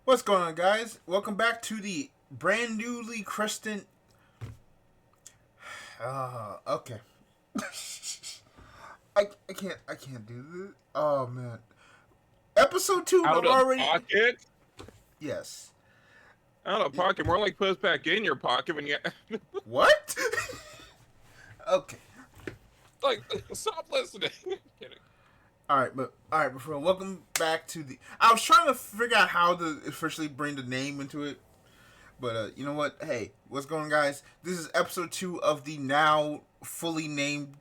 What's going on, guys? Welcome back to the brand newly christened. Okay. I can't do this. Oh man, episode 2. Out I'm of already. pocket? Yes. Out of pocket. More like puts back in your pocket when you What? Okay. like stop listening. Kidding. All right, before welcome back to the. I was trying to figure out how to officially bring the name into it, but you know what? Hey, what's going on, guys? This is episode 2 of the now fully named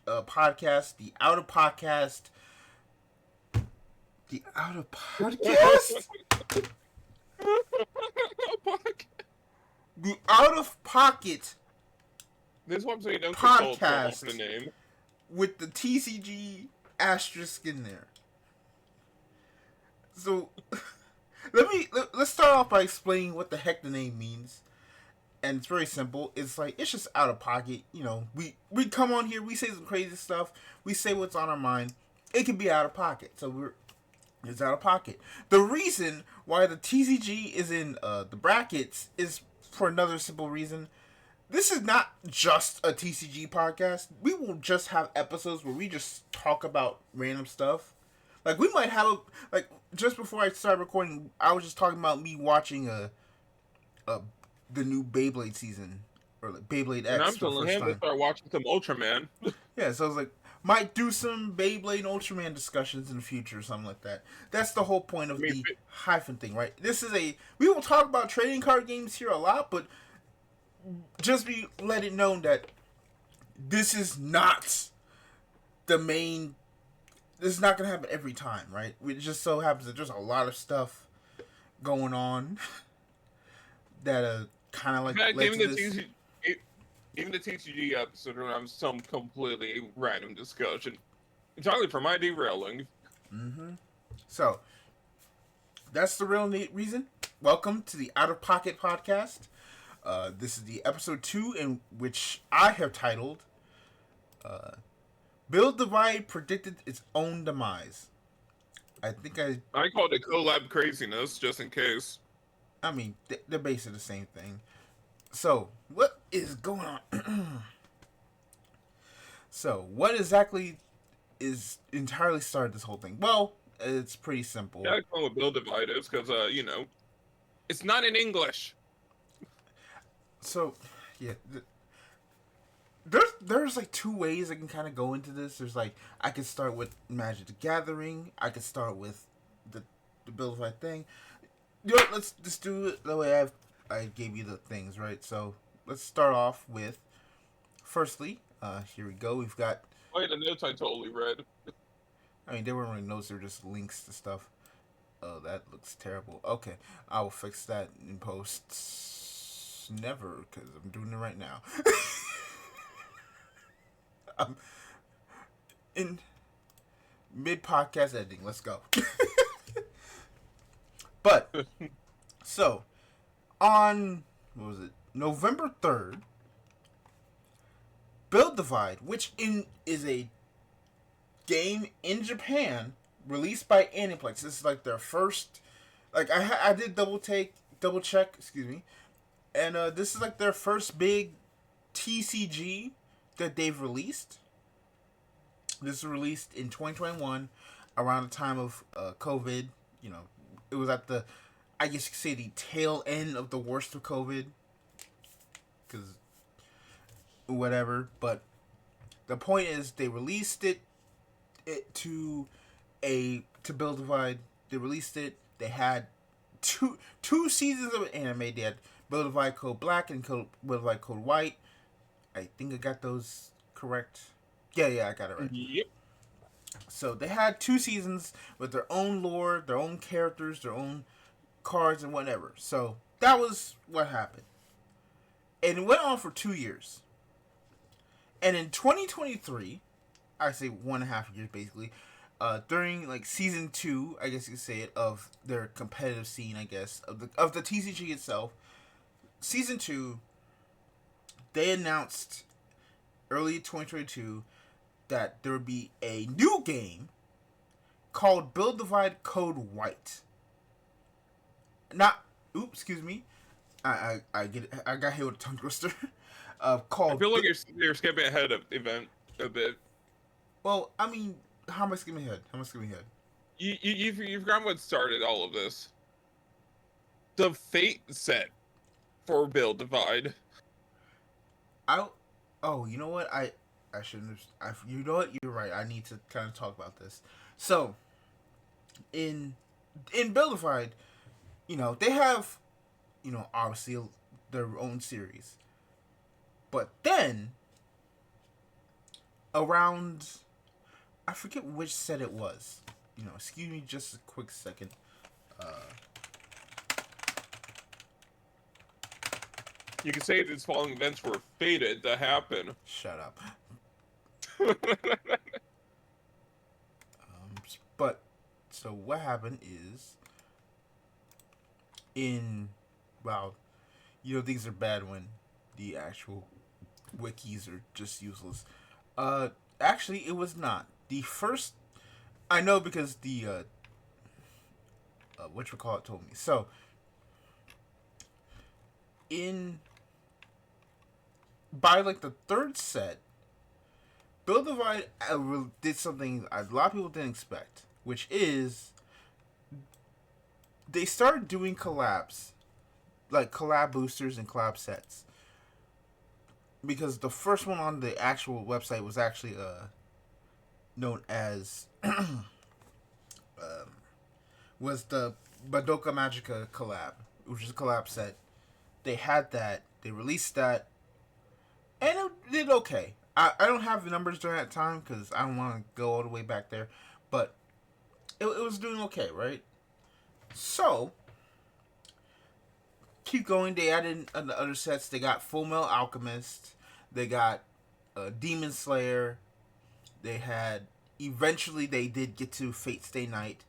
podcast, the Out of Podcast. The Out of Podcast? The Out of Pocket This one so you don't Podcast for the name. with the TCG asterisk in there. So let's start off by explaining what the heck the name means. And it's very simple. It's just out of pocket. You know, we come on here, we say some crazy stuff, we say what's on our mind. It can be out of pocket. So it's out of pocket. The reason why the TCG is in the brackets is for another simple reason. This is not just a TCG podcast. We will just have episodes where we just talk about random stuff. Like we might have just before I started recording, I was just talking about me watching the new Beyblade season or like Beyblade X. And I'm for the telling first him to time. start watching some Ultraman. Yeah, so I was like, might do some Beyblade Ultraman discussions in the future or something like that. That's the whole point of the hyphen thing, right? We will talk about trading card games here a lot, but just let it known that this is not the main. This is not gonna happen every time, right? It just so happens that there's a lot of stuff going on that kind of like In fact, led even to the this. even the TCG episode will have some completely random discussion. Entirely for my derailing. Mm-hmm. So that's the real reason. Welcome to the Out of Pocket podcast. This is the episode 2 in which I have titled Build Divide Predicted Its Own Demise. I think I called it collab craziness just in case. I mean, they're basically the same thing. So, what is going on? So, what exactly is entirely started this whole thing? Well, it's pretty simple. Yeah, I call it Build Divide is because it's not in English. So, yeah, there's like two ways I can kind of go into this. There's like I could start with Magic the Gathering. I could start with the Build Divide thing. You know, let's just do it the way I gave you the things, right? So let's start off with firstly, here we go. We've got. Oh, yeah, the notes I totally read. I mean, they weren't really notes; they were just links to stuff. Oh, that looks terrible. Okay, I will fix that in post. Never, because I'm doing it right now. I'm in mid podcast editing. Let's go. But so on what was it? November 3rd, Build Divide, which is a game in Japan released by Aniplex. This is like their first. Like I did double check. Excuse me, and this is like their first big TCG that they've released. This was released in 2021, around the time of COVID. You know, it was at the, I guess you could say, the tail end of the worst of COVID. Because, whatever. But the point is, they released it to Build Divide. They released it. They had two seasons of anime. They had Build Divide Code Black and Build Divide Code White. I think I got those correct. Yeah, I got it right. Yep. So they had 2 seasons with their own lore, their own characters, their own cards, and whatever. So that was what happened. And it went on for 2 years. And in 2023, I say 1.5 years basically, during like season 2, I guess you could say it, of their competitive scene, I guess, of the TCG itself, season 2, they announced early 2022 that there would be a new game called Build Divide Code White. not. Oops, excuse me. I get it. I got hit with a tongue twister. I Called. feel like you're skipping ahead of the event a bit. Well, I mean, how am I skipping ahead? How am I skipping ahead? You've forgotten what started all of this. The fate set for Build Divide. I. Oh, you know what? I shouldn't have. You know what? You're right. I need to kind of talk about this. So, in Buildified, they have, obviously their own series. But then, around, I forget which set it was. Excuse me just a quick second. Uh, You could say these following events were fated to happen. Shut up. But, so what happened is, in, well, things are bad when the actual wikis are just useless. Actually, it was not. The first, I know because the, whatchamacallit told me. So, by like the third set, Build Divide did something a lot of people didn't expect, which is they started doing collabs, like collab boosters and collab sets. Because the first one on the actual website was actually known as was the Badoka Magica collab, which is a collab set. They had that, they released that, and it did okay. I don't have the numbers during that time because I don't want to go all the way back there, but it was doing okay, right? So, keep going. They added the other sets. They got Full Metal Alchemist. They got Demon Slayer. They had. Eventually, they did get to Fate Stay Night.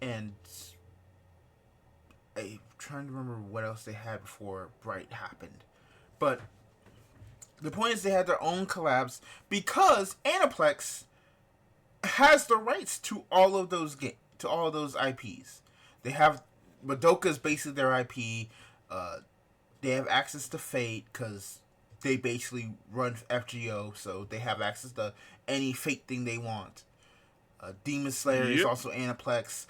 And I'm trying to remember what else they had before Bright happened. But the point is, they had their own collabs because Aniplex has the rights to all of those to all of those IPs. They have Madoka's basically their IP. They have access to Fate because they basically run FGO, so they have access to any Fate thing they want. Demon Slayer is also Aniplex.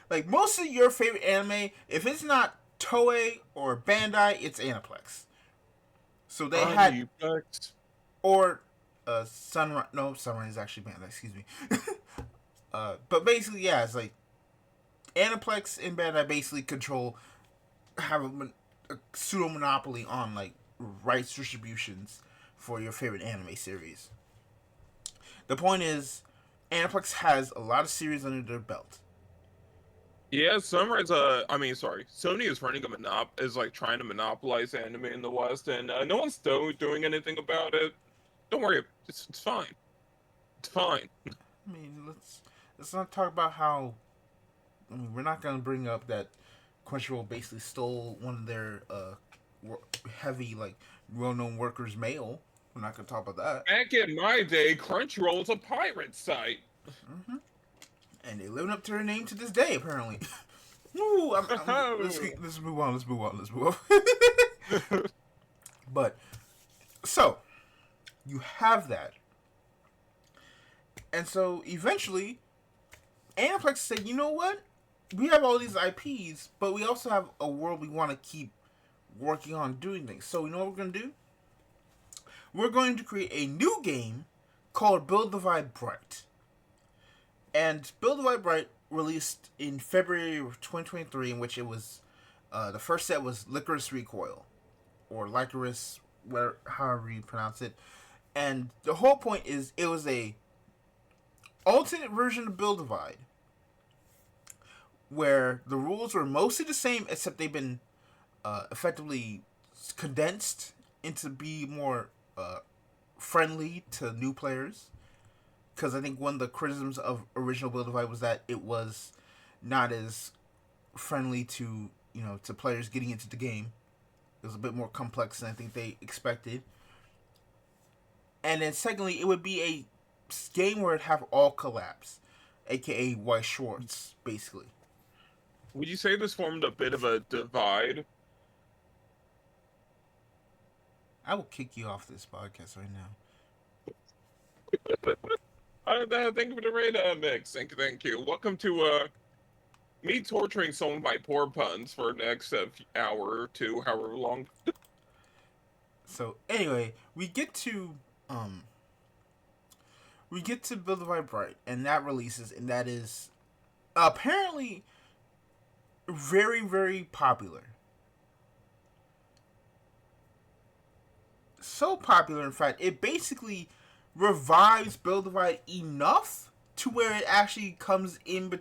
Like most of your favorite anime, if it's not Toei or Bandai, it's Aniplex. So they had or Sunrise. No, Sunrise is actually Bandai. Excuse me. But basically, yeah, it's like Aniplex and Bandai basically have a pseudo monopoly on like rights distributions for your favorite anime series. The point is, Aniplex has a lot of series under their belt. Yeah, Sunrise. Sony is running is like trying to monopolize anime in the West, and no one's doing anything about it. Don't worry, it's fine. It's fine. I mean, let's not talk about how. I mean, we're not gonna bring up that Crunchyroll basically stole one of their heavy like well-known workers' mail. We're not gonna talk about that. Back in my day, Crunchyroll was a pirate site. Mm-hmm. And they living up to their name to this day, apparently. Ooh, let's move on. Let's move on. But so you have that, and so eventually, Aniplex said, "You know what? We have all these IPs, but we also have a world we want to keep working on doing things. So you know what we're gonna do? We're going to create a new game called Build Divide Bright." And Build Divide Bright released in February of 2023, in which it was the first set was Licorice Recoil, or Licorice, however you pronounce it. And the whole point is it was a alternate version of Build Divide, where the rules were mostly the same, except they've been effectively condensed into be more friendly to new players. Because I think one of the criticisms of original Build Divide was that it was not as friendly to to players getting into the game. It was a bit more complex than I think they expected. And then secondly, it would be a game where it'd have all collabs, aka White Schwartz, basically. Would you say this formed a bit of a divide? I will kick you off this podcast right now. Thank you for the raid, Mix. Thank you. Welcome to me torturing some of my poor puns for the next hour or two, however long. So anyway, um we get to Build a Bright, and that releases, and that is apparently very, very popular. So popular, in fact, it basically revives Build a Bright enough to where it actually comes in,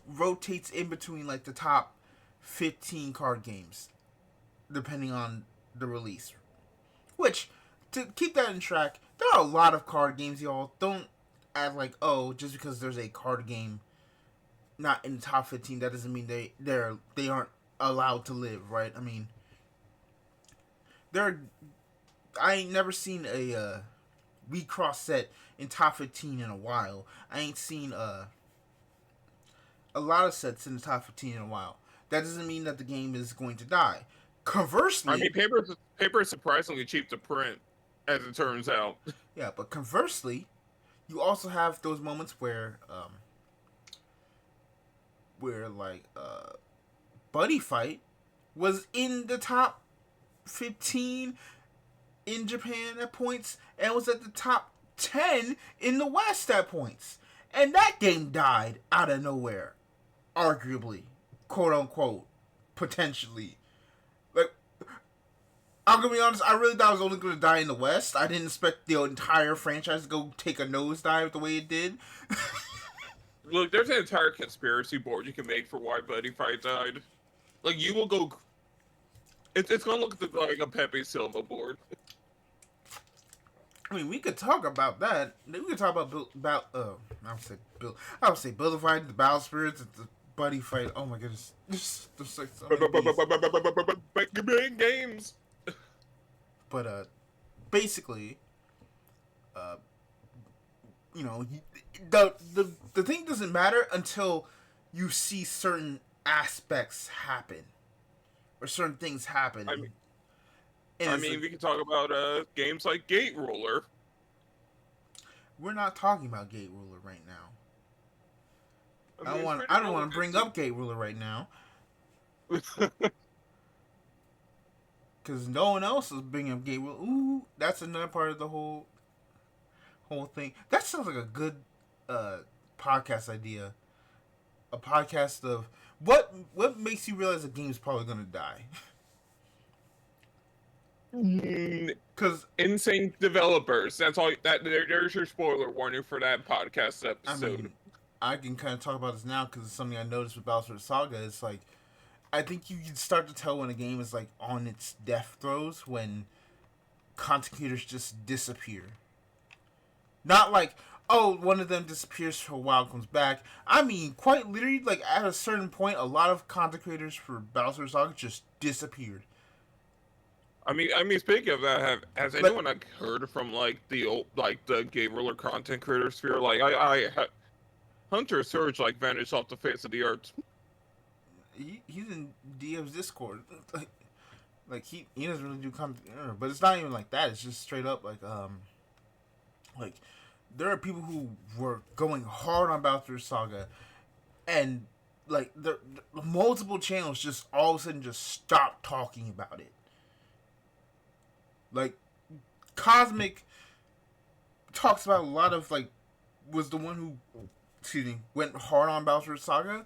rotates in between like the top 15 card games, depending on the release. Which, to keep that in track, there are a lot of card games, y'all. Don't act like, oh, just because there's a card game not in the top 15, that doesn't mean they aren't allowed to live, right? I mean, there I ain't never seen a recross set in top 15 in a while. I ain't seen a lot of sets in the top 15 in a while. That doesn't mean that the game is going to die. I mean, Conversely, paper is surprisingly cheap to print, as it turns out. yeah, but conversely, you also have those moments where like Buddy Fight was in the top 15 in Japan at points and was at the top 10 in the West at points. And that game died out of nowhere, arguably, quote unquote, potentially. Like, I'm gonna be honest, I really thought it was only gonna die in the West. I didn't expect the entire franchise to go take a nosedive the way it did. Look, there's an entire conspiracy board you can make for why Buddy Fight died. Like, you will go. It's gonna look like a Pepe Silva board. I mean, we could talk about that. We could talk about I would say Build a Fight, the Battle Spirits, the Buddy Fight. Oh my goodness, there's like so many Big games. But basically, uh, you know, the thing doesn't matter until you see certain aspects happen or certain things happen. I mean, we can talk about games like Gate Ruler. We're not talking about Gate Ruler right now. I mean, I don't want to bring up Gate Ruler right now because no one else is bringing up Gate Ruler. Ooh, that's another part of the whole thing. That sounds like a good podcast idea. A podcast of what makes you realize a game's probably gonna die. Because insane developers. That's all. There's your spoiler warning for that podcast episode. I mean, I can kind of talk about this now because it's something I noticed with Bowser's Saga. It's like I think you can start to tell when a game is like on its death throes when content creators just disappear. Not like, oh, one of them disappears for a while, comes back. I mean, quite literally, like at a certain point, a lot of content creators for Bowser's Saga just disappeared. I mean, speaking of that, has anyone like heard from like the old, like the Game Ruler content creator sphere? Like, Hunter Surge like vanished off the face of the earth. He's in DM's Discord. Like he doesn't really do content, but it's not even like that. It's just straight up like there are people who were going hard on Bowser's Saga, and like the multiple channels just all of a sudden just stopped talking about it. Like Cosmic talks about a lot of like was the one who went hard on Bowser's Saga.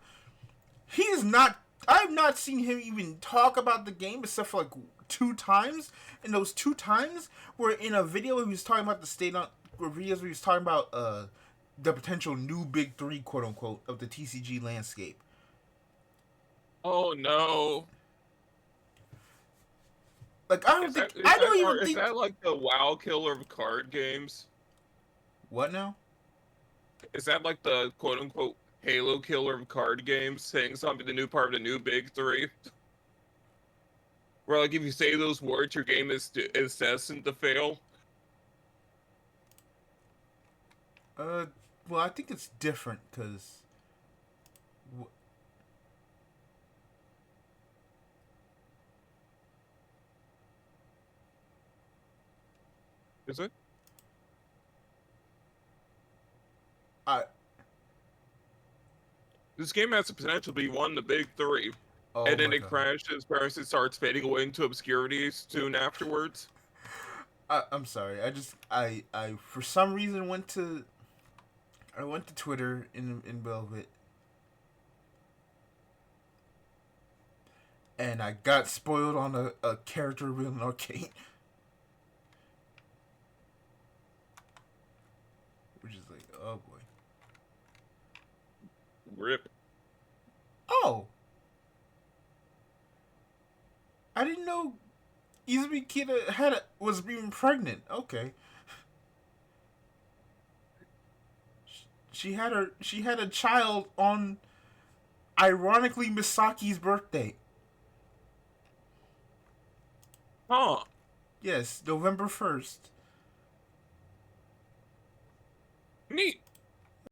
He is not. I've not seen him even talk about the game except for like 2 times, and those 2 times were in a video where he was talking about the state on videos where he was talking about the potential new big 3, quote unquote, of the TCG landscape. Oh no! Like I don't think I don't even think is that like the WoW killer of card games? What now? Is that like the quote unquote Halo killer of card games, saying something the new part of the new big 3? Where like if you say those words, your game is destined to fail. Well, I think it's different because Is it? I This game has the potential to be one of the big three, oh and then my it god. crashes, first it starts fading away into obscurity soon afterwards. I'm sorry. I for some reason went to Twitter in Velvet, and I got spoiled on a character reveal in Arcane, which is like, oh boy. Rip. Oh, I didn't know Izumi Kida was being pregnant. Okay, she had a child on, ironically, Misaki's birthday. Huh. Yes, November 1st. Neat.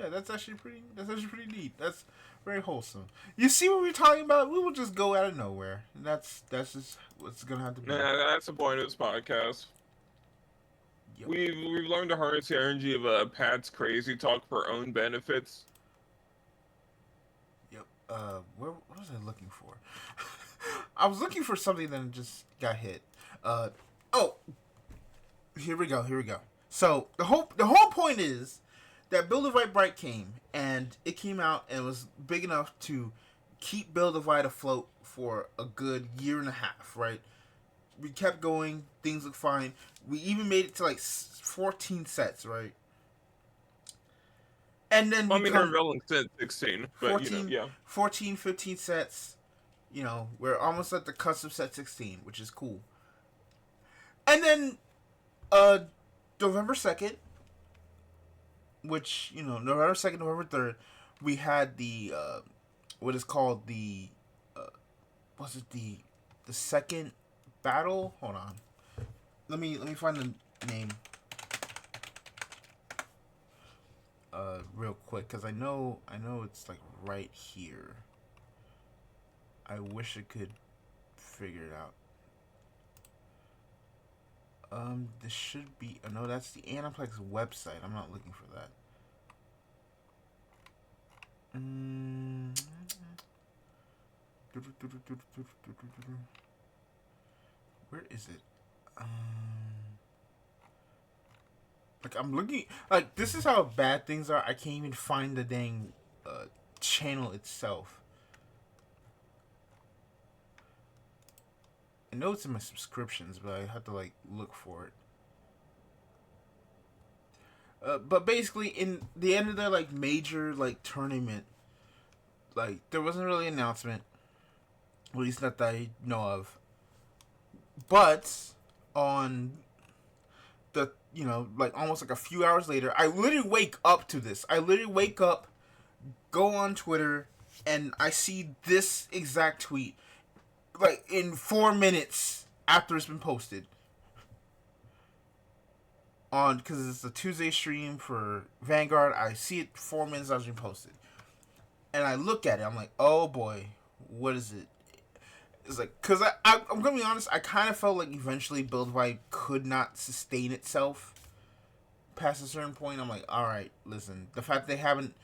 Yeah, that's actually pretty. That's actually pretty neat. That's very wholesome. You see what we're talking about? We will just go out of nowhere. And that's just what's gonna have to be. Nah, that's the point of this podcast. Yep. We've learned to harness the energy of Pat's crazy talk for our own benefits. Yep. What was I looking for? I was looking for something that just got hit. Oh, here we go. Here we go. So the whole point is that Build a Right Bright came, and it came out and was big enough to keep Build a Right afloat for a good year and a half. Right. We kept going. Things look fine. We even made it to like 14 sets. Right. And then I we mean, they're come revealing since 16, but 14, yeah. 14, 15 sets. We're almost at the cusp of set 16, which is cool. And then uh November 2nd, which, November 2nd, November 3rd, we had the what is called the was it the second battle? Hold on. Let me find the name real quick, cuz I know it's like right here. I wish I could figure it out. This should be. Oh, no, that's the Aniplex website. I'm not looking for that. Where is it? Like, I'm looking. Like, this is how bad things are. I can't even find the dang channel itself. I know it's in my subscriptions, but I have to like look for it. But basically, in the end of their like major like tournament, like there wasn't really an announcement, at least not that I know of. But on the like almost like a few hours later, I literally wake up to this. I literally wake up, go on Twitter, and I see this exact tweet, like in 4 minutes after it's been posted. On because it's a Tuesday stream for Vanguard. I see it 4 minutes after it's been posted, and I look at it. I'm like, oh boy, what is it? It's like, because I'm gonna be honest. I kind of felt like eventually Build Vibe could not sustain itself past a certain point. I'm like, all right, listen. The fact they haven't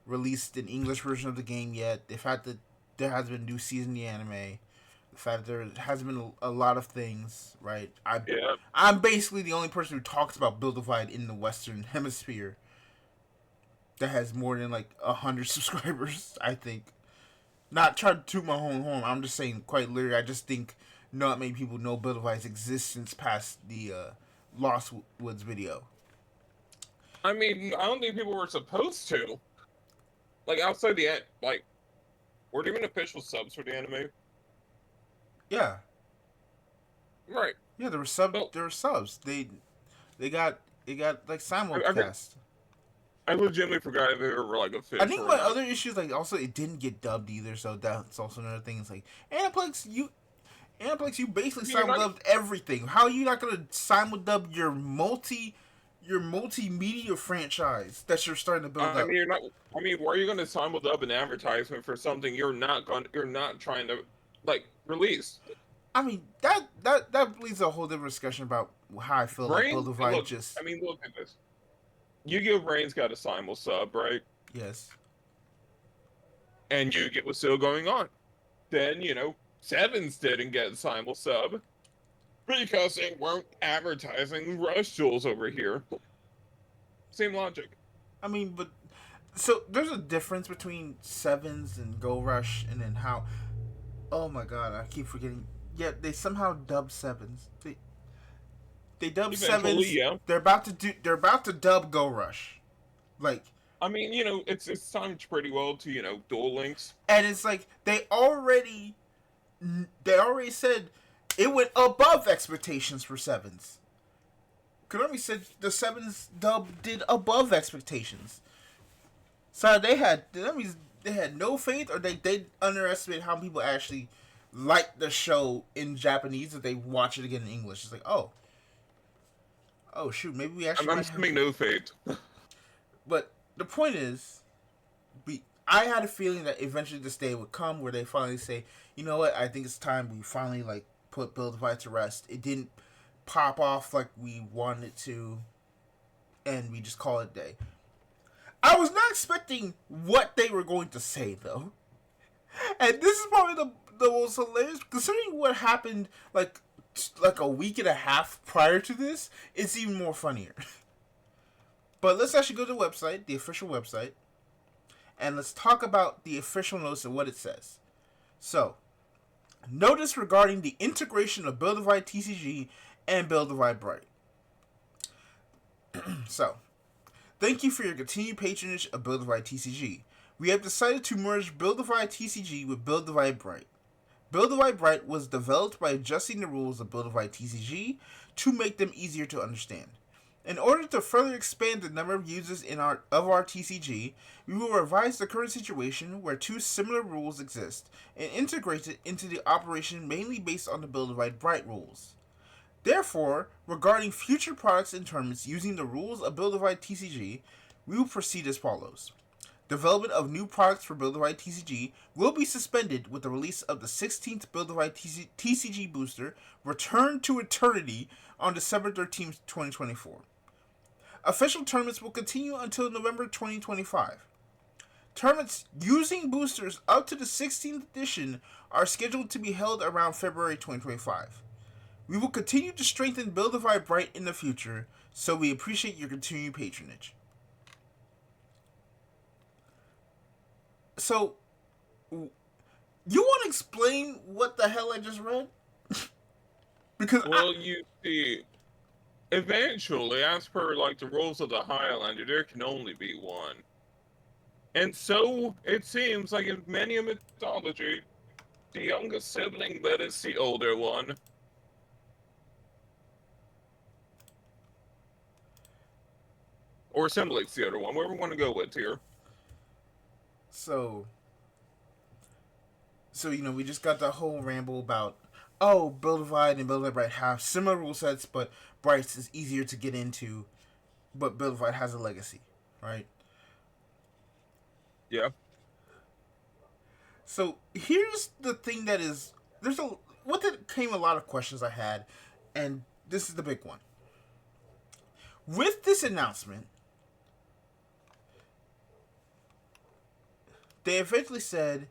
released an English version of the game yet, the fact that there hasn't been a new season of the anime, the fact there hasn't been a lot of things, right? Yeah. I'm basically the only person who talks about Build Divide in the Western Hemisphere that has more than like 100 subscribers. I think. Not trying to toot my own horn. I'm just saying, quite literally, I just think not many people know Build Divide's existence past the Lost Woods video. I mean, I don't think people were supposed to. Like, outside the end, like, were there even official subs for the anime? Yeah. Right. Yeah, there were Well, subs. They got like I, simulcast. I legitimately forgot if they were, like, I official think or my not. other issue is like also it didn't get dubbed either, so that's also another thing. It's like Aniplex, you basically I mean, you're not. simuldubbed everything. How are you not gonna simuldub your multimedia franchise that you're starting to build I up? mean, you're not. I mean, why are you going to simuldub an advertisement for something you're not trying to, like, release? I mean that leads to a whole different discussion about how I feel like Brain, Build Divide look, just I mean, look at this. Yu-Gi-Oh! Brain's got a simul sub, right? yes. And Yu-Gi-Oh! Was still going on. Then, Sevens didn't get a simul sub because they weren't advertising Rush Jewels over here. Same logic. I mean, but so there's a difference between sevens and Go Rush, and then how. Oh my god, I keep forgetting. Yeah, they somehow dubbed sevens. They dubbed Eventually, sevens. yeah. They're about to do. They're about to dub Go Rush, like, I mean, it's timed pretty well to, Duel Links. and it's like they already said it went above expectations for sevens. Konami said the sevens dub did above expectations. So that means they had no faith, or they underestimated how people actually like the show in Japanese if they watch it again in English. It's like, oh shoot, maybe we actually I'm might have. assuming no fate. But the point is, I had a feeling that eventually this day would come where they finally say, you know what, I think it's time we finally like put Build Divide to rest. It didn't pop off like we wanted it to, and we just call it a day. I was not expecting what they were going to say though, and this is probably the most hilarious considering what happened like a week and a half prior to this. It's even more funnier. But let's actually go to the website, the official website, and let's talk about the official notice and what it says. So, notice regarding the integration of Build Divide TCG and Build Divide Bright. So, thank you for your continued patronage of Build Divide TCG. We have decided to merge Build Divide TCG with Build Divide Bright. Build Divide Bright was developed by adjusting the rules of Build Divide TCG to make them easier to understand. In order to further expand the number of users of our TCG, we will revise the current situation where two similar rules exist and integrate it into the operation mainly based on the Build Divide Bright rules. Therefore, regarding future products and tournaments using the rules of Build Divide TCG, we will proceed as follows. Development of new products for Build Divide TCG will be suspended with the release of the 16th Build Divide TCG booster, Return to Eternity, on December 13th, 2024. Official tournaments will continue until November 2025. Tournaments using boosters up to the 16th edition are scheduled to be held around February 2025. We will continue to strengthen Build Divide Bright in the future, so we appreciate your continued patronage. So, you want to explain what the hell I just read? Because Well, you see, eventually, as per the rules of the Highlander, there can only be one. And so it seems like in many a mythology, the youngest sibling that is the older one. Or assimilates the other one, wherever we want to go with here. So we just got the whole ramble about Build Divide and Build Divide Bright have similar rule sets, but Bright's is easier to get into, but Build Divide has a legacy, right? Yeah. So here's the thing that is came a lot of questions I had, and this is the big one. With this announcement, they eventually said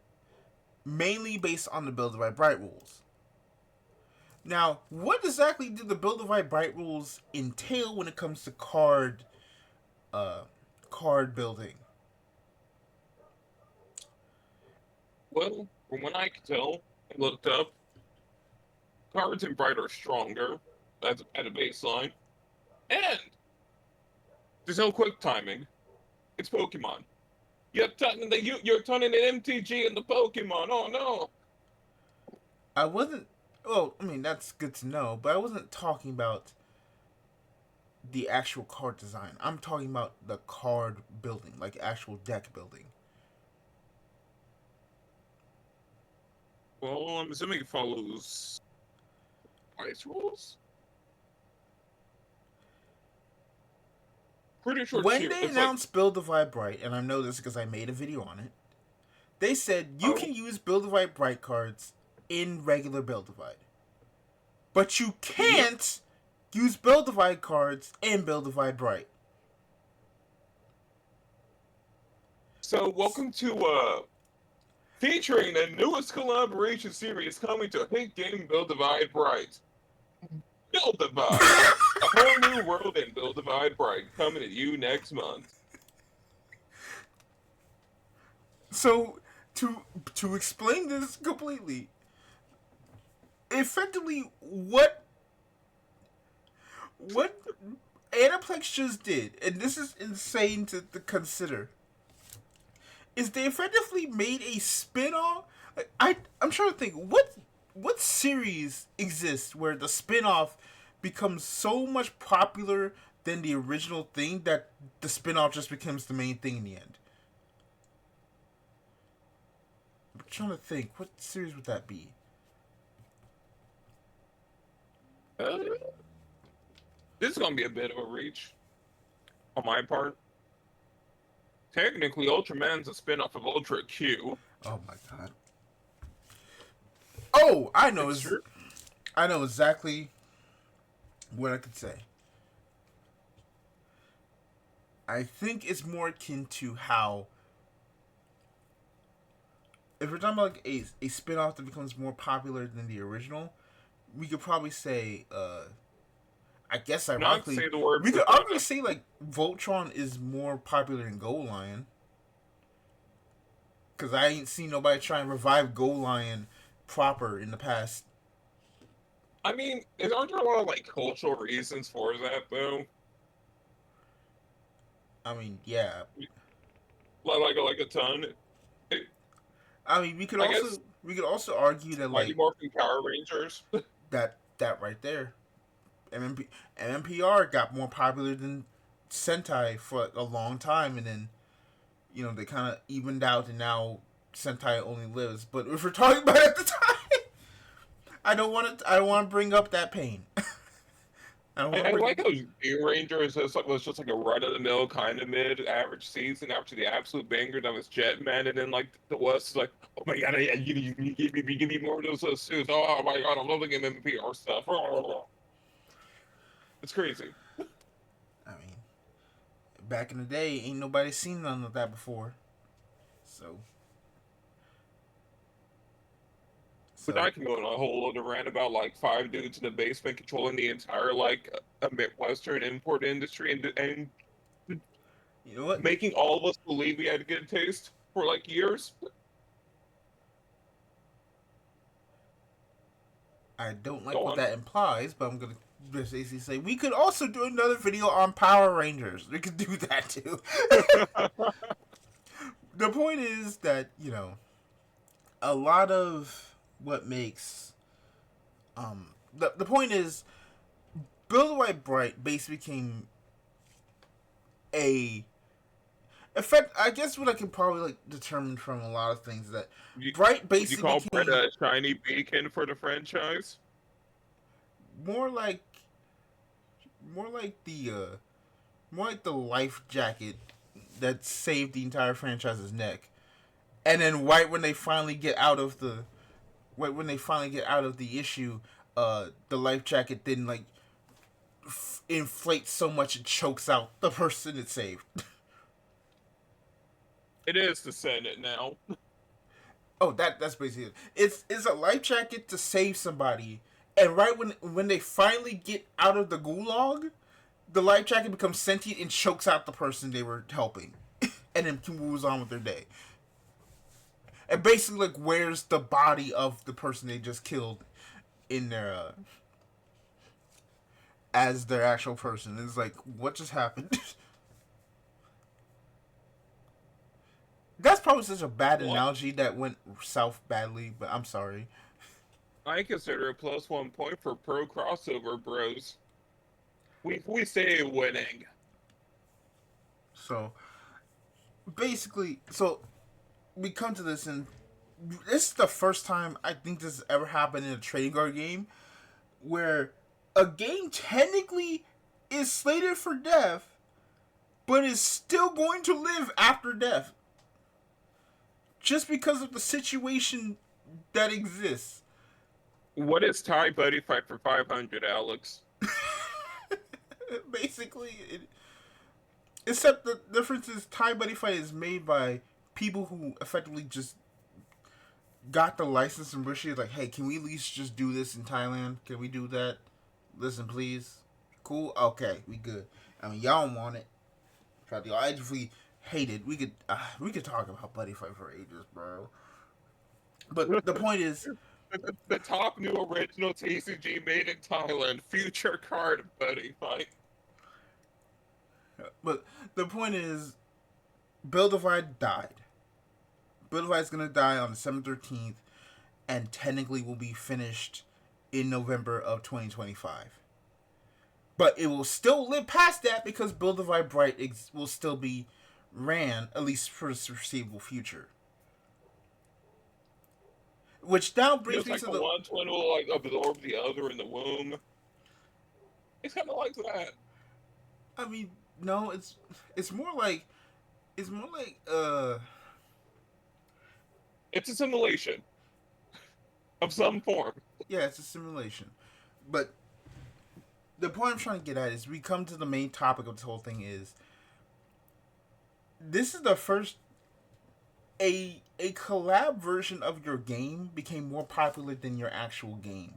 mainly based on the Build Divide Bright rules. Now, what exactly do the Build Divide Bright rules entail when it comes to card building? Well, from what I could tell, I looked up, cards in Bright are stronger at a baseline, and there's no quick timing. It's Pokemon. You're turning an MTG into Pokemon. Oh no! I wasn't. Well, I mean that's good to know, but I wasn't talking about the actual card design. I'm talking about the card building, like actual deck building. Well, I'm assuming it follows ice rules. Pretty sure When they announced Build Divide Bright, and I know this because I made a video on it, they said you can use Build Divide Bright cards in regular Build Divide, but you can't use Build Divide cards and Build Divide Bright. So welcome to featuring the newest collaboration series coming to hit game Build Divide Bright. Build Divide. A whole new world in Build Divide Bright coming to you next month. So to explain this completely, effectively what Aniplex just did, and this is insane to consider, is they effectively made a spin-off. Like, I'm trying to think what series exists where the spin-off becomes so much popular than the original thing that the spin-off just becomes the main thing in the end. I'm trying to think, what series would that be? Uh, this is gonna be a bit of a reach on my part. Technically, Ultraman's a spin-off of Ultra Q. Oh my god. Oh, It's true. I know exactly what I could say. I think it's more akin to how, if we're talking about like a spin-off that becomes more popular than the original, we could probably say I guess Not to ironically say the word we could persona. arguably say like Voltron is more popular than Gold Lion. Cause I ain't seen nobody try and revive Gold Lion proper in the past. I mean, aren't there a lot of like cultural reasons for that though? I mean, yeah. Like a ton. It, I mean, I guess we could also argue that Mighty like Morphin Power Rangers. that right there, MMP, MMPR got more popular than Sentai for a long time, and then they kind of evened out, and now Sentai only lives. But if we're talking about it at the time, I don't want to bring up that pain. I don't want to I bring like up. how Green Rangers was just like a run of the mill kind of mid average season after the absolute banger that was Jetman, and then like the West is like, oh my god, yeah, you give me more of those suits. Oh my god, I'm loving MMPR stuff. It's crazy. I mean, back in the day, ain't nobody seen none of that before. So, But so I can go on a whole other rant about like five dudes in the basement controlling the entire like a Midwestern import industry and you know what? making all of us believe we had a good taste for like years. I don't like Go what on. that implies, but I'm gonna just basically say we could also do another video on Power Rangers. We could do that too. The point is that a lot of what makes the point is Build White Bright basically became a effect. I guess what I can probably like determine from a lot of things that You, Bright would you basically call Brett became a shiny beacon for the franchise? more like more like the uh more like the life jacket that saved the entire franchise's neck. And then right when they finally get out of the issue, the life jacket then like inflates so much it chokes out the person it saved. It is the Senate now. Oh, that's basically it. It's a life jacket to save somebody, and right when they finally get out of the gulag, the life jacket becomes sentient and chokes out the person they were helping, and then moves on with their day. And basically, like, where's the body of the person they just killed in their as their actual person? It's like, what just happened? That's probably such a bad What? analogy that went south badly, but I'm sorry. I consider a plus 1 point for pro crossover bros. We say winning. So basically, we come to this, and this is the first time I think this has ever happened in a trading card game where a game technically is slated for death, but is still going to live after death. Just because of the situation that exists. What is Thai Buddy Fight for 500, Alex? Basically, except the difference is Thai Buddy Fight is made by people who effectively just got the license from Rishi. Like, hey, can we at least just do this in Thailand? Can we do that? Listen, please. Cool. Okay, we good. I mean, y'all don't want it. Y'all actively hate it. We could talk about Buddy Fight for ages, bro. But the point is, The top new original TCG made in Thailand, future card buddy fight. but the point is, Build Divide died. Build Divide is gonna die on December 13th, and technically will be finished in November of 2025. But it will still live past that because Build Divide Bright will still be ran, at least for the foreseeable future. Which now brings Just me like to the the. one twin will like absorb the other in the womb. It's kind of like that. I mean, no, it's more like it's more like It's a simulation of some form. yeah, it's a simulation. But the point I'm trying to get at is we come to the main topic of this whole thing is this is the first a collab version of your game became more popular than your actual game.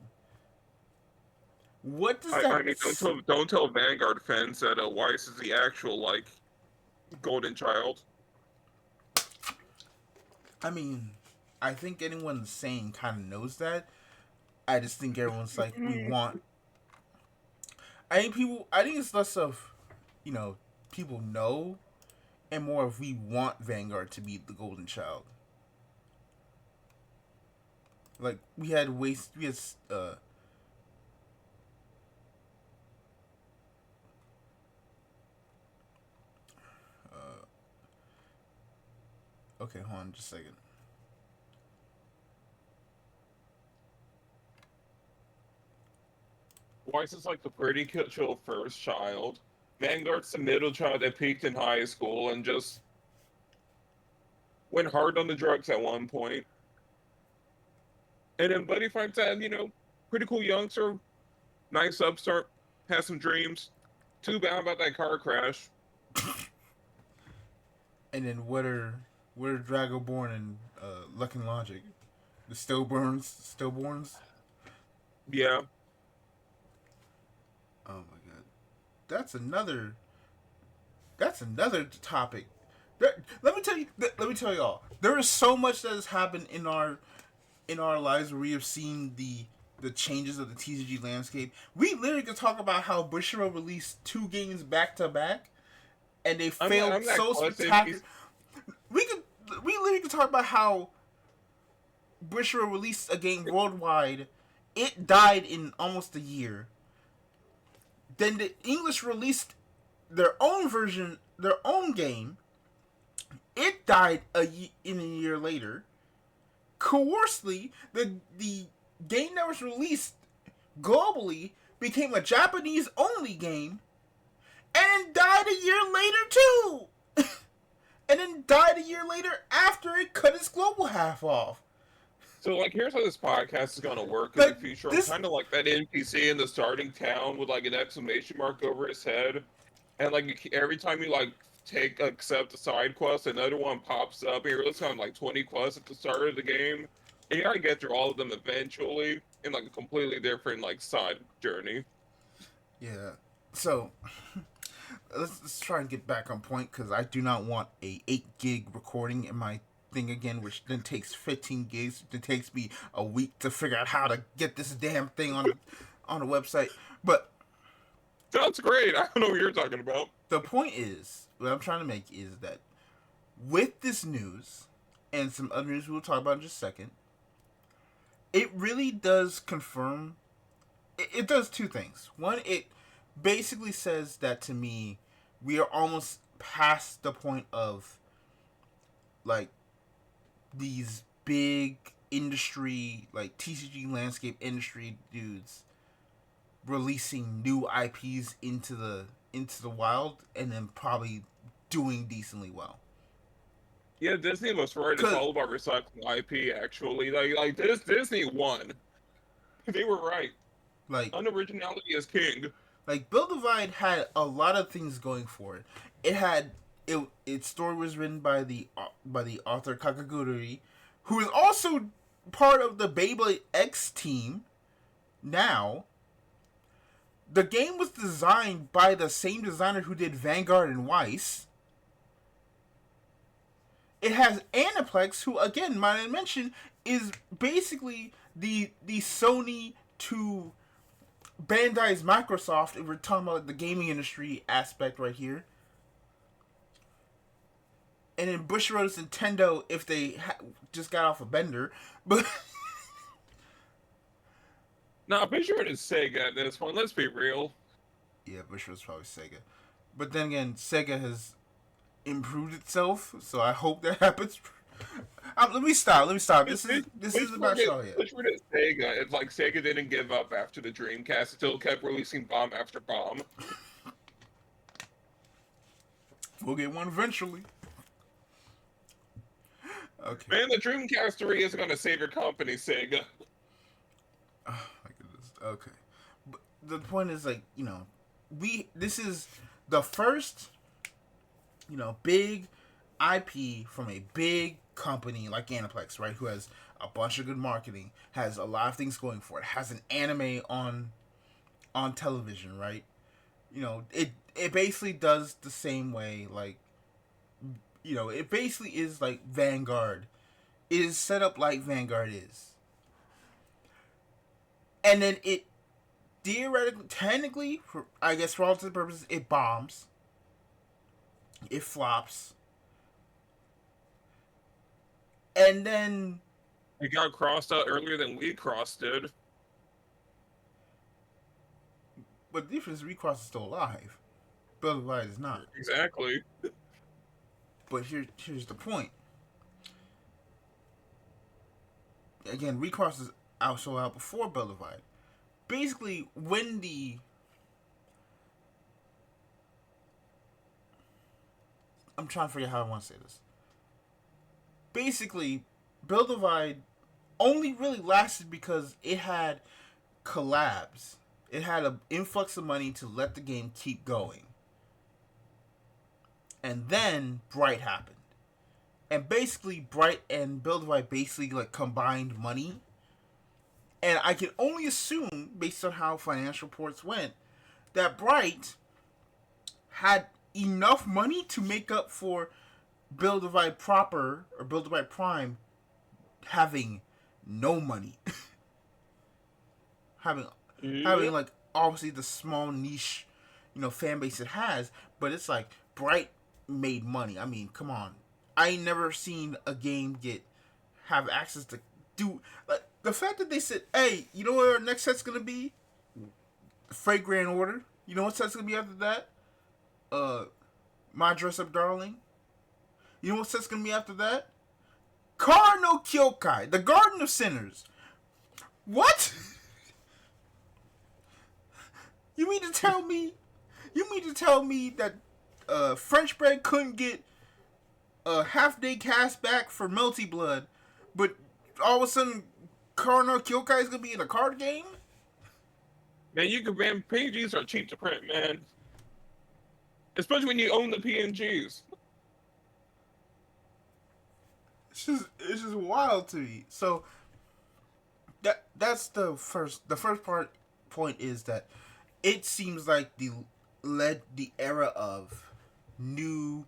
What does I that? mean, don't tell Vanguard fans that Weiss is the actual like golden child. I mean, I think anyone sane kind of knows that. I just think everyone's like, we want. I think people. I think it's less of, you know, people know, and more of we want Vanguard to be the golden child. Like we had waste. We had uh. Okay, hold on, just a second. Weiss is like the pretty chill first child. Vanguard's the middle child that peaked in high school and just went hard on the drugs at one point. And then Buddy finds that, pretty cool youngster, nice upstart, has some dreams. Too bad about that car crash. And then what are Dragonborn and Luck and Logic? The stillborns. Yeah. Oh my god, that's another. That's another topic. Let me tell you. Let me tell y'all. There is so much that has happened in our lives where we have seen the changes of the TCG landscape. We literally could talk about how Bushiroad released 2 games back to back, and they failed I'm so spectacular. We could we literally could talk about how Bushiroad released a game worldwide. It died in almost a year. Then the English released their own version, their own game. It died in a year later. Coarsely, the game that was released globally became a Japanese only game and died a year later too. And then died a year later after it cut its global half off. So, like, here's how this podcast is going to work in Like, the future. I'm this kind of like that NPC in the starting town with, like, an exclamation mark over his head. And, like, every time you, like, accept a side quest, another one pops up. And you're listening to, like, 20 quests at the start of the game. And you gotta get through all of them eventually in, like, a completely different, like, side journey. Yeah. So let's try and get back on point because I do not want a 8 gig recording in my thing again, which then takes 15 gigs. It takes me a week to figure out how to get this damn thing on the website. But Sounds great. I don't know what you're talking about. the point is, what I'm trying to make is that with this news and some other news we'll talk about in just a second, it really does confirm. It does 2 things. One, it basically says that to me, we are almost past the point of like these big industry, like TCG landscape industry dudes releasing new IPs into the wild and then probably doing decently well. Yeah, Disney was right. It's all about recycling IP, actually. Disney won. They were right. Like, Unoriginality is king. Like Build Divide had a lot of things going for it. It had its story was written by the author Kakaguri, who is also part of the Beyblade X team. Now, the game was designed by the same designer who did Vanguard and Weiss. It has Aniplex, who again, might I mention, is basically the Sony to Bandai's Microsoft. If we're talking about the gaming industry aspect right here. And then Bushiroad's Nintendo if they just got off a bender. But Nah, pretty sure it is Sega at this one. Let's be real. yeah, Bushiroad's probably Sega. But then again, Sega has improved itself, so I hope that happens. Let me stop. This is about Shaw yet. Which one is Sega? It's like Sega didn't give up after the Dreamcast; still kept releasing bomb after bomb. We'll get one eventually. Okay. Man, the Dreamcast 3 isn't gonna save your company, Sega. Oh my goodness. Okay. But the point is, like, this is the first, big IP from a big company like Aniplex, right? Who has a bunch of good marketing, has a lot of things going for it, has an anime on television, right? It basically does the same way, like, it basically is like Vanguard. It is set up like Vanguard is. And then it theoretically, technically, I guess for all intents and purposes, it bombs. It flops. And then It got crossed out earlier than we crossed it. but the difference is Recross is still alive. Build Divide is not. Exactly. But here's the point. Again, Recross is sold out before Build Divide. Basically, when I'm trying to figure out how I want to say this. Basically, Build Divide only really lasted because it had collabs. It had an influx of money to let the game keep going. And then Bright happened. And basically Bright and Build Divide basically like combined money. And I can only assume, based on how financial reports went, that Bright had enough money to make up for Build Divide proper or Build Divide Prime having no money. having like obviously the small niche, fan base it has, but it's like Bright made money. I mean, come on. I ain't never seen a game have access to do like the fact that they said, "Hey, you know what our next set's gonna be? Freight Grand Order. You know what set's gonna be after that? My Dress Up Darling. You know what set's gonna be after that? Kar no Kyokai, the Garden of Sinners. What? You mean to tell me that French Bread couldn't get a half-day cast back for Melty Blood, but all of a sudden Kar no Kyokai is gonna be in a card game? Man, PNGs are cheap to print, man. Especially when you own the PNGs. It's just wild to me. So that's the first point is that it seems like the era of new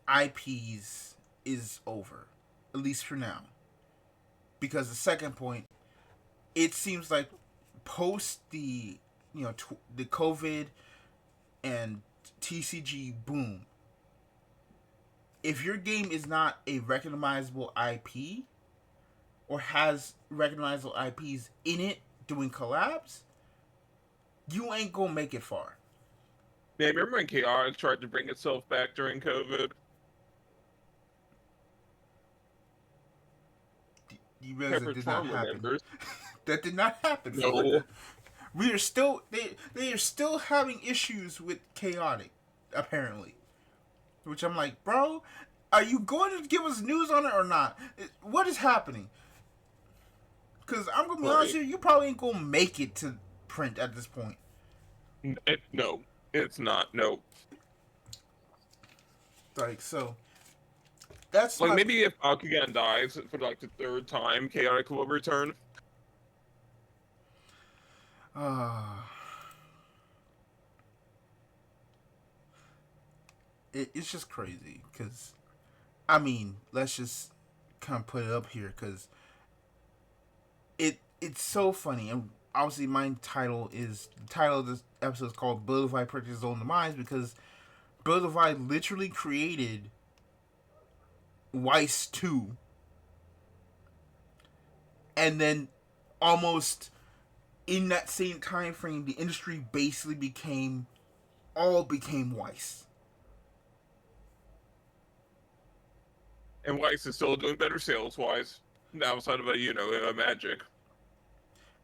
IPs is over, at least for now. Because the second point, it seems like post the the COVID and TCG boom, if your game is not a recognizable IP or has recognizable IPs in it doing collabs, you ain't gonna make it far. Yeah, remember when Chaos tried to bring itself back during COVID? You realize that did not happen. That did not happen. No. We are still they are still having issues with Chaotic, apparently. Which I'm like, bro, are you going to give us news on it or not? What is happening? Because I'm gonna be honest with you, you probably ain't gonna make it to print at this point. No, it's not. No. Like, so that's Like why. maybe if Bakugan dies for like the third time, Chaotic will return. Uh, it's just crazy because, I mean, let's just kind of put it up here because it's so funny. And obviously, my title is the title of this episode is called "Bill Divide Purchase His Own Demise" because Bill Divide literally created Weiss 2, and then almost in that same time frame, the industry basically became Weiss. And Weiss is still doing better sales wise, outside of Magic.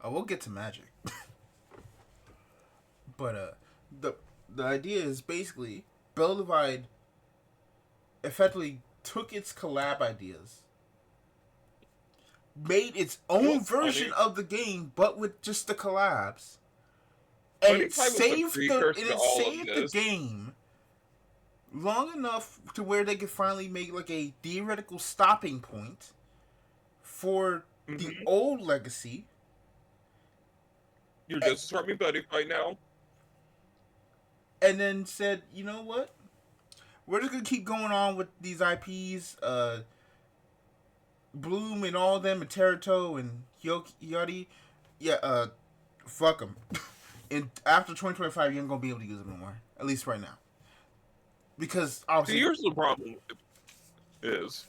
We'll get to Magic, but the the idea is basically Bill Divide effectively took its collab ideas, made its own version Funny. of the game, but with just the collabs, and Funny Pie was the precursor to it all of saved the this. game long enough to where they could finally make like a theoretical stopping point for the Mm-hmm. old legacy. You're just describing Buddy right now. And then said, you know what? We're just gonna keep going on with these IPs, Bloom and all of them, and Teruto and Yodi. Yeah, fuck them. And after 2025, you ain't gonna be able to use them no more. At least right now, because See, obviously, here's the problem is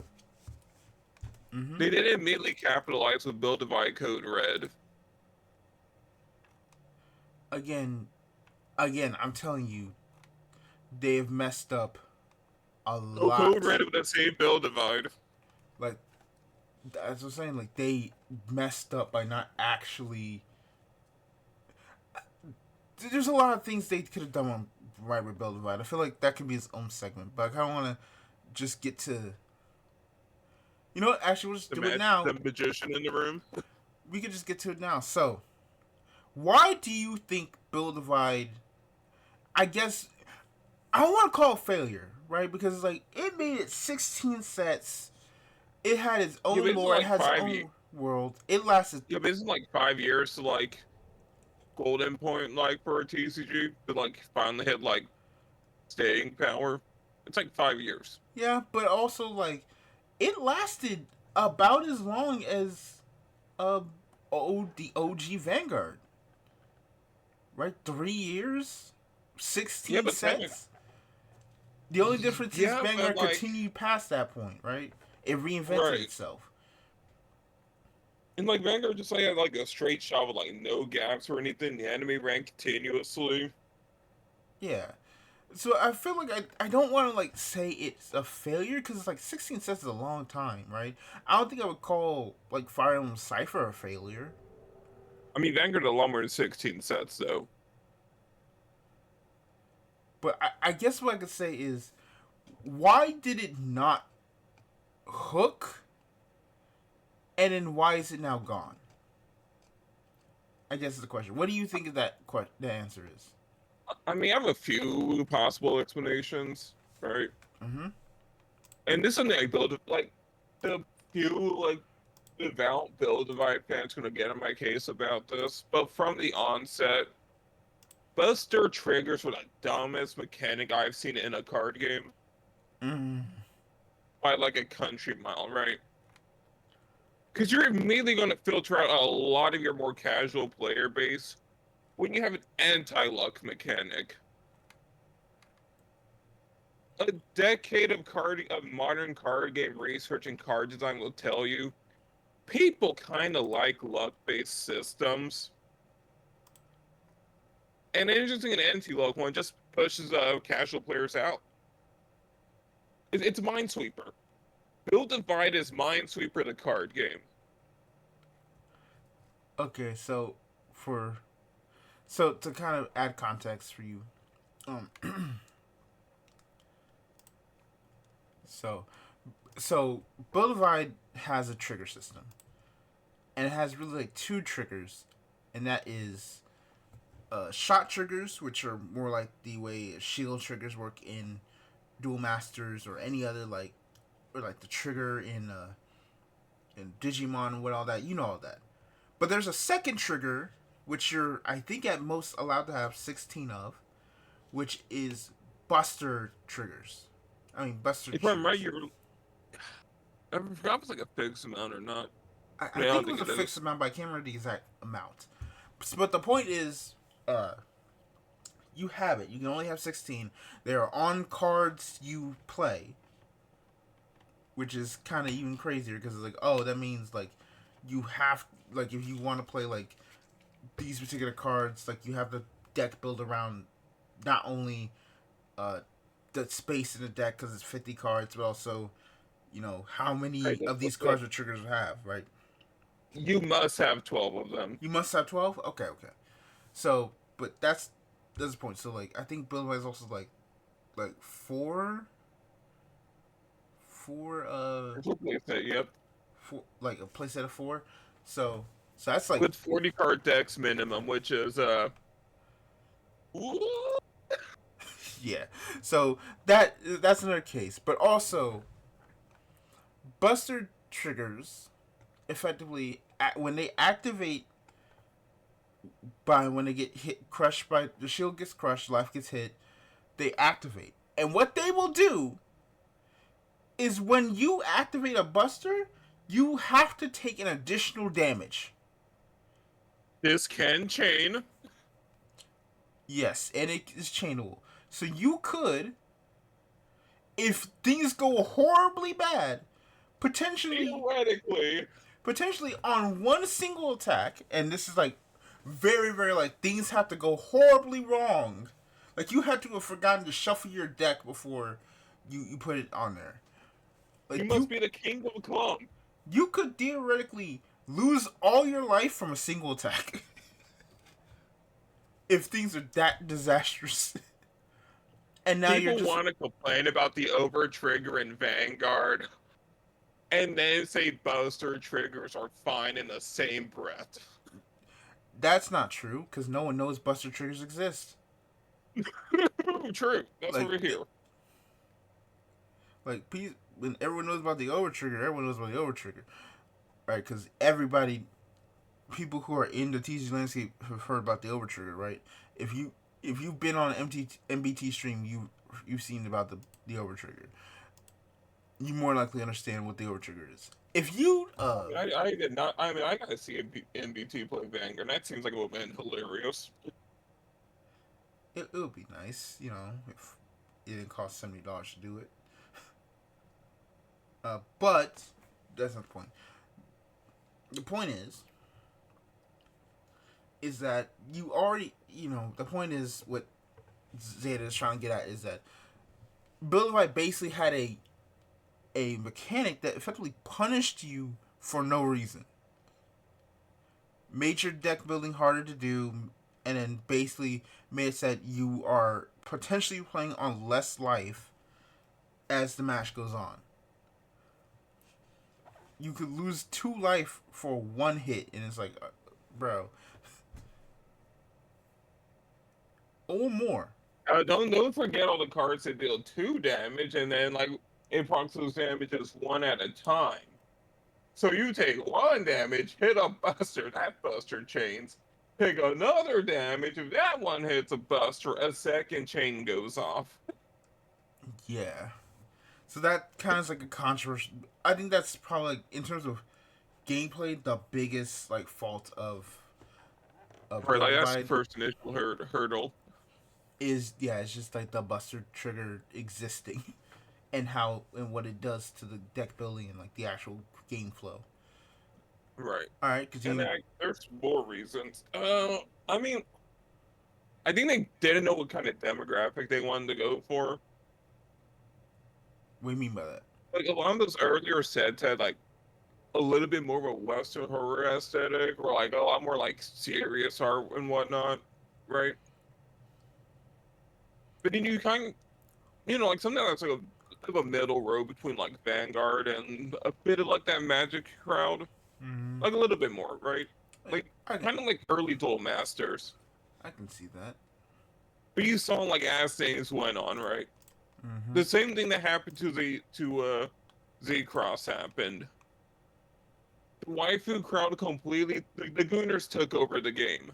mm-hmm. they didn't immediately capitalize with Build Divide Code Red. again, I'm telling you, they've messed up a No Code lot. Red with the same Build Divide. Like, as I was saying, like they messed up by not actually. There's a lot of things they could have done on right with Build Divide. I feel like that could be its own segment, but I kind of want to just get to. You know what? Actually, we'll just do it now. The magician in the room. We could just get to it now. So, why do you think Build Divide? I guess I don't want to call it failure, right? Because it's like it made it 16 sets. It had its Yeah, but own it's lore. It like has its 5 years. own world. It lasted. Yeah, but it's like 5 years to like golden point like for a TCG to like finally hit like staying power. It's like 5 years. Yeah, but also like it lasted about as long as uh the OG Vanguard, right? 3 years, Yeah, 16 but sets. The only difference is yeah, but Vanguard like continued past that point, right? It reinvented right. itself. And like Vanguard just like had like a straight shot with like no gaps or anything. The anime ran continuously. Yeah. So I feel like I don't want to like say it's a failure because it's like 16 sets is a long time, right? I don't think I would call like Fire Emblem Cipher a failure. I mean, Vanguard alone were in 16 sets though. But I guess what I could say is, why did it not hook? And then why is it now gone? I guess is the question. What do you think of that? The answer is. I mean, I have a few possible explanations, right? Mm-hmm. And this is something I build like the few like devout Build Divide fans gonna get in my case about this. But from the onset, Buster Triggers were the dumbest mechanic I've seen in a card game Mm-hmm. by like a country mile, right? Because you're immediately going to filter out a lot of your more casual player base when you have an anti-luck mechanic. A decade of modern card game research and card design will tell you people kind of like luck-based systems. And introducing an anti-luck one just pushes casual players out. It's Minesweeper. Build Divide is Minesweeper the card game. Okay, so to kind of add context for you, um, so Build Divide has a trigger system, and it has really like two triggers, and that is shot triggers, which are more like the way shield triggers work in Duel Masters or any other or like the trigger in Digimon and what all that. You know all that. But there's a second trigger, which you're I think at most allowed to have 16 of, which is Buster triggers. I mean Buster If I'm right, triggers. you're. I forgot if it's like a fixed amount or not. I Yeah, I think don't it was think a it fixed is. amount, but I can't remember the exact amount. But the point is, uh, you have it. You can only have 16. They are on cards you play, which is kind of even crazier because it's like, oh, that means like you have like if you want to play like these particular cards, like you have the deck built around not only uh the space in the deck because it's 50 cards, but also how Right, many that's of the these thing. cards or triggers have, right? You must have 12 of them. You must have 12. Okay, okay. So, but that's the point. So like, I think Bill is also like four That's what they say, yep. four like a playset of four. So that's like With 40 card decks minimum, which is ooh, yeah. So that's another case. But also, Buster triggers effectively when they activate by when they get hit crushed by the shield gets crushed, life gets hit, they activate. And what they will do is when you activate a Buster, you have to take an additional damage. this can chain. Yes, and it is chainable. So you could, if things go horribly bad, potentially Theoretically, potentially on one single attack, and this is like very, very like things have to go horribly wrong. Like you had to have forgotten to shuffle your deck before you put it on there. you Like must be the king of clump. you could theoretically lose all your life from a single attack if things are that disastrous. And now you're People just want to complain about the over trigger in Vanguard, and then say Buster triggers are fine in the same breath. that's not true because no one knows Buster triggers exist. True, that's what Like we're here. like when everyone knows about the over trigger, everyone knows about the over trigger, right? Because everybody, people who are in the TCG landscape have heard about the over trigger, right? If you if you've been on an MBT stream, you've seen about the over trigger. You more likely understand what the over trigger is. If you I did not. I mean, I gotta see a NBT play Vanguard. And that seems like it would have been hilarious. it would be nice, if it didn't cost $70 to do it. But that's not the point. The point is that you already, the point is what Zeta is trying to get at is that Build Light basically had a mechanic that effectively punished you for no reason. Made your deck building harder to do, and then basically made it so that you are potentially playing on less life as the match goes on. You could lose 2 life for one hit, and it's like, bro, or more. Don't forget all the cards that deal 2 damage, and then like it procs those damages one at a time. So you take 1 damage, hit a Buster, that Buster chains. Take another damage. If that one hits a Buster, a second chain goes off. Yeah. So that kind of is like a controversy. I think that's probably in terms of gameplay the biggest like fault of Right, Build like that's the Divide first initial hurdle. is it's just like the Buster trigger existing and how and what it does to the deck building and like the actual game flow. Right. All right, And continue. there's more reasons. I mean, I think they didn't know what kind of demographic they wanted to go for. What do you mean by that? Like a lot of those earlier sets had like a little bit more of a Western horror aesthetic, or like a lot more like serious art and whatnot, right? But then you kind of, like something that's like a bit of a middle road between like Vanguard and a bit of like that Magic crowd, Mm-hmm. like a little bit more, right? Like I get kind of like early Duel Masters. I can see that. But you saw like as things went on, right? Mm-hmm. The same thing that happened to Z Cross happened. The waifu crowd completely the Gooners took over the game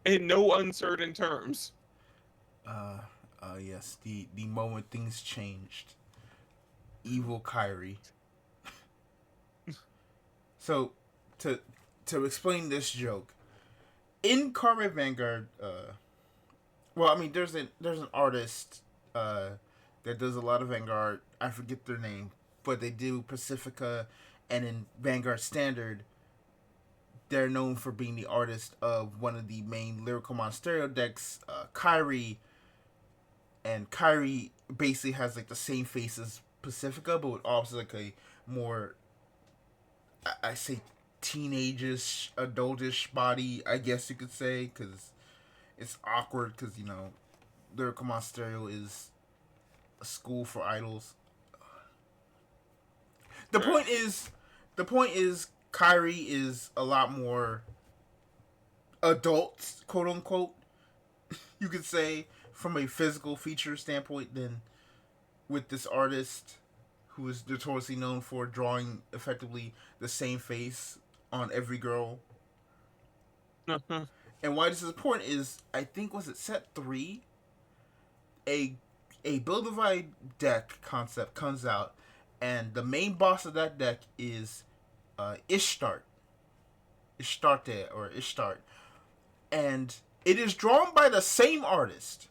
in no uncertain terms. uh, yes. The moment things changed, evil Kyrie. So, to to explain this joke, in Karma Vanguard, well, I mean, there's an artist, uh, that does a lot of Vanguard. I forget their name, but they do Pacifica, and in Vanguard Standard, they're known for being the artist of one of the main lyrical Monsterio decks, Kyrie, and Kyrie basically has like the same face as Pacifica, but with obviously like a more, I say, teenage-ish, adultish body, I guess you could say, because it's awkward because lyrical Monsterio is a school for idols. The Right. point is, the point is, Kyrie is a lot more adult, quote unquote, you could say, from a physical feature standpoint than with this artist who is notoriously known for drawing effectively the same face on every girl. And why this is important is, I think, was it set 3? A a Build Divide deck concept comes out, and the main boss of that deck is Ishtart. Ishtarte or Ishtart. And it is drawn by the same artist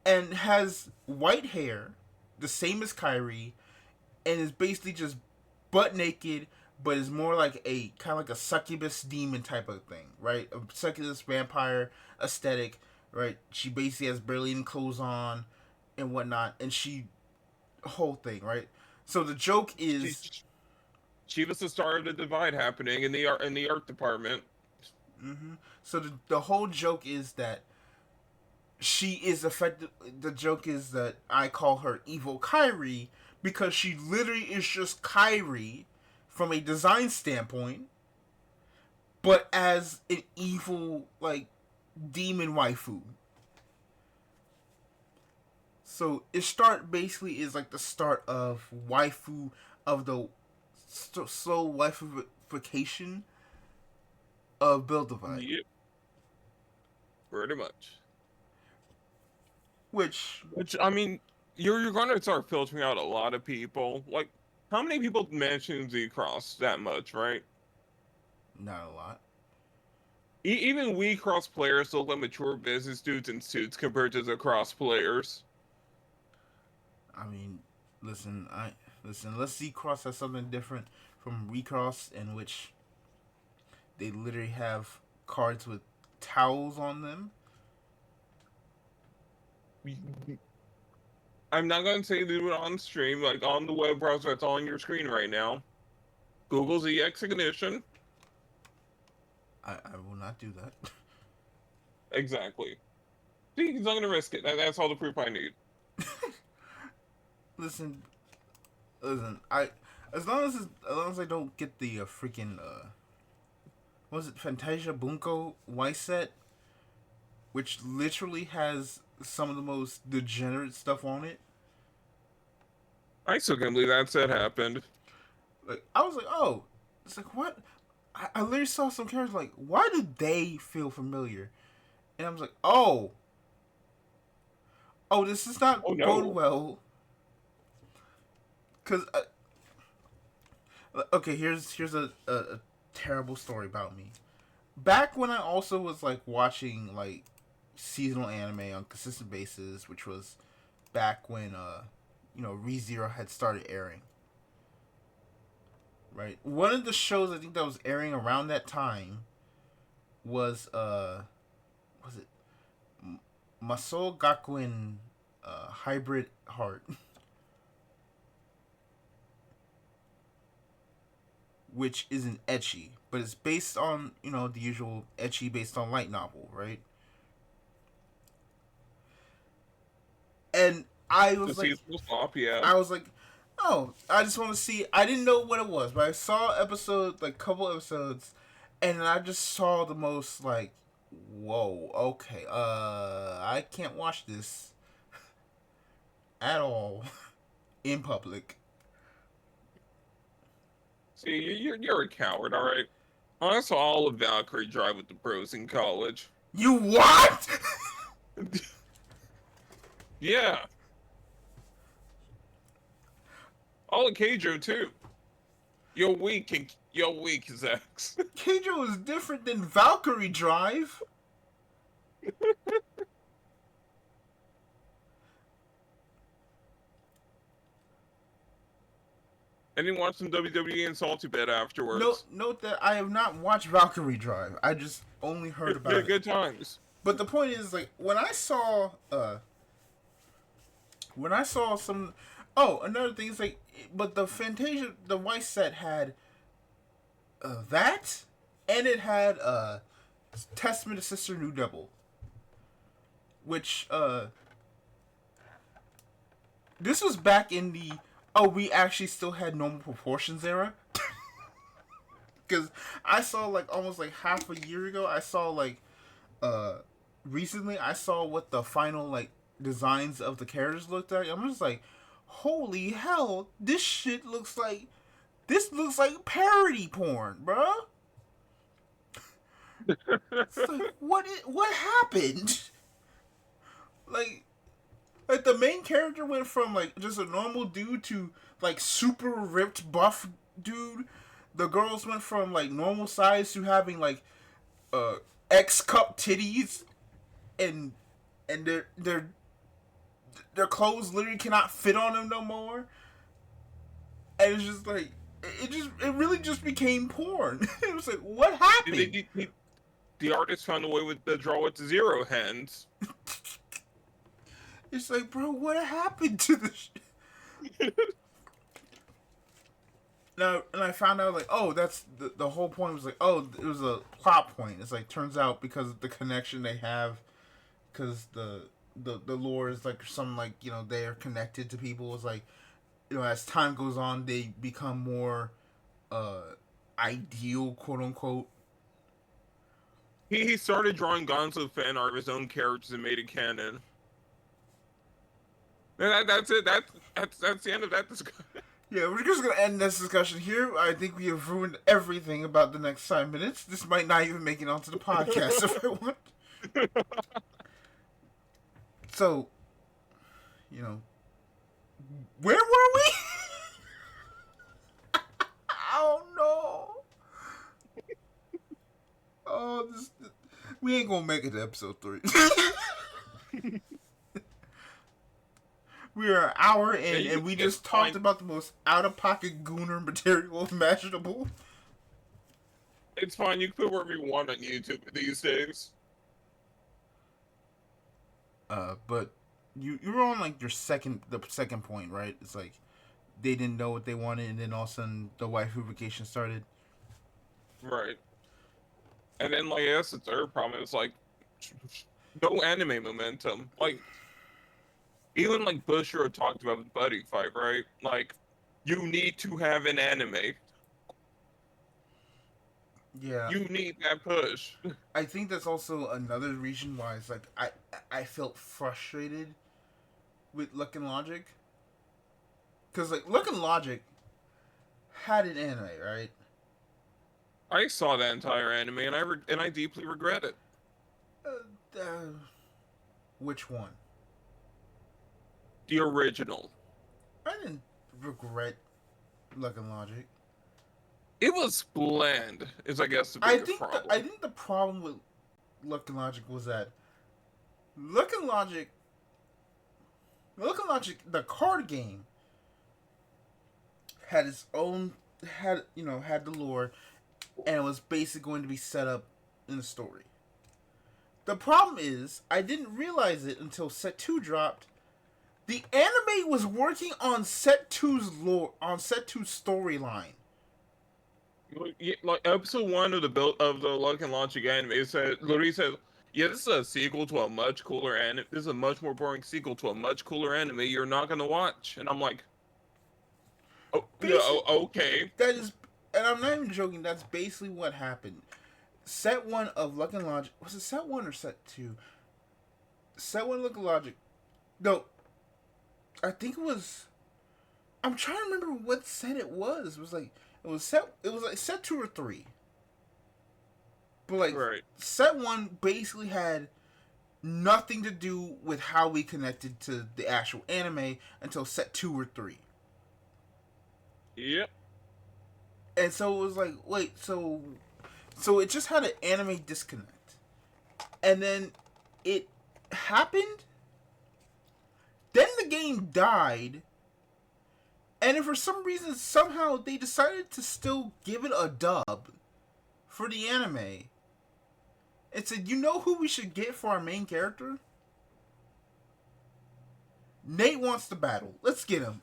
and has white hair, the same as Kyrie, and is basically just butt naked, but is more like a kind of like a succubus demon type of thing, right? A succubus vampire aesthetic, right? She basically has barely any clothes on and whatnot, and she whole thing, right? So the joke She, is, she was the start of the divide happening in the art department. mm-hmm. So the whole joke is that she is effective. The joke is that I call her Evil Kyrie because she literally is just Kyrie from a design standpoint, but as an evil like demon waifu. So Ishtar basically is like the start of waifu of the slow waifuification of Build Divide, Yep, pretty much. which Which I mean, you're going to start filtering out a lot of people. Like, how many people mention Z Cross that much, right? not a lot. Even we cross players look like mature business dudes in suits compared to the cross players. I mean, listen, I listen. Let's see, Cross has something different from Recross, in which they literally have cards with towels on them. I'm not going to say do it on stream, like on the web browser that's on your screen right now. Google's EX Ignition. I will not do that. Exactly. See, he's not going to risk it. That's all the proof I need. listen, listen. I as long as I don't get the freaking what was it, Fantasia Bunko White set, which literally has some of the most degenerate stuff on it. I still can't believe that set happened. Like I was like, oh, it's like what? I literally saw some characters like, why do they feel familiar? And I was like, oh, this is not Oh bode no. well. Cause okay, here's a terrible story about me. Back when I also was like watching like seasonal anime on consistent basis, which was back when ReZero had started airing. Right, one of the shows I think that was airing around that time was it Masou Gakuen Hybrid Heart, which is an ecchi, but it's based on the usual ecchi based on light novel, right? And The seasonal swap, yeah. I was like, Oh, I just want to see. I didn't know what it was, but I saw episode like couple episodes, and I just saw the most like, whoa, okay, I can't watch this at all in public. See, you're a coward, all right. I saw all of Valkyrie Drive with the bros in college. You what? Yeah, all of Keijo too. Yo weak, Zax. Keijo is different than Valkyrie Drive. And then watch some WWE and Salty Bed afterwards. Note that I have not watched Valkyrie Drive. I just only heard about it. Good times. But the point is, like, when I saw some, oh, another thing is like, but the Fantasia, the white set had that, and it had Testament to Sister New Devil, which this was back in the we actually still had normal proportions era. Because I saw like almost like half a year ago, I saw like recently I saw what the final like designs of the characters looked like. I'm just like, holy hell, this looks like parody porn, bruh. It's like what happened? Like the main character went from like just a normal dude to like super ripped buff dude. The girls went from like normal size to having like X cup titties, and their clothes literally cannot fit on them no more. And it's just like it really just became porn. It was like, what happened? The artist found a way with the draw with zero hands. It's like, bro, what happened to this? Now, and I found out like, oh, that's the whole point was like, oh, it was a plot point. It's like turns out because of the connection they have, because the lore is like some like they are connected to people. It's like as time goes on they become more ideal, quote unquote. He started drawing Gonzo fan art of his own characters and made it canon. And that's it. That's the end of that discussion. Yeah, we're just gonna end this discussion here. I think we have ruined everything about the next 5 minutes. This might not even make it onto the podcast if I want. So, where were we? Oh no! Oh, we ain't gonna make it to episode 3. We are an hour in, and we just talked about the most out-of-pocket gooner material imaginable. It's fine. You can put whatever you want on YouTube these days. But you were on like the second point, right? It's like they didn't know what they wanted, and then all of a sudden the waifuification started. Right. And then like that's the third problem. It's like no anime momentum. Like even like Bushiro talked about with Buddy Fight, right? Like you need to have an anime. Yeah. You need that push. I think that's also another reason why it's like I felt frustrated with Luck and Logic. Cause like Luck and Logic had an anime, right? I saw that entire anime and I deeply regret it. Which one? The original. I didn't regret Luck and Logic. It was bland, is I guess the biggest problem. I think the problem with Luck and Logic was that Luck and Logic, the card game had its own had the lore, and it was basically going to be set up in the story. The problem is I didn't realize it until Set 2 dropped. The anime was working on Set 2's lore, on Set 2's storyline. Like episode 1 of the Luck and Logic anime, it literally said, "Yeah, this is a sequel to a much cooler anime. This is a much more boring sequel to a much cooler anime. You're not gonna watch." And I'm like, basically Okay. that is, and I'm not even joking. That's basically what happened. Set one of Luck and Logic, was it set one or set two? Set one Luck and Logic. No, I think it was. I'm trying to remember what set it was. It was like it was set. It was like set two or three. But like Right. set one basically had nothing to do with how we connected to the actual anime until set two or three. Yep. And so it was like, wait, so it just had an anime disconnect. And then it happened. Then the game died. And if for some reason somehow they decided to still give it a dub for the anime. It said, you know who we should get for our main character? Nate wants to battle. Let's get him.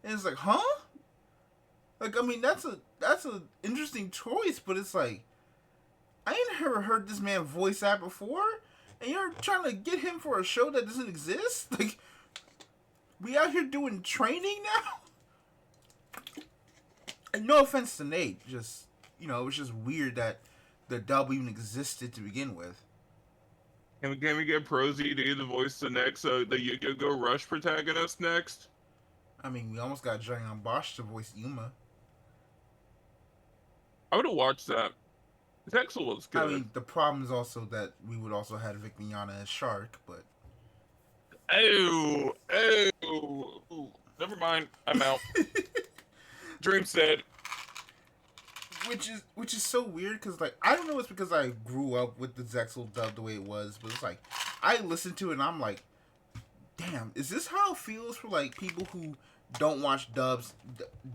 And it's like, huh? Like, I mean, that's a interesting choice, but it's like, I ain't never heard this man voice that before, and you're trying to get him for a show that doesn't exist. Like, we out here doing training now. And no offense to Nate, just it was just weird that the dub even existed to begin with. Can we get Prosy to either voice the next the Yu-Gi-Oh! Rush protagonist next? I mean, we almost got Johnny Bosch to voice Yuma. I would have watched that. Texel was good. I mean, the problem is also that we would also have Vic Mignogna as Shark, but oh, never mind. I'm out. Dream said. Which is so weird because like I don't know, it's because I grew up with the Zexel dub the way it was, but it's like I listen to it and I'm like, damn, is this how it feels for like people who don't watch dubs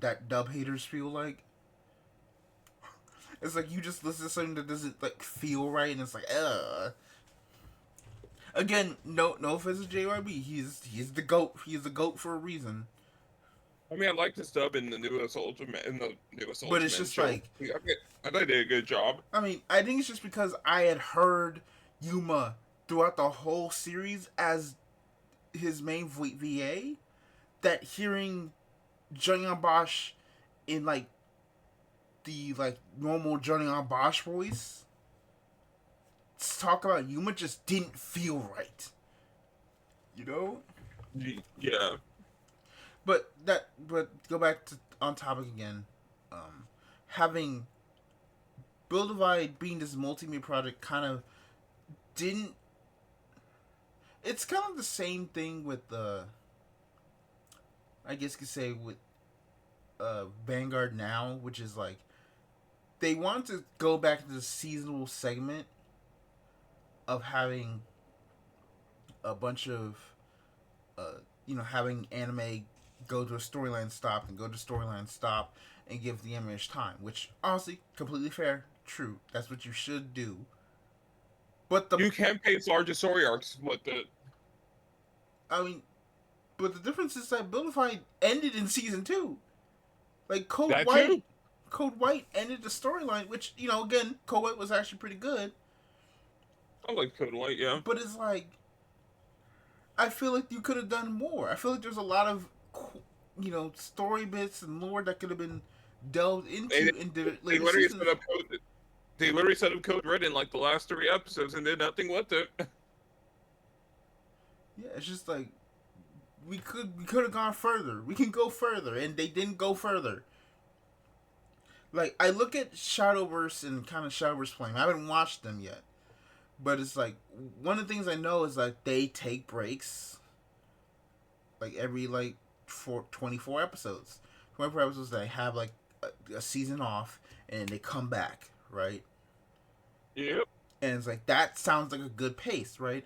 that dub haters feel like? It's like you just listen to something that doesn't like feel right, and it's like, Again, no offense to JYB, he's the goat. He's the goat for a reason. I mean, I like this dub in the newest Ultimate But it's just show. like, I thought they did a good job. I mean, I think it's just because I had heard Yuma throughout the whole series as his main VA, that hearing Johnny Bosch in like the like normal Johnny Bosch voice talk about Yuma just didn't feel right. You know? Yeah. But go back to on topic again. Having Build Divide being this multimedia project kind of didn't. It's kind of the same thing with I guess you could say with Vanguard now, which is like they want to go back to the seasonal segment of having a bunch of having anime go to a storyline stop and go to storyline stop and give the image time, which honestly completely fair, true, that's what you should do. But You can't pace larger story arcs with it. I mean, but the difference is that Buildify ended in season 2. Like Code White ended the storyline, which again, Code White was actually pretty good. I like Code White, yeah. But it's like, I feel like you could have done more. I feel like there's a lot of story bits and lore that could have been delved into They literally set up code. They literally set up Code Red in like the last 3 episodes and did nothing with it. Yeah, it's just like we could have gone further. We can go further, and they didn't go further. Like I look at Shadowverse and kind of Shadowverse Flame. I haven't watched them yet, but it's like one of the things I know is like they take breaks. Like every 24 episodes. 24 episodes, they have like a season off and they come back, right? Yep. And it's like, that sounds like a good pace, right?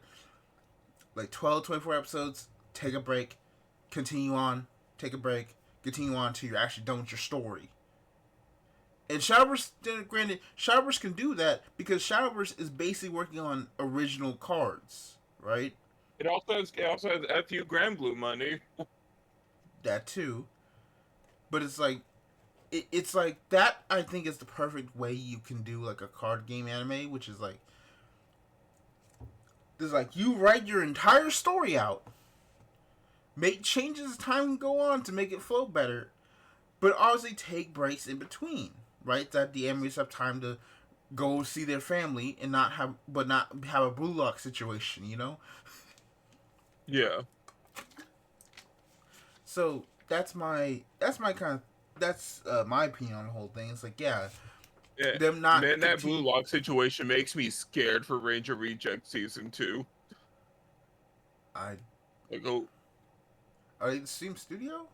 Like 12, 24 episodes, take a break, continue on, take a break, continue on until you're actually done with your story. And Shadowverse, granted, Shadowverse can do that because Shadowverse is basically working on original cards, right? It also has FU Grand Blue money. That too. But it's like, it's like that. I think is the perfect way you can do like a card game anime, which is like, there's like you write your entire story out, Make changes as time go on to make it flow better, but obviously take breaks in between, right? That the enemies have time to go see their family and not have a blue lock situation, you know. Yeah. So that's my kind of my opinion on the whole thing. It's like, yeah, Yeah. them not Man, that blue continue. lock situation makes me scared for Ranger Reject Season 2. I Like, oh, Are they the same studio?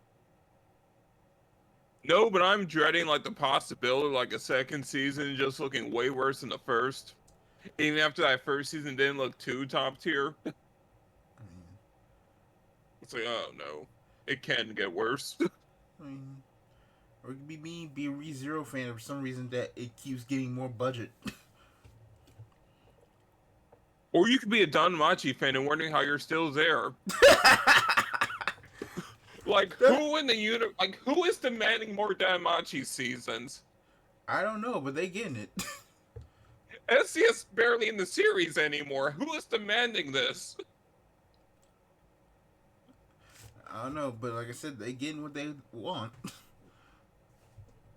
no, but I'm dreading like the possibility like a second season just looking way worse than the first. Even after that first season didn't look too top tier. I mean, It's like, oh no. It can get worse. I mean, or it could be me, be a ReZero fan for some reason that it keeps getting more budget. Or you could be a Don Machi fan and wondering how you're still there. Like who in the like who is demanding more Danmachi seasons? I don't know, but they getting it. SCS barely in the series anymore. Who is demanding this? I don't know, but like I said, they getting what they want.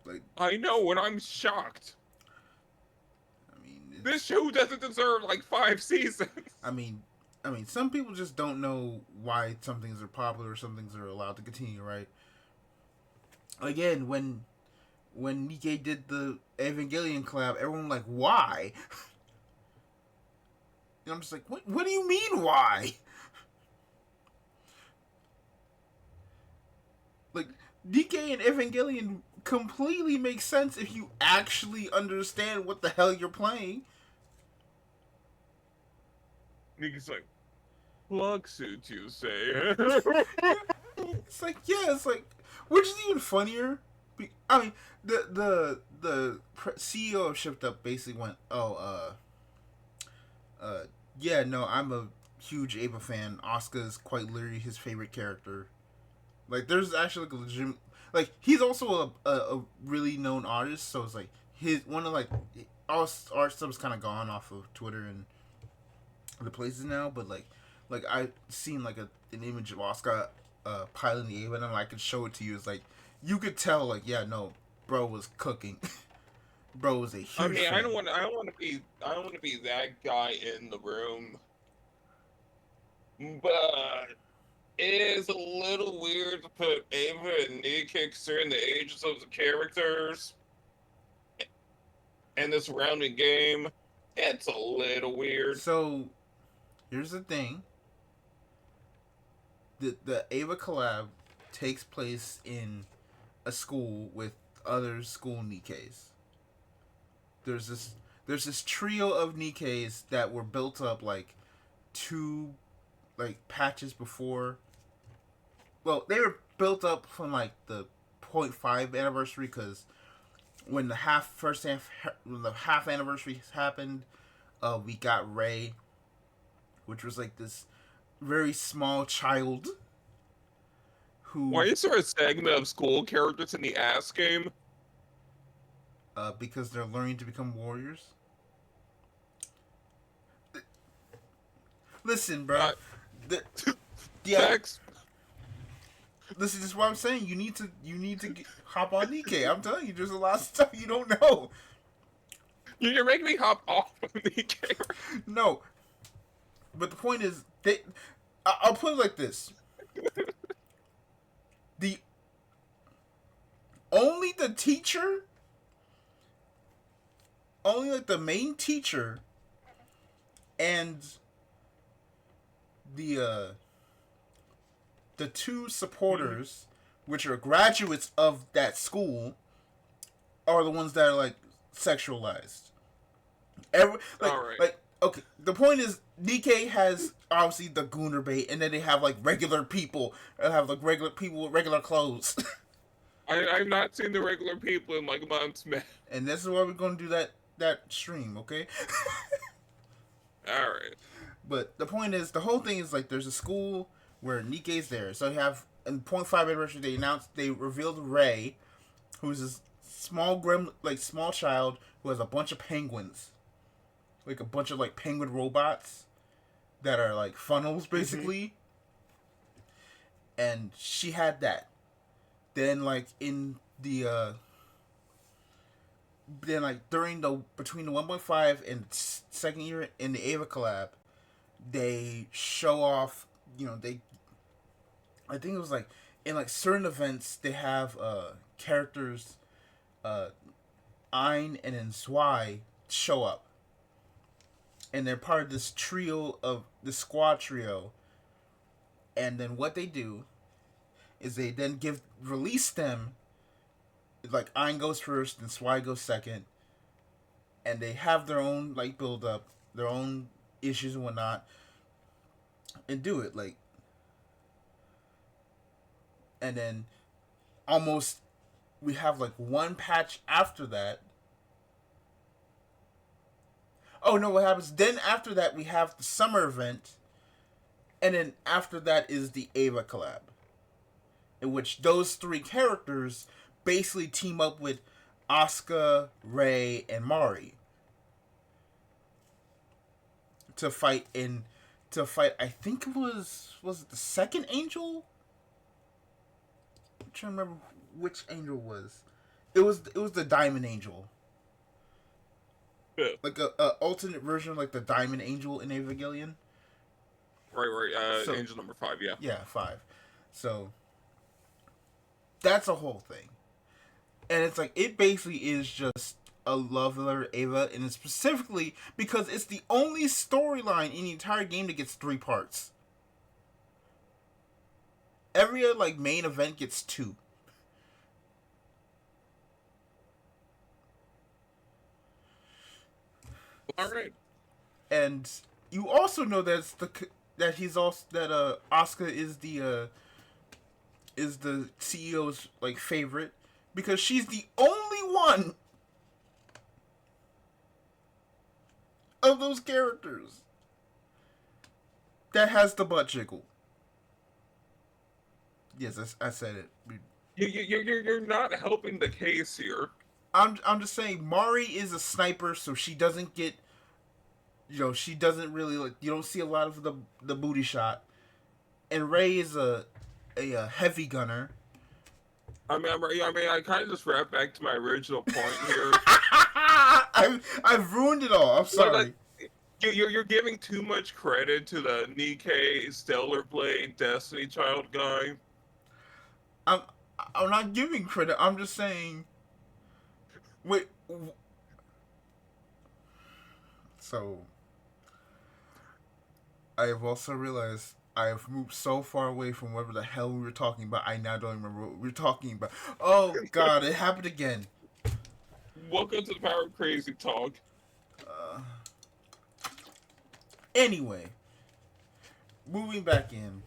Like, I know, and I'm shocked. I mean, This show doesn't deserve like 5 seasons. I mean, some people just don't know why some things are popular, or some things are allowed to continue, right? Again, when Nikkei did the Evangelion collab, everyone was like, why? And I'm just like, what do you mean, why? Like, Nikkei and Evangelion completely make sense if you actually understand what the hell you're playing. Nigga's like, plug suits, you say? It's like, yeah, it's like, which is even funnier. I mean, the CEO of Shipped Up basically went, oh, yeah, no, I'm a huge Ava fan. Asuka is quite literally his favorite character. Like, there's actually like a legit, like, he's also a really known artist, so it's like his one of like all art stuff's kind of gone off of Twitter and the places now, but like I seen like an image of Asuka piloting the Ava, and I could show it to you. It's like you could tell, like, yeah, no, bro was cooking. Bro was a huge I mean, fan. I don't want to be that guy in the room, but it is a little weird to put Ava and Nikkei considering the ages of the characters and the surrounding game. It's a little weird. So here's the thing: the Ava collab takes place in a school with other school Nikkeis. There's this trio of Nikkeis that were built up like two like patches before. Well, they were built up from like the .5 anniversary, because when the half anniversary happened, we got Ray, which was like this very small child Why who, is there a segment of school characters in the ass game? because they're learning to become warriors. Listen, bro. Uh, The, yeah, Facts. listen. This is what I'm saying. You need to hop on Nikkei. I'm telling you, there's a lot of stuff you don't know. You're making me hop off of the game. No, but the point is, I'll put it like this: the only the teacher, only like the main teacher, and the two supporters, which are graduates of that school, are the ones that are like sexualized. All right. Like okay. The point is, Nikkei has obviously the gooner bait, and then they have like regular people that have like regular people with regular clothes. I've not seen the regular people in like months, man. And this is why we're gonna do that stream, okay? All right. But the point is, the whole thing is like there's a school where Nikkei's there. So you have in .5 anniversary they revealed Ray, who's this small child who has a bunch of penguins, like a bunch of like penguin robots that are like funnels basically. and she had that. Then like in the then like during the between the 1.5 and second year in the Ava collab, they show off. They I think it was like in like certain events they have characters, uh Ein and then Zwei show up, and they're part of this trio of the squad trio. And then what they do is they then give release them, like Ein goes first and Zwei goes second, and they have their own like build up, their own issues and whatnot, and do it like, and then almost we have like one patch after that. Oh no, what happens then after that? We have the summer event, and then after that is the Ava collab, in which those three characters basically team up with Asuka, Ray, and Mari to fight in I think it was it the second Angel? I'm trying to remember which Angel it was. It was the Diamond Angel. Yeah. Like a alternate version of like the Diamond Angel in Evangelion. Right. So Angel number 5, yeah. yeah, 5. So that's a whole thing. And it's like it basically is just a love letter to Ava, and it's specifically because it's the only storyline in the entire game that gets 3 parts. Every other like main event gets 2. All right. And you also know that he's also that Asuka is the CEO's like favorite, because she's the only one of those characters that has the butt jiggle. Yes, I said it. You're not helping the case here. I'm just saying Mari is a sniper, so she doesn't get, she doesn't really like, you don't see a lot of the booty shot. And Ray is a heavy gunner. I kind of just wrap back to my original point here. I've ruined it all. I'm sorry. Like, you're giving too much credit to the Nikkei, Stellar Blade, Destiny Child guy. I'm I'm not giving credit. I'm just saying. Wait. So I have also realized I have moved so far away from whatever the hell we were talking about. I now don't remember what we were talking about. Oh God, it happened again. Welcome to the Power of Crazy Talk. Anyway, moving back in.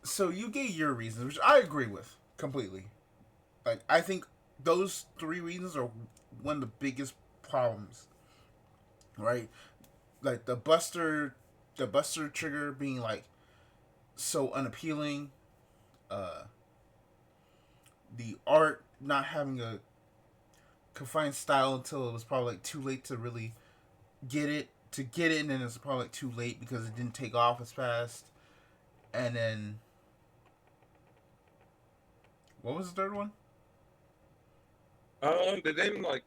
So you gave your reasons, which I agree with completely. Like I think those 3 reasons are one of the biggest problems. Right? Like the Buster trigger being like so unappealing, the art not having a confined style until it was probably like too late to really get it, and then it's probably like too late because it didn't take off as fast. And then what was the third one? They didn't like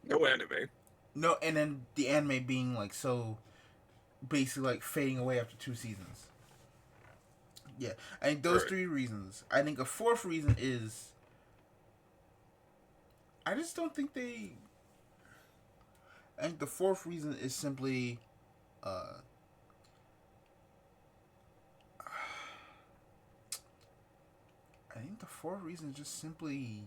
no anime. No, and then the anime being like so basically like fading away after 2 seasons. Yeah, I think those Right. 3 reasons. I think a 4th reason is I just don't think they. I think the 4th reason is simply, uh, I think the 4th reason is just simply.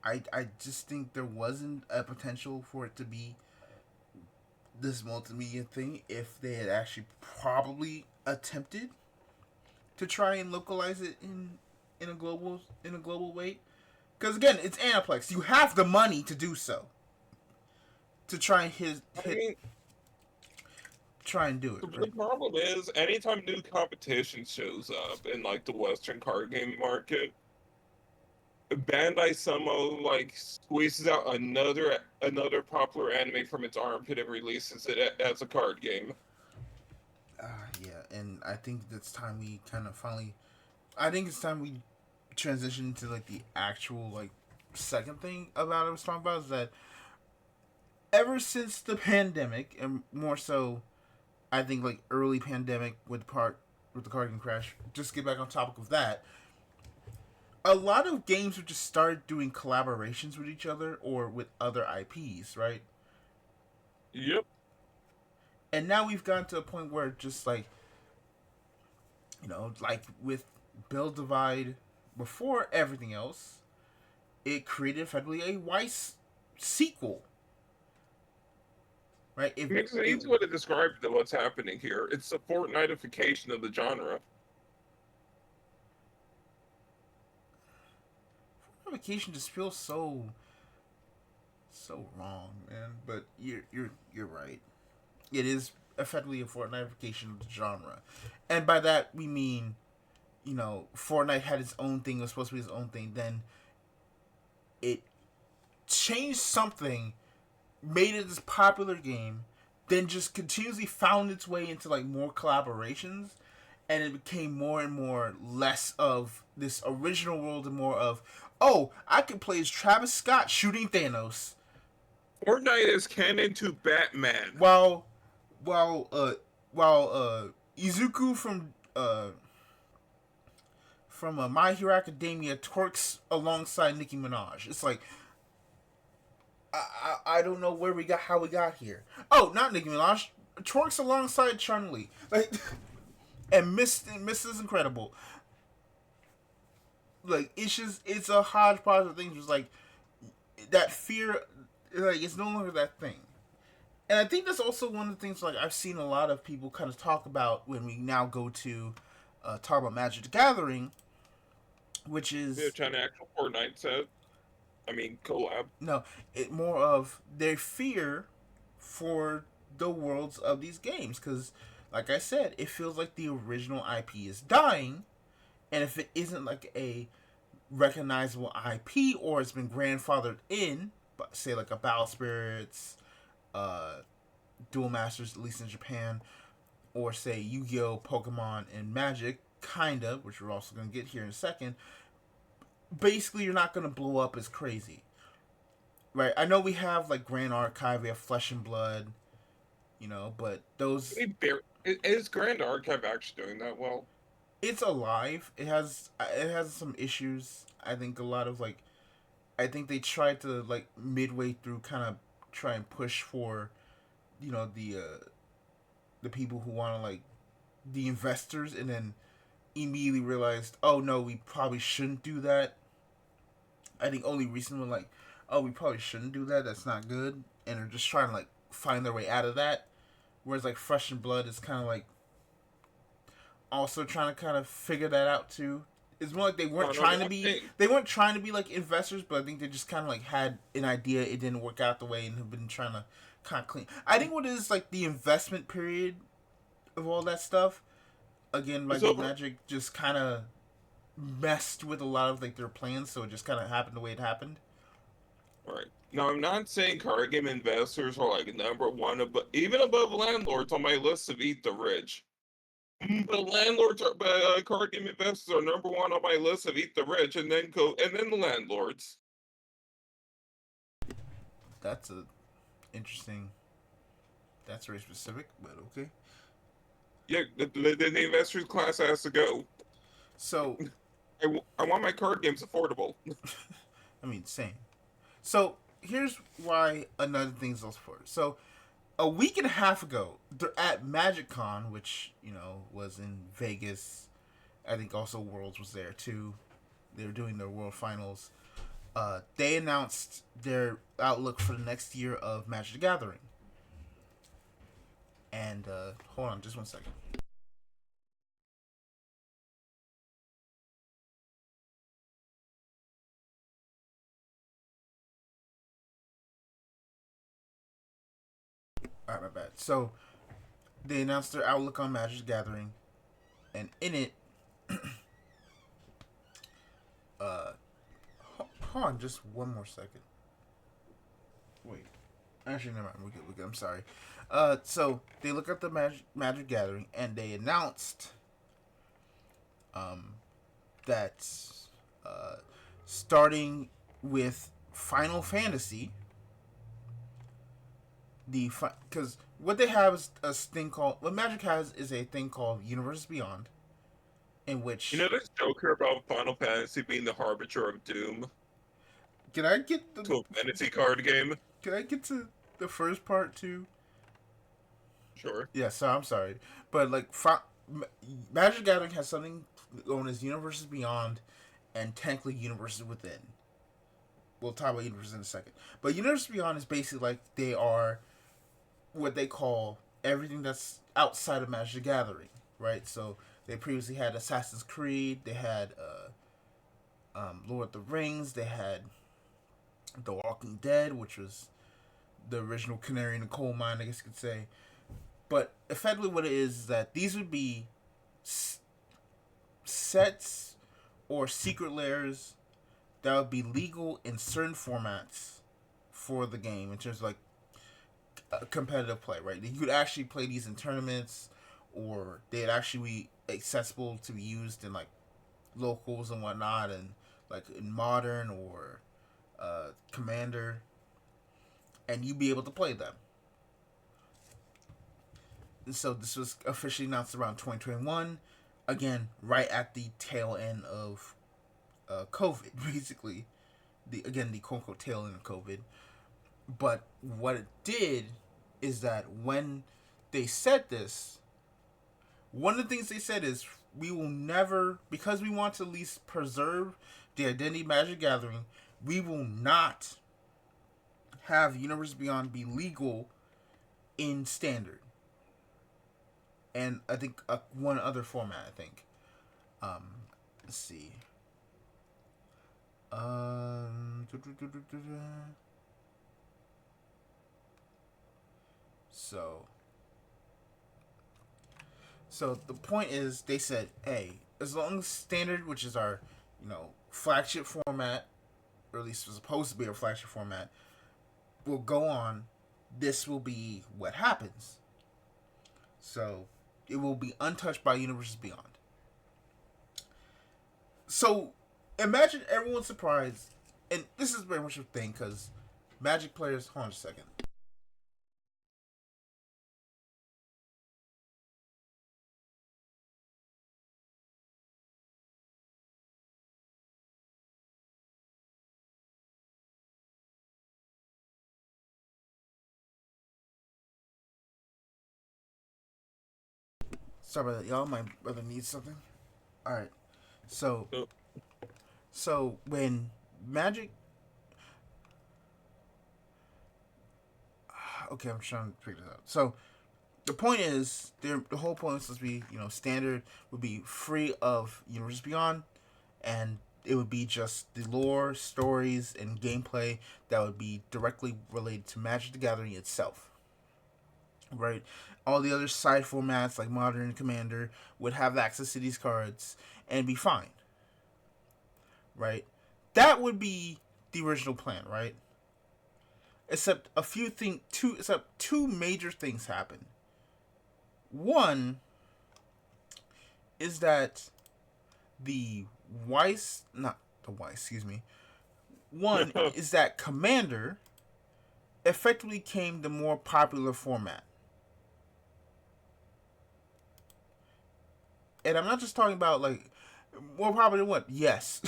I just think there wasn't a potential for it to be this multimedia thing if they had actually probably attempted to try and localize it in a global way. Because again, it's Aniplex. You have the money to do so. To try and try and do it. The Right? problem is, anytime new competition shows up in like the Western card game market, Bandai somehow like squeezes out another popular anime from its armpit and releases it as a card game. Yeah, and I think it's time we kind of finally. I think it's time we transition to like the actual like second thing about I was talking about is that ever since the pandemic and more so, I think like early pandemic with the card game crash. Just get back on topic of that. A lot of games have just started doing collaborations with each other or with other IPs, right? Yep. And now we've gotten to a point where just like like with Build Divide, before everything else, it created effectively a Weiss sequel, right? If Makes it it easy way to describe what's happening here. It's a Fortniteification of the genre. Vacation just feels so wrong, man. But you're right. It is effectively a Fortniteification of the genre, and by that we mean, Fortnite had its own thing, it was supposed to be its own thing. Then it changed something, made it this popular game, then just continuously found its way into like more collaborations, and it became more and more less of this original world and more of, oh, I can play as Travis Scott shooting Thanos Fortnite is canon to Batman. while while Izuku from My Hero Academia twerks alongside Nicki Minaj. It's like I don't know where we got how we got here. Oh, not Nicki Minaj. Twerks alongside Chun Li. Like and Miss is incredible. Like it's a hodgepodge of things. Just like that fear, like it's no longer that thing. And I think that's also one of the things like I've seen a lot of people kind of talk about when we now go to talk about Magic the Gathering, which Yeah, is China actual Fortnite set. I mean, collab. no, it more of their fear for the worlds of these games because, like I said, it feels like the original IP is dying, and if it isn't like a recognizable IP or it's been grandfathered in, but say like a Battle Spirits, uh, Duel Masters, at least in Japan, or say Yu-Gi-Oh, Pokemon, and Magic, kinda, which we're also gonna get here in a second. Basically, you're not gonna blow up as crazy, right? I know we have like Grand Archive, we have Flesh and Blood, but those Is Grand Archive actually doing that well? it's alive. It has some issues. I think a lot of like I think they tried to like midway through kind of try and push for you know the people who want to like the investors and then immediately realized, oh no, we probably shouldn't do that. I think only recently were like, oh, we probably shouldn't do that. That's not good, and they're just trying to like find their way out of that. Whereas like Fresh and Blood is kind of like also trying to kind of figure that out too. It's more like No, no, no. I'm saying, they weren't trying to be like investors, but I think they just kind of like had an idea. It didn't work out the way, and have been trying to kind of clean. I think what it is like the investment period of all that stuff. Again, it's like with over. Magic, just kind of messed with a lot of like their plans, so it just kind of happened the way it happened. Right. Now, I'm not saying card game investors are like number one, even above landlords on my list of eat the rich. But card game investors are number one on my list of eat the rich, and then the landlords. That's a interesting. That's very specific, but okay. Yeah, the investors class has to go. So, I want my card games affordable. I mean, same. So here's why another thing's also for. So a week and a half ago, they're at MagicCon, which was in Vegas. I think also Worlds was there too. They were doing their World Finals. They announced their outlook for the next year of Magic the Gathering. And hold on, just 1 second. All right, my bad. So they announced their outlook on Magic the Gathering, and in it, hold on, just 1 more second. Wait. Actually, never mind. We good. I'm sorry. So they look at the Magic Gathering and they announced um, that uh, starting with Final Fantasy, because what they have is a thing called what Magic has is a thing called Universes Beyond, in You which know this joke here about Final Fantasy being the harbinger of doom can I get the to a fantasy card game? can I get to the first part too? Sure. Yeah, so I'm sorry, but like Magic Gathering has something known as Universes Beyond, and technically Universes Within. We'll talk about Universes in a second, but Universes Beyond is basically like they are what they call everything that's outside of Magic the Gathering, right? So they previously had Assassin's Creed, they had Lord of the Rings, they had The Walking Dead, which was the original canary in the coal mine, I guess you could say. But effectively, what it is that these would be sets or secret layers that would be legal in certain formats for the game in terms of like competitive play, right? You could actually play these in tournaments, or they'd actually be accessible to be used in like locals and whatnot, and like in modern or commander, and you'd be able to play them. And so this was officially announced around 2021, again right at the tail end of COVID, basically. The quote unquote tail end of COVID. But what it did is that when they said this, one of the things they said is we will never, because we want to at least preserve the identity of Magic Gathering, we will not have Universe Beyond be legal in standard. And I think one other format, I think. Um, let's see. Um, so, so the point is, they said, hey, as long as standard, which is our, flagship format, or at least was supposed to be our flagship format, will go on. This will be what happens. So, it will be untouched by Universes Beyond. So, imagine everyone's surprised, and this is very much a thing because Magic players. Hold on a second. Sorry about that, y'all. My brother needs something. All right. So, Oh, so when Magic. Okay, I'm trying to figure this out. So, the point is, the whole point is supposed to be, standard would be free of Universes Beyond, and it would be just the lore, stories, and gameplay that would be directly related to Magic the Gathering itself. Right? All the other side formats like Modern and Commander would have access to these cards and be fine. Right? That would be the original plan, right? Except two major things happen. One is that the Weiss, not the Weiss, excuse me. One is that Commander effectively became the more popular format. And I'm not just talking about like more popular than what? Yes.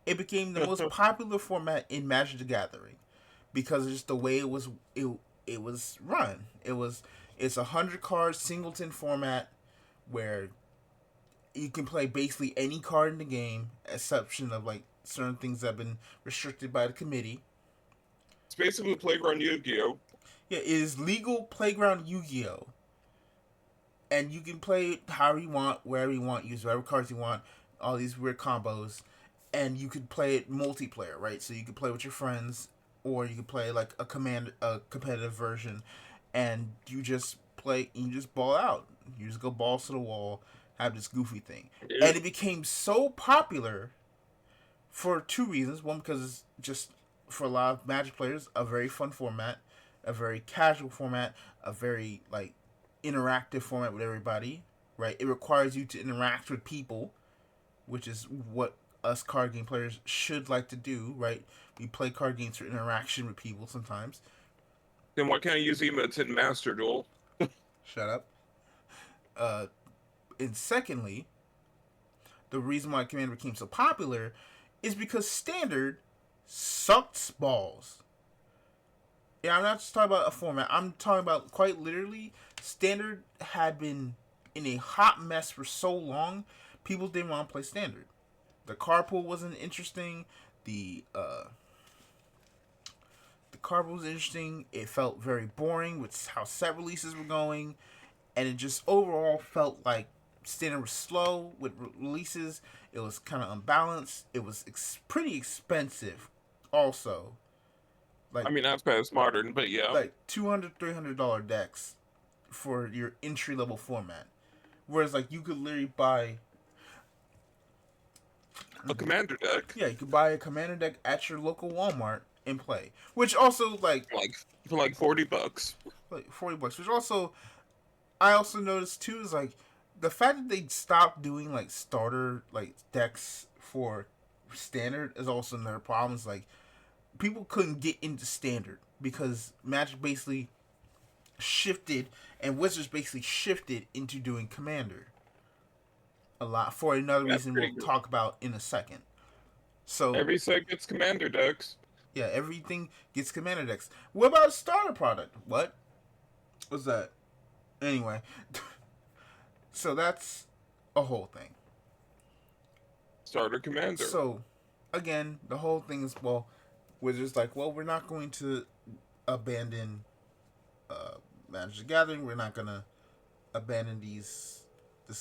It became the most popular format in Magic the Gathering because of just the way it was run. It's 100 card singleton format where you can play basically any card in the game, exception of like certain things that have been restricted by the committee. it's basically Playground Yu-Gi-Oh! Yeah, it is legal playground Yu-Gi-Oh, and you can play it however you want, wherever you want, use whatever cards you want, all these weird combos, and you could play it multiplayer, right? So you could play with your friends, or you could play like a competitive version, and you just ball out. You just go balls to the wall, have this goofy thing, It, and it became so popular for two reasons. One, because it's just for a lot of Magic players a very fun format. a very casual format, a very like interactive format with everybody. Right, it requires you to interact with people, which is what us card game players should like to do. Right, we play card games for interaction with people sometimes. Then why can't I use emotes in Master Duel? Shut up. Uh, and secondly, the reason why Commander became so popular is because Standard sucked balls. Yeah, I'm not just talking about a format. I'm talking about quite literally. Standard had been in a hot mess for so long, people didn't want to play Standard. The card pool wasn't interesting. The uh, the card pool was interesting. It felt very boring with how set releases were going, and it just overall felt like Standard was slow with releases. It was kind of unbalanced. It was pretty expensive, also. I Like mean, that's past modern, but yeah. like $200, $300 decks for your entry level format. Whereas like you could literally buy, A commander deck, yeah, you could buy a commander deck at your local Walmart and play. Which also like for like $40. like $40. Which also I also noticed too is like the fact that they stopped doing like starter like decks for standard is also another problem. Is like people couldn't get into standard because Magic basically shifted and Wizards basically shifted into doing commander a lot for another That's reason we'll pretty good. talk about in a second. So Every set gets commander decks. yeah, everything gets commander decks. What about starter product? What was that? Anyway, so that's a whole thing. Starter commander. So again, the whole thing is well, Wizards like, well, we're not going to abandon uh, Magic the Gathering. We're not gonna abandon this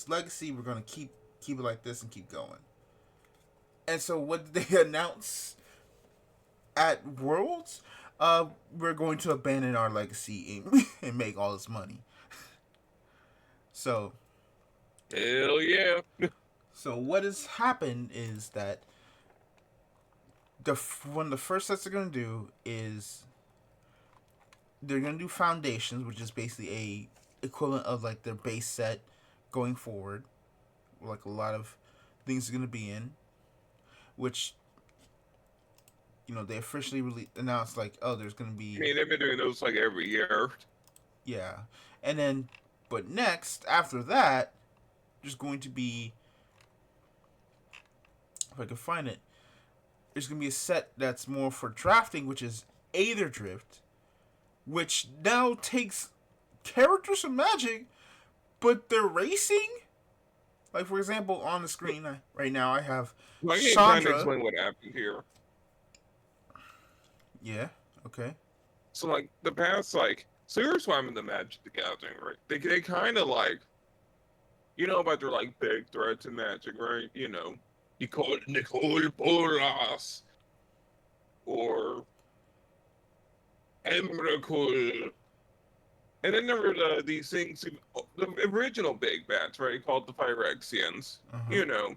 legacy. We're gonna keep it like this and keep going. And so what did they announce at Worlds? We're going to abandon our legacy and make all this money. So Hell yeah. so what has happened is that the one of the first sets they're gonna do is they're gonna do foundations, which is basically a equivalent of like their base set going forward. Like a lot of things are gonna be in, which they officially announced like, oh, there's gonna I be mean, they've been doing those like every year. yeah, and then but next after that, there's going to be if I can find it, there's gonna be a set that's more for drafting, which is Aether Drift, which now takes characters from Magic, but they're racing. Like for example, on the screen right now, I have I can kind of Chandra. explain what happened here. Yeah. Okay. So like the past so here's why I'm in the Magic the Gathering, right? They kind of like about their like big threats in Magic, right? Nicole Bolas or Emrakul. And then there were these things, the original big bats, right? Called the Phyrexians. Uh huh. You know,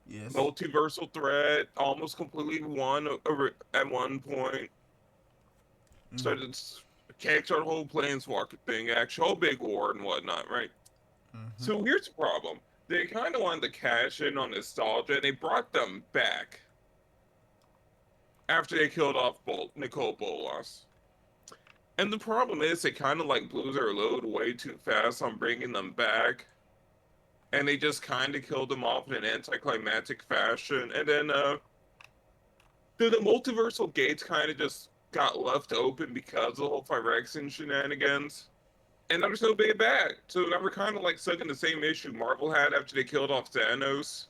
Yes. multiversal threat, almost completely won at one point. Mm-hmm. Started kicked our whole planeswalker thing, actual big war and whatnot, right? Mm-hmm. So here's the problem. They kind of wanted to cash in on nostalgia, and they brought them back after they killed off Nicole Bolas. And the problem is they kind of like blew their load way too fast on bringing them back. And they just kind of killed them off in an anticlimactic fashion. And then the multiversal gates kind of just got left open because of the whole Phyrexian shenanigans. And there was no big bad. So now we're kind of like stuck in the same issue Marvel had after they killed off Thanos,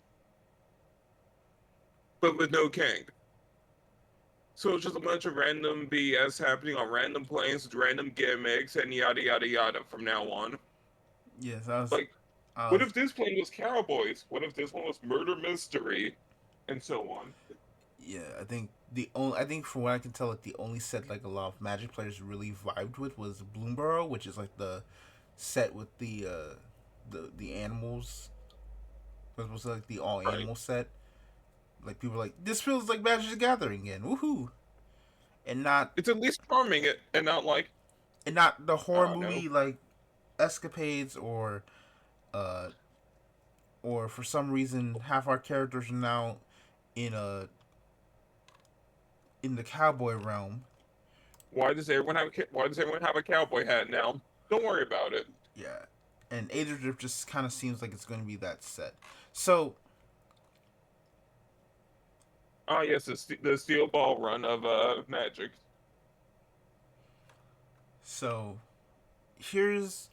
but with no king. So it's just a bunch of random BS happening on random planes with random gimmicks and yada yada yada from now on. Yes. I was. Like, I what was. if this plane was Cowboys? What if this one was Murder Mystery? And so on. Yeah. I think the only. I think from what I can tell, like the only set like a lot of Magic players really vibed with was Bloomborough, which is like the set with the animals. It was like the all Right. animal set. Like people were like, this feels like Magic the Gathering again. Woohoo! And not It's at least charming it and not like, and not the horror Oh no. movie like escapades uh or for some reason half our characters are now in a in the cowboy realm. Why does everyone have a cowboy hat now? Don't worry about it. Yeah, and Age of Drift just kind of seems like it's going to be that set. So Ah, yes, the steel ball run of Magic. so here's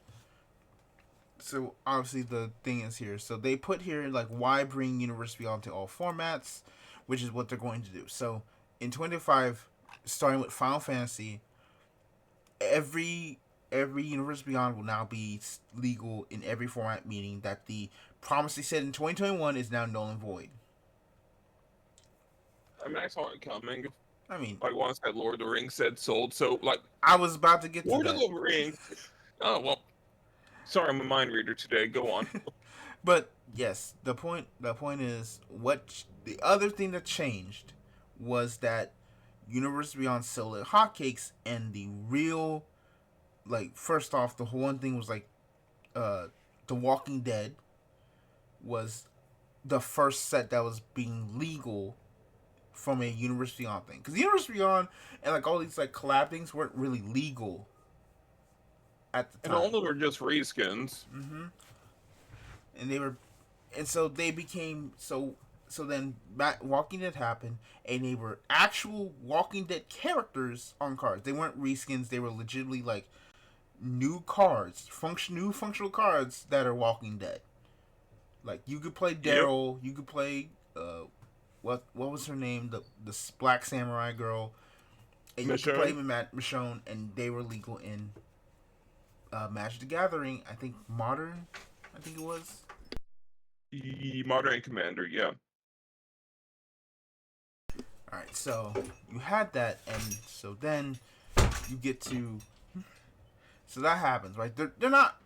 so obviously the thing is here. So they put here like why bring Universe Beyond to all formats, which is what they're going to do. So in 25, starting with Final Fantasy, every Universe Beyond will now be legal in every format, meaning that the promise they said in 2021 is now null and void. I mean, I saw it coming. I mean, Like once that Lord of the Rings said sold, so like I was about to get to Lord of that. the Rings. Oh well, sorry, I'm a mind reader today. Go on. But yes, the point is what the other thing that changed was that Universe Beyond sold like hotcakes, and the real like first off, the whole one thing was like uh The Walking Dead was the first set that was being legal from a Universe Beyond thing, because Universe Beyond and like all these like collab things weren't really legal at the And all time. of them are just reskins. Mm-hmm. And they were, and so they became so then Walking Dead happened, and they were actual Walking Dead characters on cards. They weren't reskins. They were legitimately like new cards, new functional cards that are Walking Dead. Like you could play Yep, Daryl, you could play what was her name, the Black Samurai girl, and you could play Michonne. Michonne, and they were legal in Magic the Gathering. I think Modern, I think it was. Modern Commander. Yeah. All right, so you had that, and so then you get to so that happens, right? They're not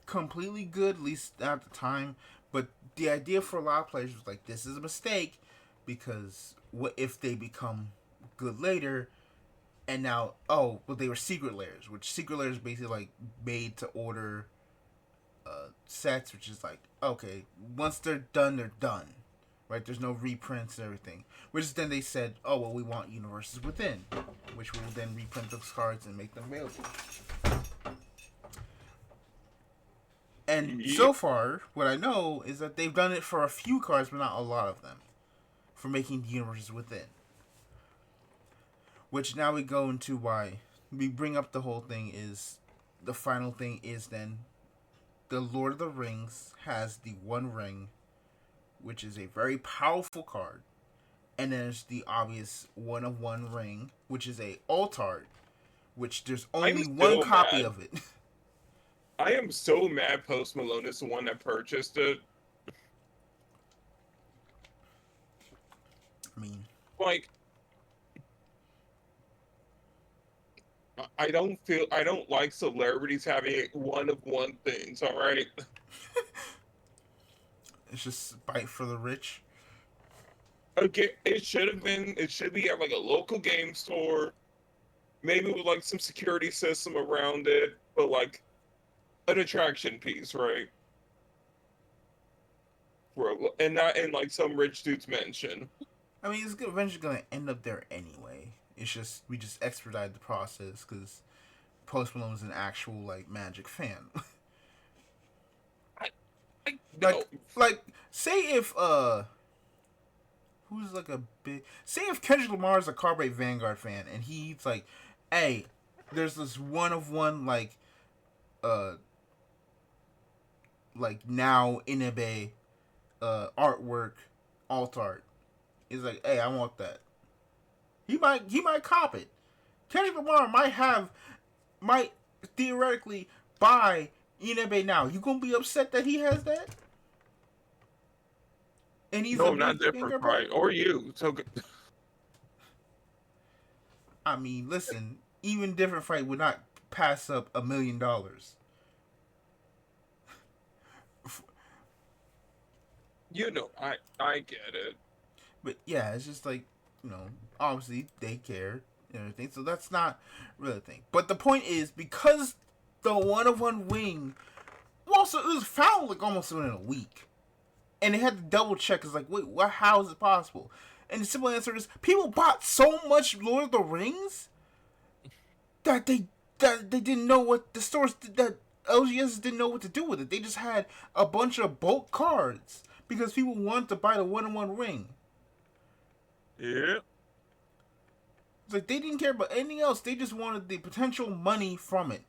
completely good, at least at the time, but the idea for a lot of players was like this is a mistake because what if they become good later? And now, oh, well, they were secret layers, which secret layers basically like made to order sets, which is like okay, once they're done, they're done, right? There's no reprints and everything. Which then they said, oh well, we want universes within, which will then reprint those cards and make them available. And Yep. so far, what I know is that they've done it for a few cards, but not a lot of them, for making the universes within. Which now we go into why we bring up the whole thing is the final thing is then the Lord of the Rings has the One Ring, which is a very powerful card, and then there's the obvious One of One Ring, which is a altart, which there's I'm only one so copy mad. of it. I am so mad. Post Malone is the one that purchased it. I mean, Like, I don't like celebrities having one of one things. All right. it's just spite for the rich. Okay, it should have been. It should be at like a local game store, maybe with like some security system around it, but like an attraction piece, right? And not in like some rich dude's mansion. I mean, it's eventually going to end up there anyway. It's just we just expedite the process because Post Malone is an actual like Magic fan. I, I no. like like say if who's like a big say if Kendrick Lamar is a Carbate Vanguard fan and he's like, hey, there's this one of one uh like now Inebe artwork alt art. He's like, hey, I want that. He might cop it. Kendrick Lamar might theoretically buy Inebe now. You gonna be upset that he has that? And he's No, a I'm not big different, Vanguard right? player? Or you. So I mean, listen, even different fight would not pass up $1 million. you know, I get it. But yeah, it's just like, obviously they care. and everything. So that's not really a thing. But the point is, because the one of one wing, well, so it was found like almost within a week, and they had to double check. It's like, wait, what? How is it possible? And the simple answer is, people bought so much Lord of the Rings that they didn't know what the stores that LGS didn't know what to do with it. They just had a bunch of bulk cards because people wanted to buy the one in one ring. Yeah. It's like they didn't care about anything else. They just wanted the potential money from it.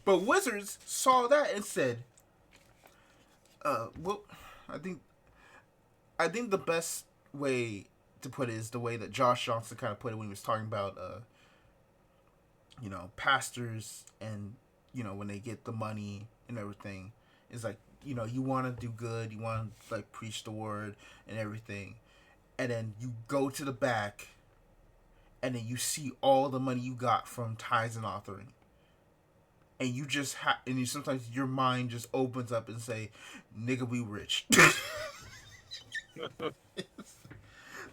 But Wizards saw that and said, well, I think the best way to put it is the way that Josh Johnson kind of put it when he was talking about, pastors and, when they get the money and everything. It's like, you want to do good, you want to, like, preach the word and everything. And then you go to the back, and then you see all the money you got from ties and authoring. And you just sometimes your mind just opens up and say, nigga, we rich.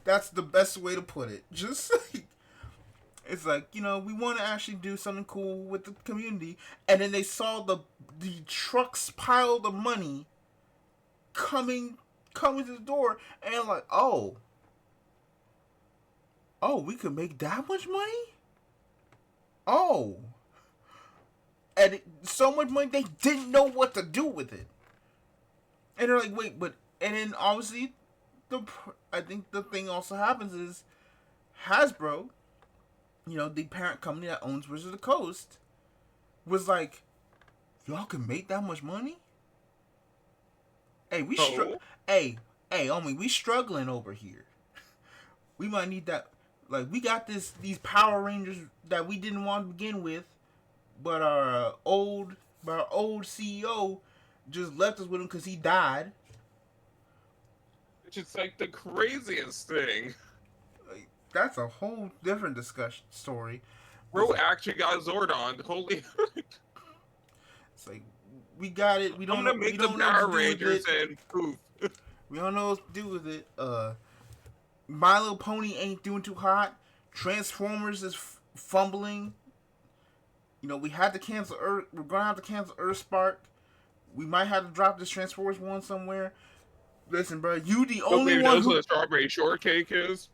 That's the best way to put it. Just like, it's like, we want to actually do something cool with the community. And then they saw the trucks pile the money coming to the door, and like, oh, we could make that much money? Oh. And so much money, they didn't know what to do with it. And they're like, wait, but... And then, obviously, I think the thing also happens is Hasbro, the parent company that owns Wizards of the Coast, was like, y'all can make that much money? Hey, homie, we struggling over here. We might need that. Like, we got these Power Rangers that we didn't want to begin with, but our old CEO just left us with him because he died. Which is like the craziest thing. Like, that's a whole different discussion story. Bro actually got Zordon. Holy. It's like, we got it. We don't I'm know. gonna make We the don't know Power what to do Rangers with it. and poof. We don't know what to do with it. My Little Pony ain't doing too hot. Transformers is fumbling. We had to cancel Earth. We're gonna have to cancel Earthspark. We might have to drop this Transformers one somewhere. Listen, bro, you the only Nobody one knows who. what a strawberry shortcake is.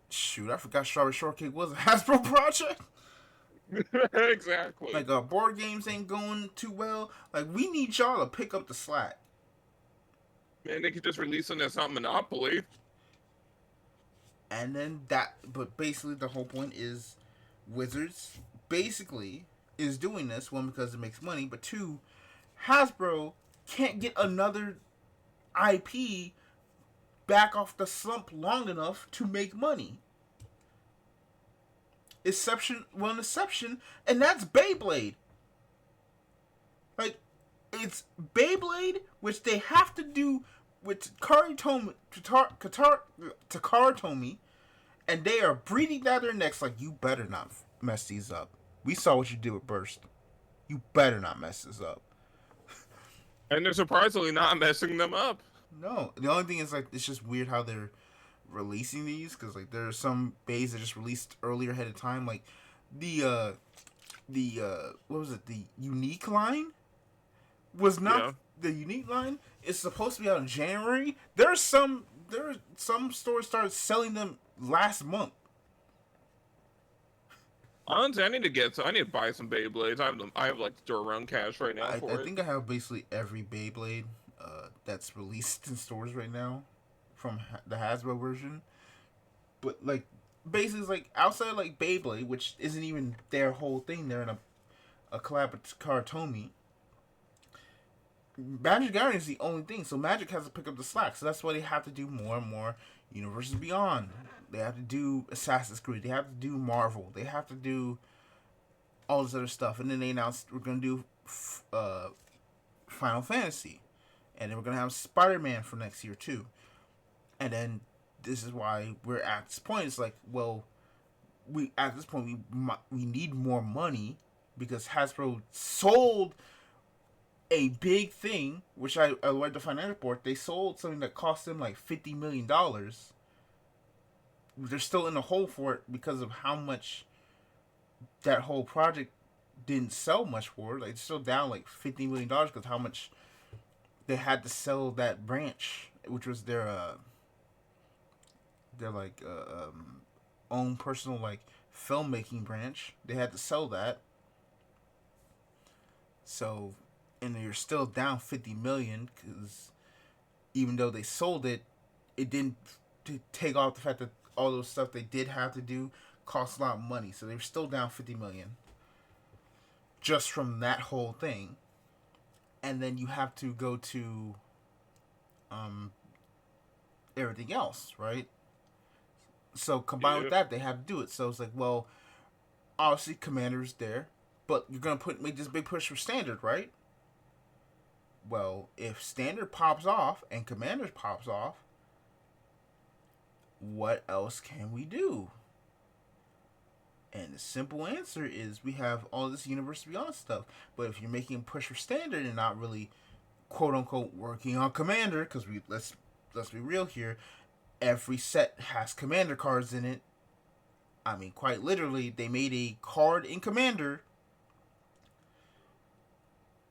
Shoot, I forgot Strawberry Shortcake was a Hasbro project. Exactly. Like, board games ain't going too well. Like, we need y'all to pick up the slack. Man, they could just release something that's not Monopoly. And then but basically the whole point is Wizards basically is doing this, one, because it makes money, but two, Hasbro can't get another IP back off the slump long enough to make money. Exception, and that's Beyblade. Like, it's Beyblade, which they have to do with Takara Tomy, and they are breathing down their necks like, you better not mess these up. We saw what you did with Burst. You better not mess this up. And they're surprisingly not messing them up. No, the only thing is, like, it's just weird how they're releasing these, because, like, there are some bays that just released earlier ahead of time. Like, what was it? The Unique line was not... Yeah. The Unique line is supposed to be out in January. There are some stores started selling them last month. Honestly, I need to buy some Beyblades. I have like Durarun cash right now for it. I think I have basically every Beyblade that's released in stores right now from the Hasbro version. But, like, basically, it's like, outside of, like, Beyblade, which isn't even their whole thing, they're in a collab with Karatomi. Magic Guardian is the only thing, so Magic has to pick up the slack. So that's why they have to do more and more Universes Beyond. They have to do Assassin's Creed. They have to do Marvel. They have to do all this other stuff. And then they announced we're going to do Final Fantasy. And then we're going to have Spider-Man for next year, too. And then this is why we're at this point. It's like, well, we need more money because Hasbro sold a big thing, which I read the financial report. They sold something that cost them like $50 million they're still in the hole for it because of how much that whole project didn't sell much for. Like, it's still down like $50 million because how much they had to sell that branch, which was their like own personal like filmmaking branch. They had to sell that. So, and they're still down 50 million because even though they sold it, it didn't take off the fact that all those stuff they did have to do cost a lot of money. So they're still down 50 million just from that whole thing. And then you have to go to um, everything else, right? So combined with Yeah. that, they have to do it. So it's like, well, obviously Commander's there, but you're gonna make this big push for Standard, right? Well, if Standard pops off and Commander's pops off, what else can we do? And the simple answer is we have all this Universe Beyond stuff. But if you're making a push for Standard and not really quote unquote working on Commander, because let's be real here, every set has Commander cards in it. I mean, quite literally, they made a card in Commander.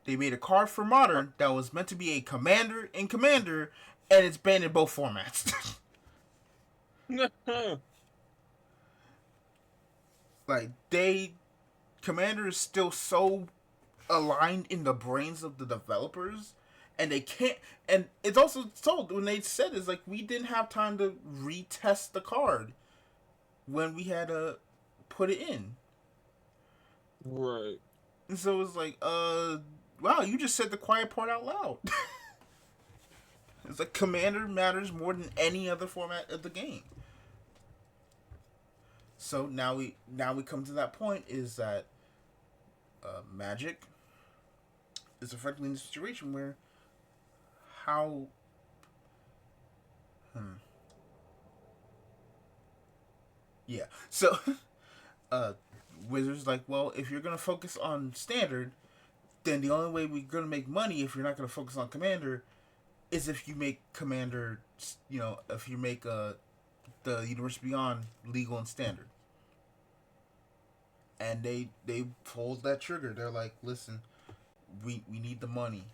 They made a card for Modern that was meant to be a Commander in Commander, and it's banned in both formats. Like, Commander is still so aligned in the brains of the developers, and they can't. And it's also told when they said is like we didn't have time to retest the card when we had to put it in. Right. And so it's like, wow, you just said the quiet part out loud. It's like Commander matters more than any other format of the game. So now we come to that point is that Magic is effectively in a situation where how yeah. So Wizards like, well, if you're gonna focus on Standard, then the only way we're gonna make money if you're not gonna focus on Commander is if you make Commander, if you make the Universe Beyond legal and standard. And they pulled that trigger. They're like, listen, we need the money.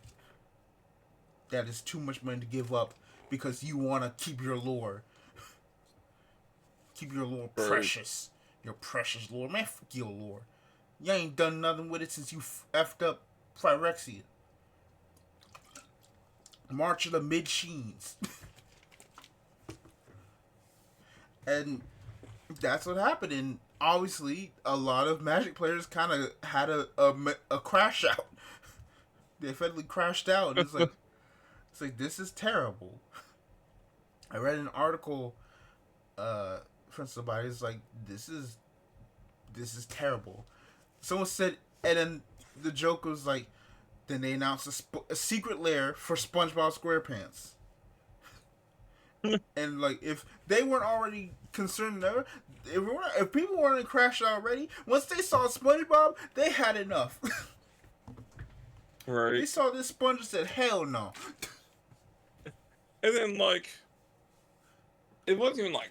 That is too much money to give up because you want to keep your lore. Keep your lore Right. precious. Your precious lore. Man, fuck your lore. You ain't done nothing with it since you effed up Phyrexia. March of the Mid-Sheens. And that's what happened. And obviously, a lot of Magic players kind of had a crash out. They effectively crashed out. And it's like this is terrible. I read an article from somebody. It's like this is terrible. Someone said, and then the joke was like, then they announced a secret lair for SpongeBob SquarePants. And like, if they weren't already concerned there, if people weren't crashed already, once they saw SpongeBob, they had enough. They Right. saw this sponge and said, "Hell no." And then like it wasn't even like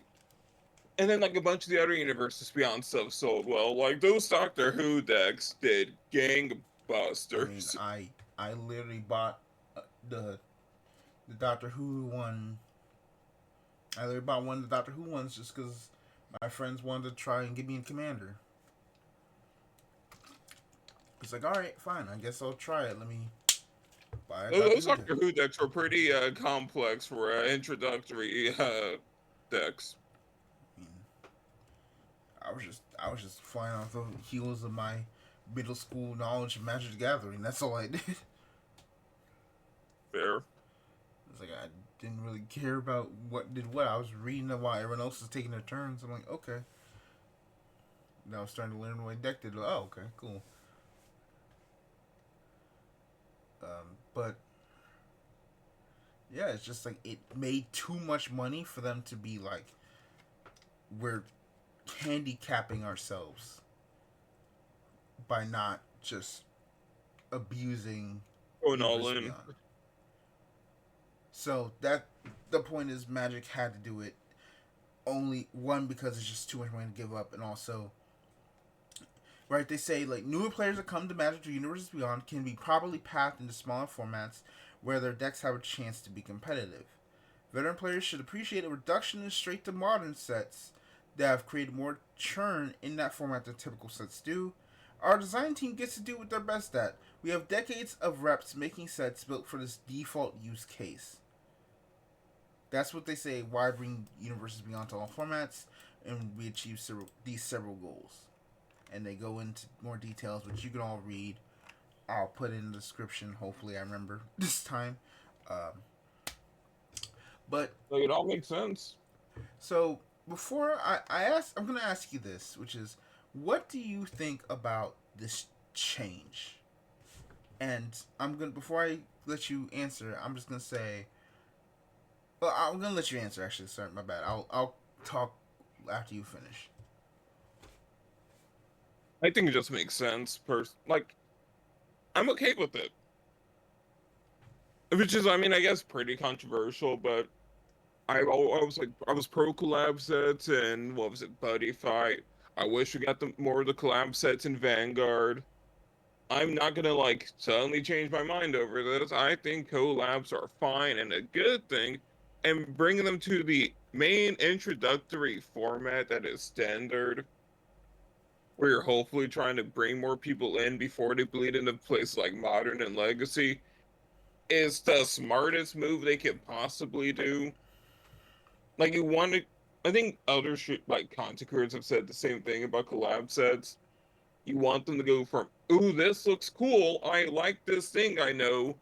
and then like a bunch of the other universes beyond stuff sold well. Like those Doctor Who decks did I mean, gangbusters. I literally bought the the Doctor Who one. I literally bought one of the Doctor Who ones just because my friends wanted to try and get me in Commander. It's like, all right, fine. I guess I'll try it. Let me buy a Doctor Those Who deck. Doctor Who decks were pretty complex for introductory decks. I mean, I was just flying off the heels of my middle school knowledge of Magic the Gathering. That's all I did. Fair. It's like I didn't really care about what did what. I was reading while everyone else was taking their turns. I'm like, okay. Now I was starting to learn what deck did. Oh, okay, cool. But yeah, it's just like it made too much money for them to be like, we're handicapping ourselves by not just abusing Going all Universe in. Beyond. So that the point is, Magic had to do it. only one because it's just too much money to give up, and also, right? They say like newer players that come to Magic or Universes Beyond can be properly pathed into smaller formats where their decks have a chance to be competitive. Veteran players should appreciate a reduction in straight to modern sets that have created more churn in that format than typical sets do. Our design team gets to do what they're best at. We have decades of reps making sets built for this default use case. That's what they say. Why bring Universes Beyond to all formats, and we achieve these several goals. And they go into more details, which you can all read. I'll put in the description. Hopefully, I remember this time. Um, but Like, it all makes sense. so before I'm gonna ask you this, which is, what do you think about this change? And I'm gonna before I let you answer, I'm just gonna say, well, I'm gonna let you answer. Actually, sorry, my bad. I'll talk after you finish. I think it just makes sense. Like, I'm okay with it. Which is, I mean, I guess pretty controversial, but I was like, I was pro collab sets and what was it, Buddy Fight. I wish we got more of the collab sets in Vanguard. I'm not gonna like suddenly change my mind over this. I think collabs are fine and a good thing, and bringing them to the main introductory format that is standard, where you're hopefully trying to bring more people in before they bleed into places like Modern and Legacy, is the smartest move they could possibly do. Like you want to, I think other like content creators have said the same thing about collab sets. You want them to go from, "Ooh, this looks cool. I like this thing I know,"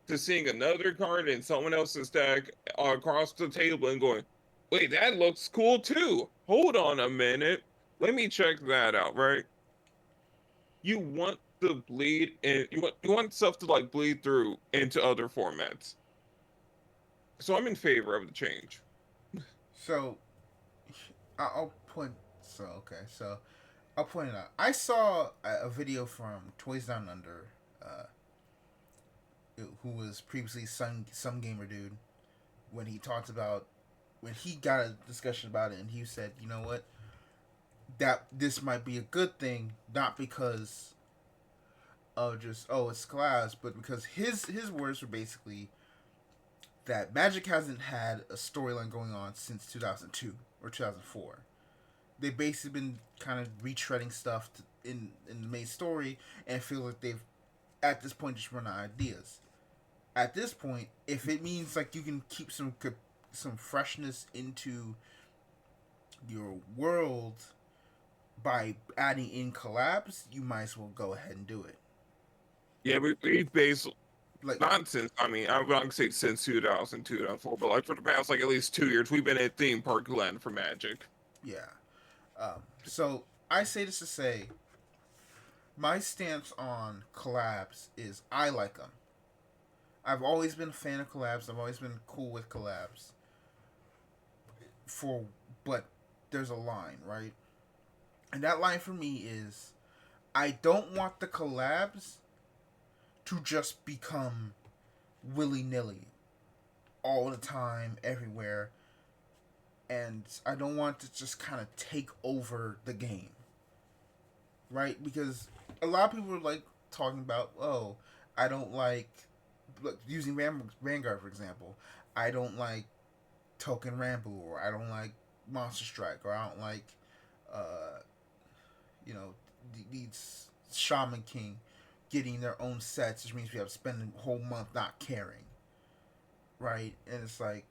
to seeing another card in someone else's deck across the table and going, "Wait, that looks cool too. Hold on a minute. Let me check that out," right? You want to bleed and you want stuff to like bleed through into other formats. So I'm in favor of the change. So I'll point. So okay, so I'll point it out. I saw a video from Toys Down Under, uh, who was previously some gamer dude, when he talked about when he got a discussion about it, and he said, you know what, that this might be a good thing, not because of just it's class, but because his words were basically that Magic hasn't had a storyline going on since 2002 or 2004. They've basically been kind of retreading stuff in the main story, and feel like they've at this point just run out of ideas. At this point, if it means like you can keep some freshness into your world by adding in collabs, you might as well go ahead and do it. Yeah, we based Like, not since, I mean, I'm not gonna say since 2000, 2004, but like for the past like at least 2 years, we've been at theme park land for Magic. yeah. So I say this to say, my stance on collabs is I like them. I've always been a fan of collabs. I've always been cool with collabs. For but there's a line, right? And that line for me is I don't want the collabs to just become willy nilly all the time, everywhere. And I don't want to just kind of take over the game, right? Because a lot of people are like talking about, oh, I don't like, using Vanguard for example. I don't like Token Rambo, or I don't like Monster Strike, or I don't like, uh, these Shaman King getting their own sets, which means we have to spend a whole month not caring, right? And it's like,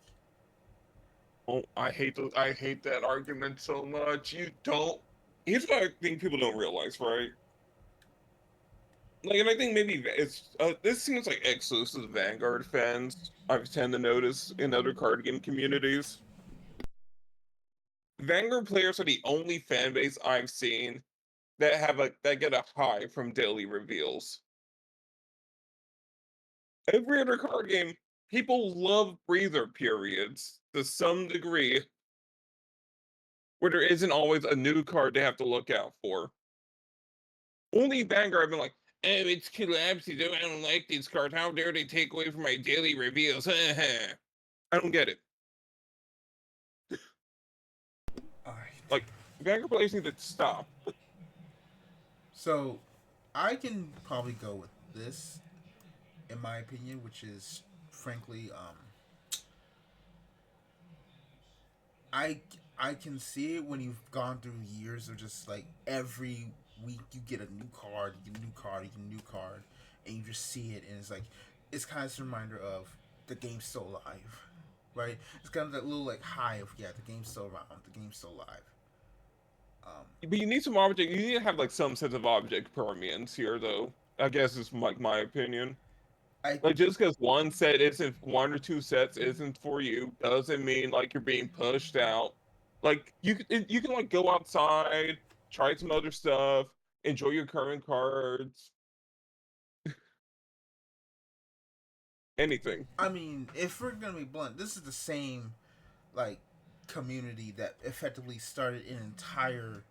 Oh, I hate that argument so much. You don't. Here's what I think people don't realize, right? Like, and I think maybe it's this seems like exclusive to Vanguard fans. I tend to notice in other card game communities. Vanguard players are the only fan base I've seen that that get a high from daily reveals. Every other card game, people love breather periods to some degree, where there isn't always a new card they have to look out for. Only Vanguard, I've been like, "Oh, it's collapsing. I don't like these cards. How dare they take away from my daily reveals?" I don't get it. Like Vanguard players need to stop. So I can probably go with this, in my opinion, which is frankly, I I can see it when you've gone through years of just like every week you get a new card, you get a new card, you get a new card, and you just see it, and it's like it's kind of a reminder of the game's still alive, right? It's kind of that little like high of yeah, the game's still around, the game's still alive. Um, But you need some object. You need to have like some sense of object permanence here, though. I guess is like my opinion. I Like just because one or two sets isn't for you doesn't mean like you're being pushed out. Like you can like go outside, try some other stuff, enjoy your current cards, anything. I mean, if we're gonna be blunt, this is the same like community that effectively started an entire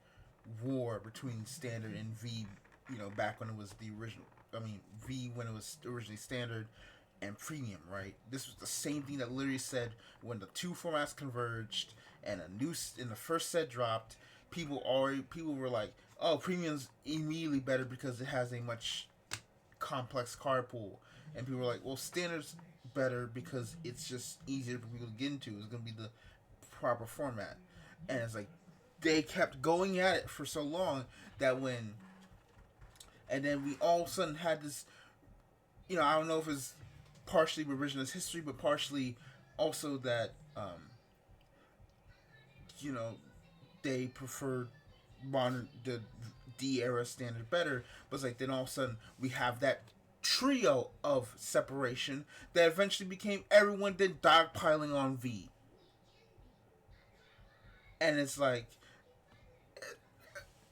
war between standard and V. You know, back when it was the original. I mean, V when it was originally standard and premium, right? This was the same thing that literally said when the two formats converged and a new in the first set dropped. People were like, oh, premium's immediately better because it has a much complex card pool, and people were like, well, standard's better because it's just easier for people to get into. It's gonna be the proper format, and it's like they kept going at it for so long that when and then we all of a sudden had this, you know, I don't know if it's partially revisionist history, but partially also that you know they preferred modern the D era standard better. But it's like then all of a sudden we have that trio of separation that eventually became everyone then dogpiling on V, and it's like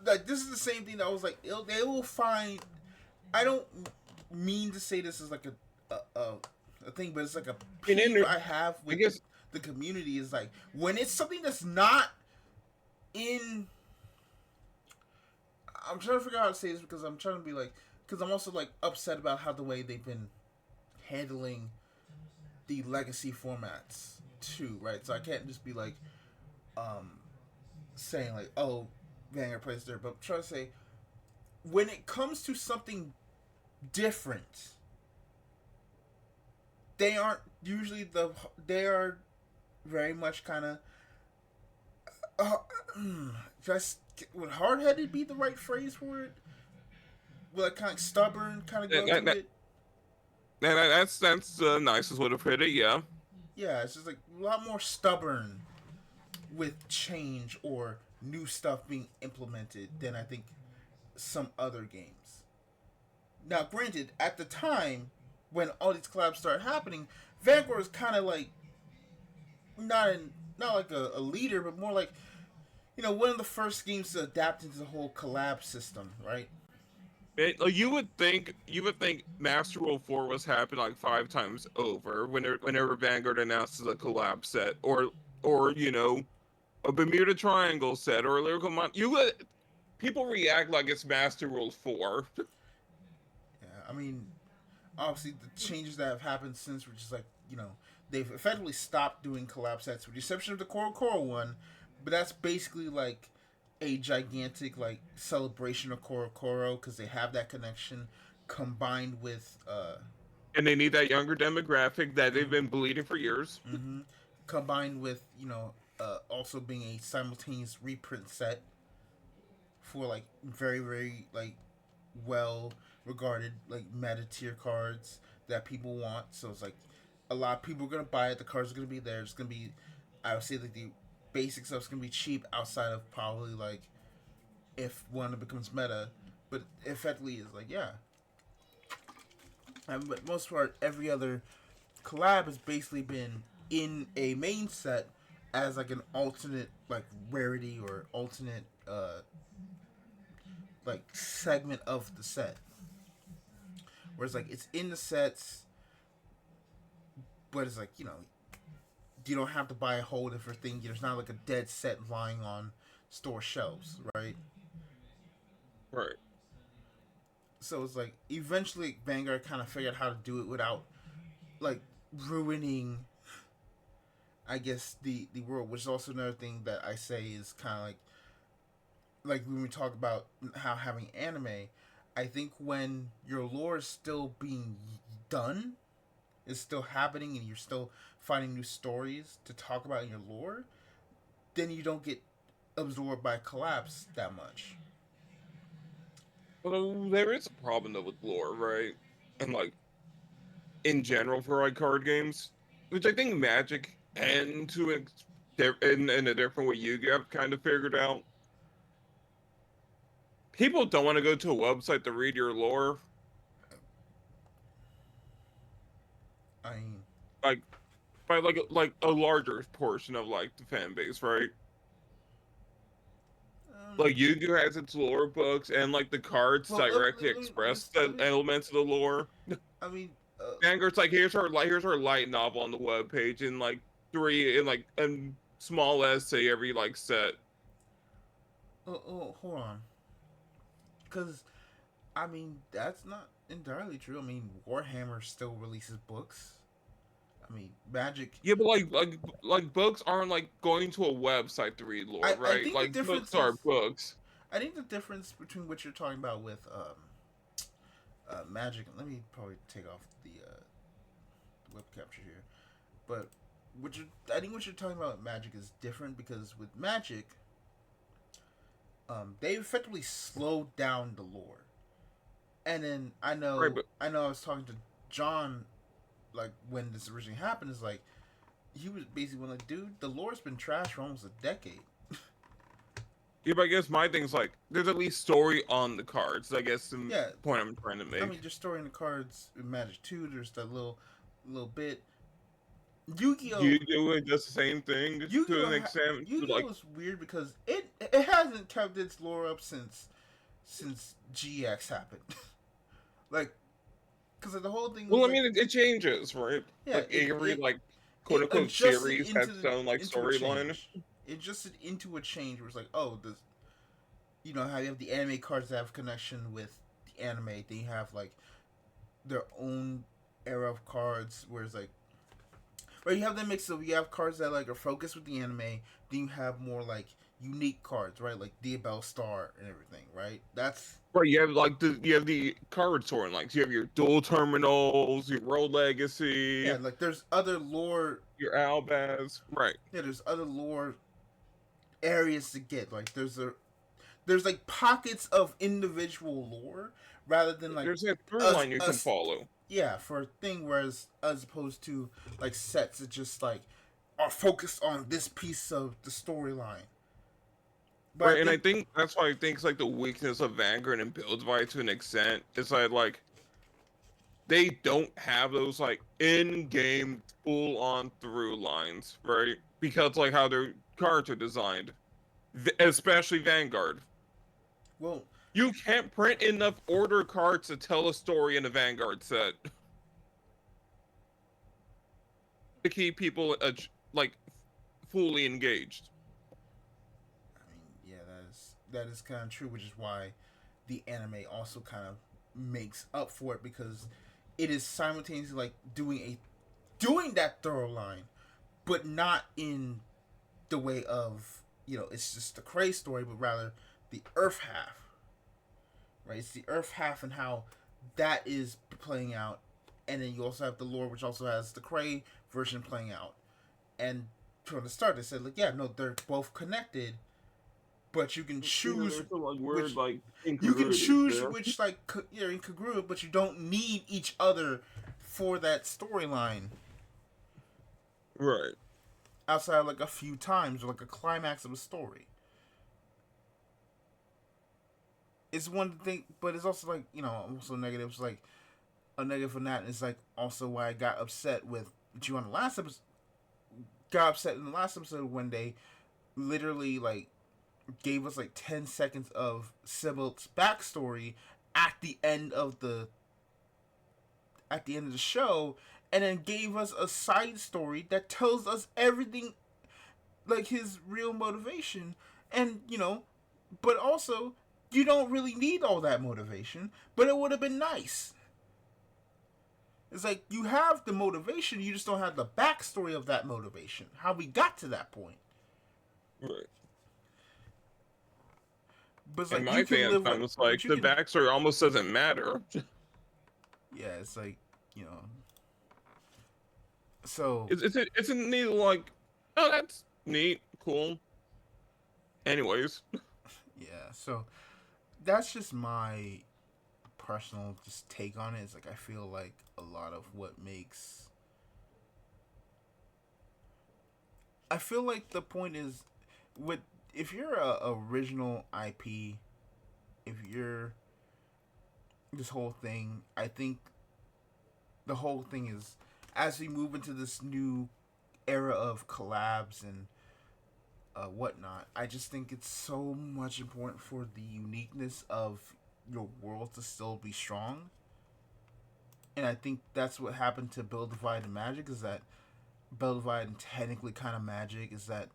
this is the same thing that was like they will find. I don't mean to say this is like a thing, but it's like a And peeve then I have I with guess the community is like when it's something that's not in. I'm trying to figure out how to say this because I'm trying to be like because I'm also like upset about how the way they've been handling the legacy formats too, right? So I can't just be like um saying like oh Vanguard plays there, but I'm trying to say when it comes to something different, they aren't usually they are very much kind of uh, just would hard headed be the right phrase for it? Will it kind of stubborn kind of that, go that, to that, it? that's the nicest way to put it. Yeah. Yeah, it's just like a lot more stubborn with change or new stuff being implemented than I think some other games. Now, granted, at the time when all these collabs started happening, Vanguard was kind of like not like a leader, but more like one of the first games to adapt into the whole collab system, right? Like, you would think Master Rule 4 was happening like 5 times over whenever Vanguard announces a collab set or a Bermuda Triangle set or a Lyrical Mon you would people react like it's Master Rule 4. Yeah, I mean, obviously the changes that have happened since were just like they've effectively stopped doing collab sets with the exception of the Coral one, but that's basically like a gigantic like celebration of Coral because they have that connection combined with And they need that younger demographic that they've been bleeding for years. mm-hmm, combined with also being a simultaneous reprint set for like very very like well regarded like meta tier cards that people want. So it's like a lot of people are gonna buy it. The cards are gonna be there. It's gonna be, I would say like the basic stuff's gonna be cheap outside of probably like if one becomes meta, but effectively is like yeah. But most part, every other collab has basically been in a main set as like an alternate like rarity or alternate like segment of the set. Whereas like it's in the sets, but it's like you don't have to buy a whole different thing. There's not like a dead set lying on store shelves, right? Right. So it's like eventually Vanguard kind of figured out how to do it without like ruining, I guess the world, which is also another thing that I say is kind of like like when we talk about how having anime, I think when your lore is still being done, is still happening, and you're still finding new stories to talk about in your lore, then you don't get absorbed by collapse that much. Although there is a problem though with lore, right? And like in general for like card games, which I think Magic and in a different way you have kind of figured out. People don't want to go to a website to read your lore, I mean, like by like a larger portion of like the fan base, right? um, Like Yu-Gi-Oh has its lore books, and like the cards well, directly express the elements of the lore. I mean, Vanguard's like here's our light novel on the web page in like three in like a small essay every like set. hold on, because I mean that's not entirely true. I mean, Warhammer still releases books. I mean, Magic. Yeah, but like books aren't like going to a website to read lore, I right? think the Like difference books are is books. I think the difference between what you're talking about with Magic. Let me probably take off the web capture here. But I think what you're talking about with Magic is different because with Magic, they effectively slowed down the lore. And then Right, but I was talking to John like when this originally happened. Is like he was basically like, dude, the lore's been trashed for almost a decade. yeah, but I guess my thing's like there's at least story on the cards. I guess the Yeah, point I'm trying to I mean, make. just storing the cards in Magic 2, there's that little bit. Yu-Gi-Oh! Yu-Gi-Oh does the same thing to Yu-Gi-Oh! an extent. Yu-Gi-Oh! Like is weird because it hasn't kept its lore up since GX happened. Like, because the whole thing was well, I like, mean, it changes, right? yeah, Like every like quote it unquote adjusted series has its own like into a storyline. change. It adjusted into a change where it's like, oh, this, how you have the anime cards that have connection with the anime. Then you have like their own era of cards, where it's like, right, you have that mix of you have cards that like are focused with the anime, then you have more like unique cards, right? Like Diabell Star and everything, right? That's Right, you have like you have the card story like you have your dual terminals, your Road yeah, Legacy, like there's other lore. your Albaz. Right. Yeah, there's other lore areas to get. Like there's like pockets of individual lore rather than like There's that through us line you can us follow. yeah, for a thing, whereas as opposed to like sets that just like are focused on this piece of the storyline. But I Right, and I think think that's why I think it's like the weakness of Vanguard and Build by to an extent. It's like they don't have those like in-game full-on through lines, right? Because like how their cards are designed, especially Vanguard. well, You can't print enough order cards to tell a story in a Vanguard set to keep people like fully engaged. I mean, yeah, that is kind of true, which is why the anime also kind of makes up for it because it is simultaneously like doing that thorough line, but not in the way of it's just the Cray story, but rather the Earth half, right? It's the Earth half and how that is playing out, and then you also have the lore, which also has the Cray version playing out. And from the start, they said like, yeah, no, they're both connected, but you can Yeah, choose there's some like weird which like you can incongruities choose there. which like incongruent, but you don't need each other for that storyline Right. outside of like a few times or like a climax of a story. It's one thing, but it's also like also negatives. Like a negative from that is like also why I got upset with you on the last episode. Got upset in the last episode when they literally like gave us like 10 seconds of Sybil's backstory at the end of the show, and then gave us a side story that tells us everything, like his real motivation, and but also you don't really need all that motivation, but it would have been nice. It's like you have the motivation, you just don't have the backstory of that motivation, how we got to that point. Right. But it's In like you my can live fandom, with, it's like but you the can. backstory almost doesn't matter. Yeah, it's like you know. So It's a neat like, oh, that's neat, cool. Anyways, yeah, so that's just my personal just take on it. It's like I feel like a lot of what makes. I feel like the point is, with if you're a original IP, if you're this whole thing, I think the whole thing is as we move into this new era of collabs and whatnot. I just think it's so much important for the uniqueness of your world to still be strong. And I think that's what happened to Build Divide and Magic is that Build Divide and technically kind of Magic is that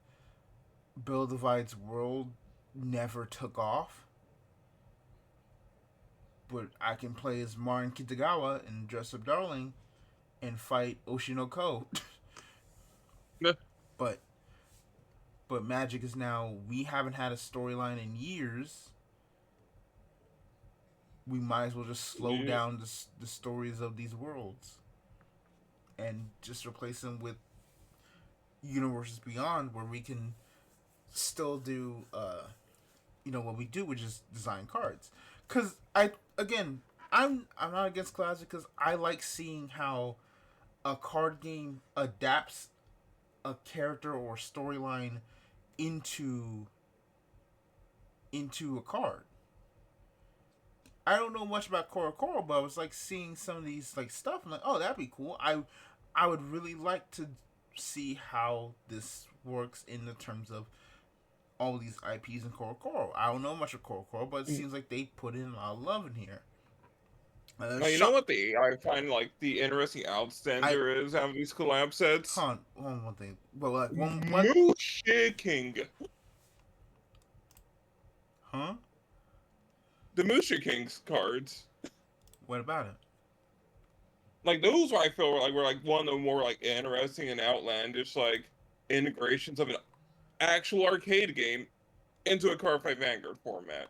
Build Divide's world never took off. But I can play as Marin Kitagawa and dress up Darling and fight Oshinoko. but but Magic is now we haven't had a storyline in years. We might as well just slow yeah. down the stories of these worlds and just replace them with universes beyond where we can still do what we do, which is design cards. Because I'm not against classic because I like seeing how a card game adapts a character or storyline into a card. I don't know much about Coro, but I was like seeing some of these like stuff. I'm like, oh, that'd be cool. I would really like to see how this works in the terms of all these IPs in Coro. I don't know much of Coro, but it seems like they put in a lot of love in here. Now, you know what I find like the interesting I outstander is out of these collab sets? hold on one thing, but like one, Musha King. huh? The Musha King's cards. What about it? Like those I feel were like one of the more like interesting and outlandish like integrations of an actual arcade game into a Card Fight Vanguard format.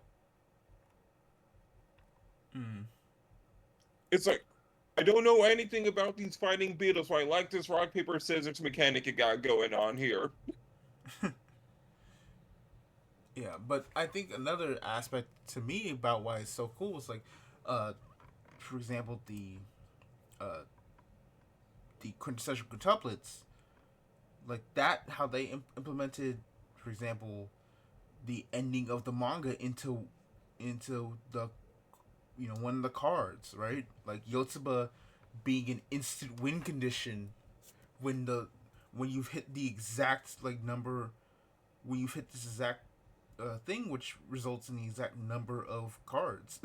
Mm. It's like I don't know anything about these fighting beetles, so I like this rock paper scissors mechanic you got going on here. Yeah, but I think another aspect to me about why it's so cool is like, uh, for example, the quintessential quintuplets, like that, how they implemented, for example, the ending of the manga into the one of the cards, right? Like Yotsuba being an instant win condition when the when you've hit the exact like number when you've hit this exact thing, which results in the exact number of cards,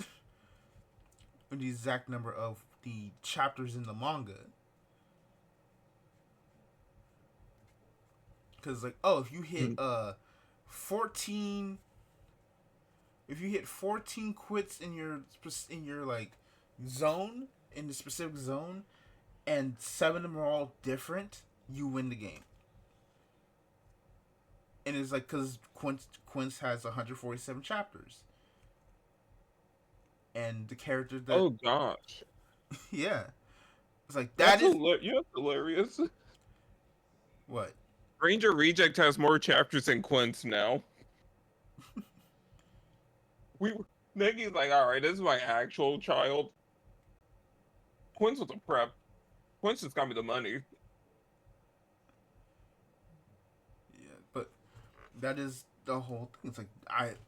or the exact number of the chapters in the manga. Because like, oh, if you hit 14, if you hit 14 quits in your like zone in the specific zone, and 7 of them are all different, you win the game. And it's like because Quince has 147 chapters, and the character that Oh gosh. yeah, it's like that That's is hilarious. what Ranger Reject has more chapters than Quince now. We Nikki's like, all right, this is my actual child. Quince was a prep. Quince just got me the money. yeah, but that is the whole thing. It's like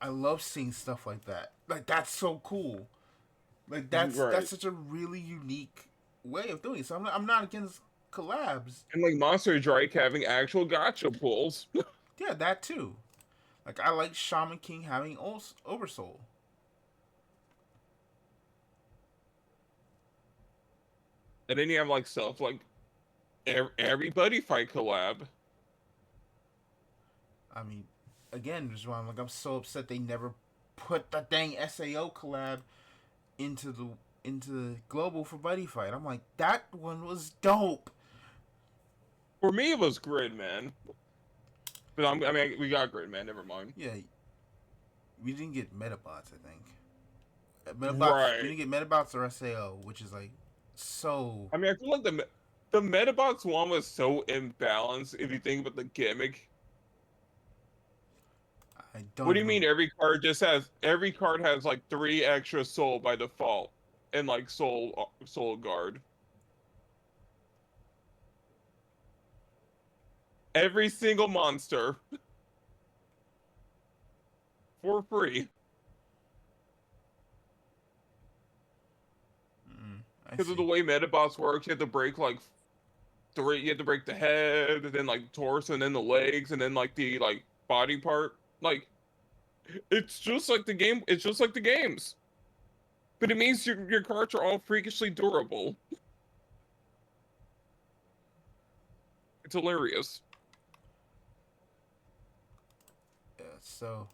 I love seeing stuff like that. Like that's so cool. Like Right. that's such a really unique way of doing it. So I'm not against collabs. And like Monster Drake having actual gotcha pulls. Yeah, that too. Like I like Shaman King having Oversoul. And then you have like stuff like everybody fight collab. I mean, again, this is why I'm so upset they never put the dang SAO collab into the global for Buddy Fight. I'm like, that one was dope. For me, it was Grid Man. But I mean, we got Grid Man. Never mind. Yeah, we didn't get Metabots. I think Metabots. We Right. didn't get Metabots or SAO, which is like so. I mean, I feel like the Metabots one was so imbalanced if you think about the gimmick. I What don't do you mean even. every card has like 3 extra soul by default and like soul guard. Every single monster for free. I Because of the see. way Metabots works, you have to break like three. You have to break the head, and then like the torso, and then the legs, and then like the like body part. Like it's just like the game. It's just like the games, but it means your cards are all freakishly durable. It's hilarious. Yeah. So.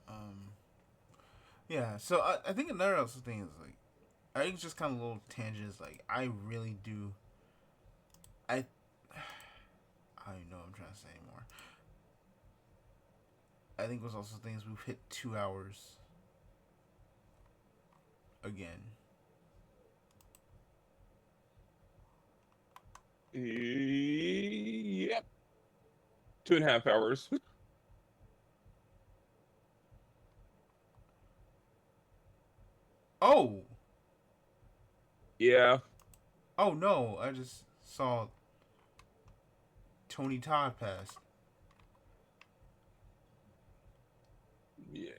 Um. Yeah. So I think another also thing is like I think it's just kind of little tangents. Like I really do. I. I don't know what I'm trying to say anymore. I think it was also things we've hit 2 hours again. Yep, 2.5 hours. Oh. Yeah, Oh no! I just saw Tony Todd passed. yeah.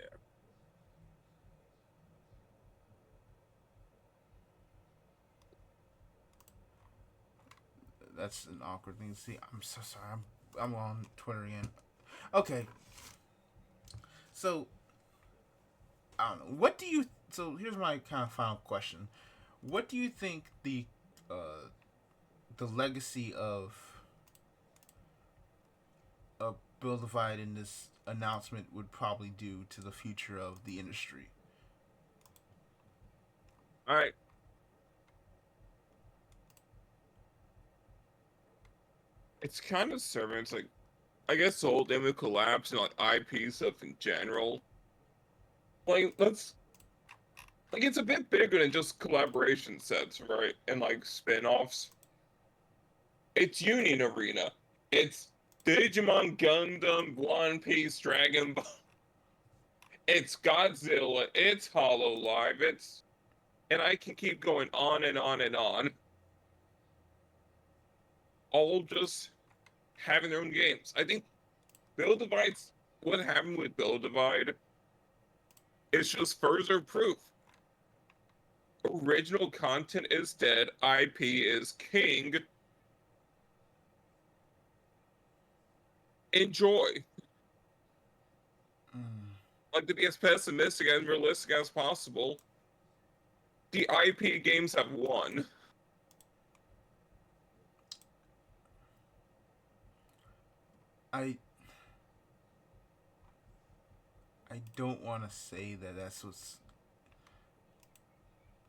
That's an awkward thing to see. I'm so sorry. I'm on Twitter again. Okay, so I don't know. What do you? So here's my kind of final question. What do you think uh, the legacy of Bill Divide in this announcement would probably do to the future of the industry? All right. It's kind of serving. It's like I guess the whole thing with collapse and like IP stuff in general. Like let's like it's a bit bigger than just collaboration sets, right? And like spin-offs. It's Union Arena. It's Digimon, Gundam, One Piece, Dragon Ball. It's Godzilla. It's Hollow Live. It's and I can keep going on and on and on. All just having their own games. I think Build Divide's what happened with Build Divide is just further proof. Original content is dead. IP is king. Enjoy. Mm, Like to be as pessimistic and realistic as possible. The IP games have won. I I don't want to say that that's what's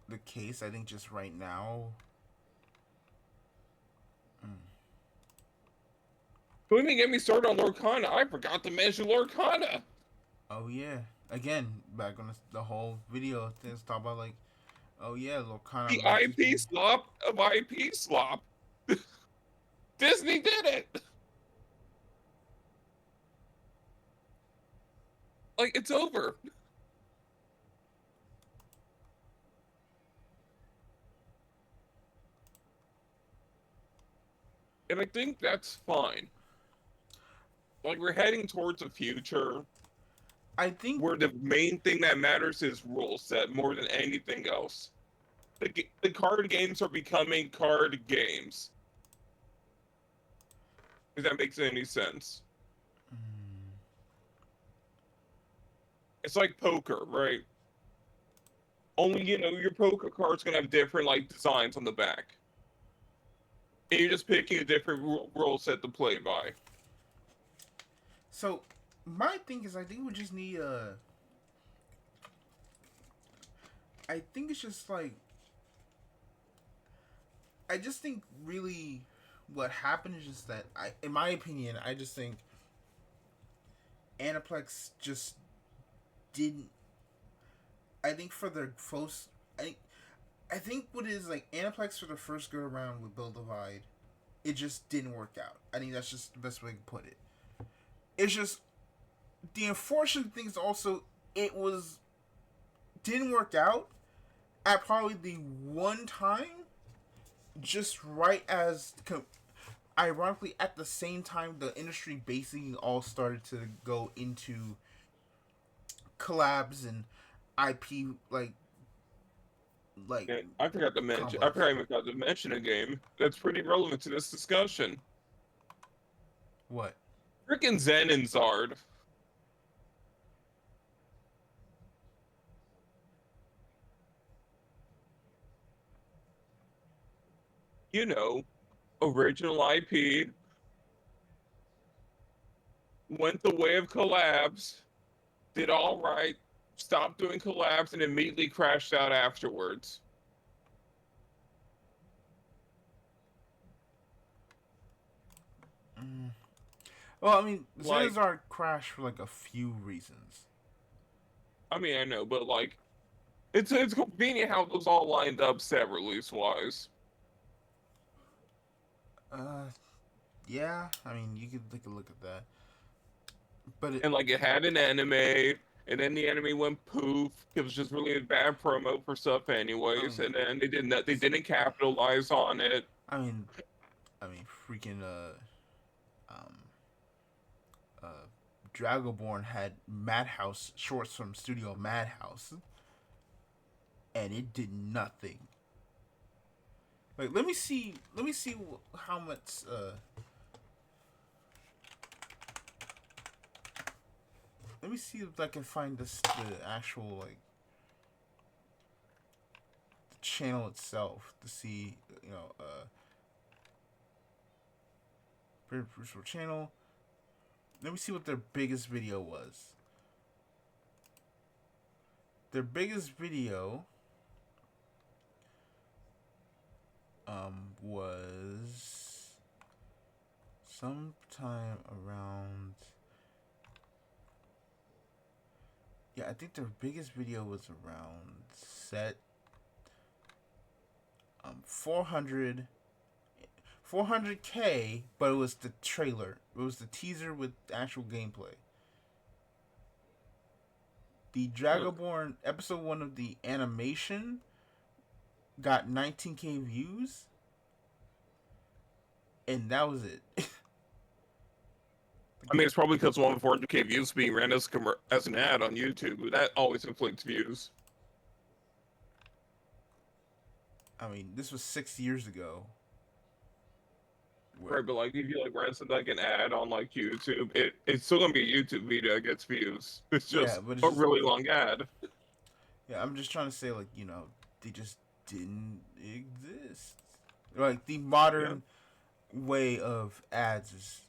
the case. I think just right now. Mm. Don't even get me started on Lorcana. I forgot to mention Lorcana. Oh yeah. Again, back on the whole video things talk about like, oh yeah, Lorcana The matches IP be. slop of IP slop. Disney did it. Like it's over. And I think that's fine. Like we're heading towards a future I think where the main thing that matters is rule set more than anything else. The card games are becoming card games. If that makes any sense. It's like poker, right? Only your poker card's gonna have different like designs on the back, and you're just picking a different rule set to play by. so. My thing is, I think we just need a. I think it's just like. I just think really what happened is just that in my opinion, I just think Aniplex just didn't. I think for their first, I I think what it is like Aniplex for the first go around with Build Divide, it just didn't work out. I think that's just the best way to put it. It's just the unfortunate thing is also it was didn't work out at probably the one time, just right as ironically at the same time the industry basically all started to go into collabs and IP like And I forgot to mention. I complex. probably forgot to mention a game that's pretty relevant to this discussion. What? Freaking Zen and Zard. You know, original IP went the way of collabs, did all right, stopped doing collabs, and immediately crashed out afterwards. Mm. Well, I mean, Like, Xanazar crashed for like a few reasons. I mean, I know, but like, it's convenient how those all lined up set release wise. Uh, yeah. I mean, you could take a look at that, but And like, it had an anime, and then the anime went poof. It was just really a bad promo for stuff, I anyways. mean, And then they didn't capitalize on it. I mean, freaking um, uh, Dragonborn had Madhouse shorts from Studio Madhouse, and it did nothing. Like, let me see how much. Let me see if I can find the actual like the channel itself to see virtual channel. Let me see what their biggest video was. Their biggest video was sometime around, yeah, I think their biggest video was around set 400 400K, but it was the trailer. It was the teaser with actual gameplay. The Huh. Dragonborn episode 1 of the animation got 19K views, and that was it. I mean, it's probably because 140K views being ran as as an ad on YouTube. That always inflates views. I mean, this was 6 years ago. Where, Right, but like if you like rent like an ad on like YouTube, it's still gonna be a YouTube video that gets views. It's yeah, just but it's a just really long ad. yeah. I'm just trying to say like they just didn't exist. Like the Yeah. modern way of ads is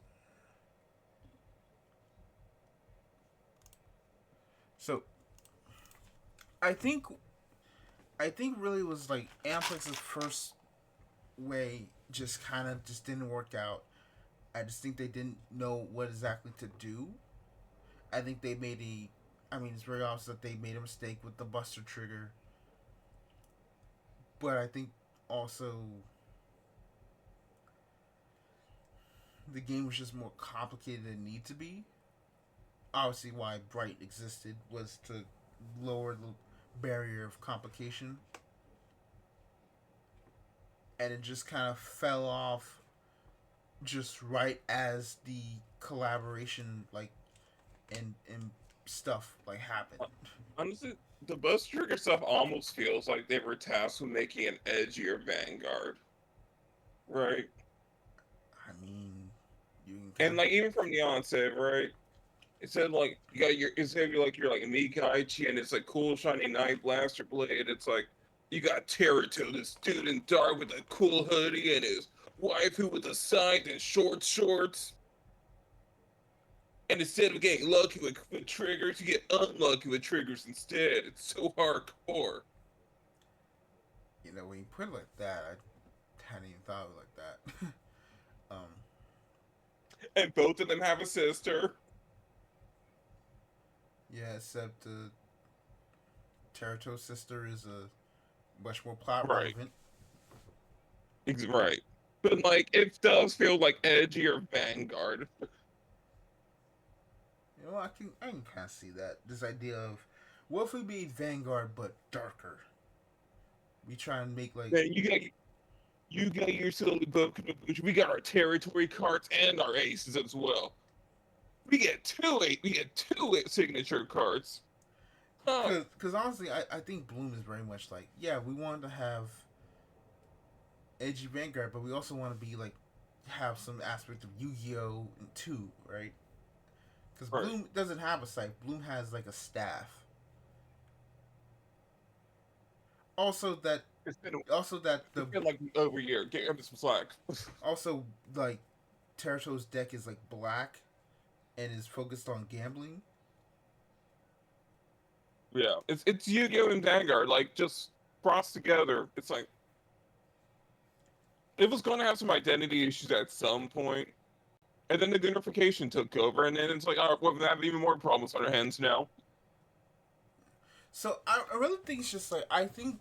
so. I think really was like Amplex's first way just kind of just didn't work out. I just think they didn't know what exactly to do. I think they made a. I mean, it's very obvious that they made a mistake with the Buster Trigger, but I think also the game was just more complicated than it needed to be. Obviously, why Bright existed was to lower the barrier of complication, and it just kind of fell off just right as the collaboration and stuff like happened. Honestly, the Buzz Trigger stuff almost feels like they were tasked with making an edgier Vanguard, right? I mean, you can And kind like even from the onset, right? It said like you got your it's gonna be like you're like Mikaichi and it's like cool shiny Night Blaster blade. It's like you got Teruto, this dude in dark with a cool hoodie and his waifu with a scythe and short shorts. And instead of getting lucky with triggers, you get unlucky with triggers instead. It's so hardcore. when you put it like that, I hadn't even thought of it like that. Um, And both of them have a sister. yeah, except Terato's sister is a much more plot Right. relevant. Right. But like it does feel like Edgy or Vanguard. You know, I can kind of see that. This idea of what if we made Vanguard but darker? We try and make like Then you got your silly book, we got our territory cards and our aces as well. We get two signature cards. Huh. because honestly, I think Bloom is very much like yeah we wanted to have edgy Vanguard, but we also want to be like have some aspect of Yu-Gi-Oh! Too, right? Because Right. Bloom doesn't have a scythe. Bloom has like a staff. Also that It's been also that it's the been like over a year. Give him some slack. also like Terato's deck is like black and is focused on gambling. Yeah. It's Yu-Gi-Oh! And Vanguard, like just crossed together. It's like it was gonna have some identity issues at some point. And then the unification took over, and then it's like, oh, we're gonna have even more problems on our hands now. So I really think it's just like I think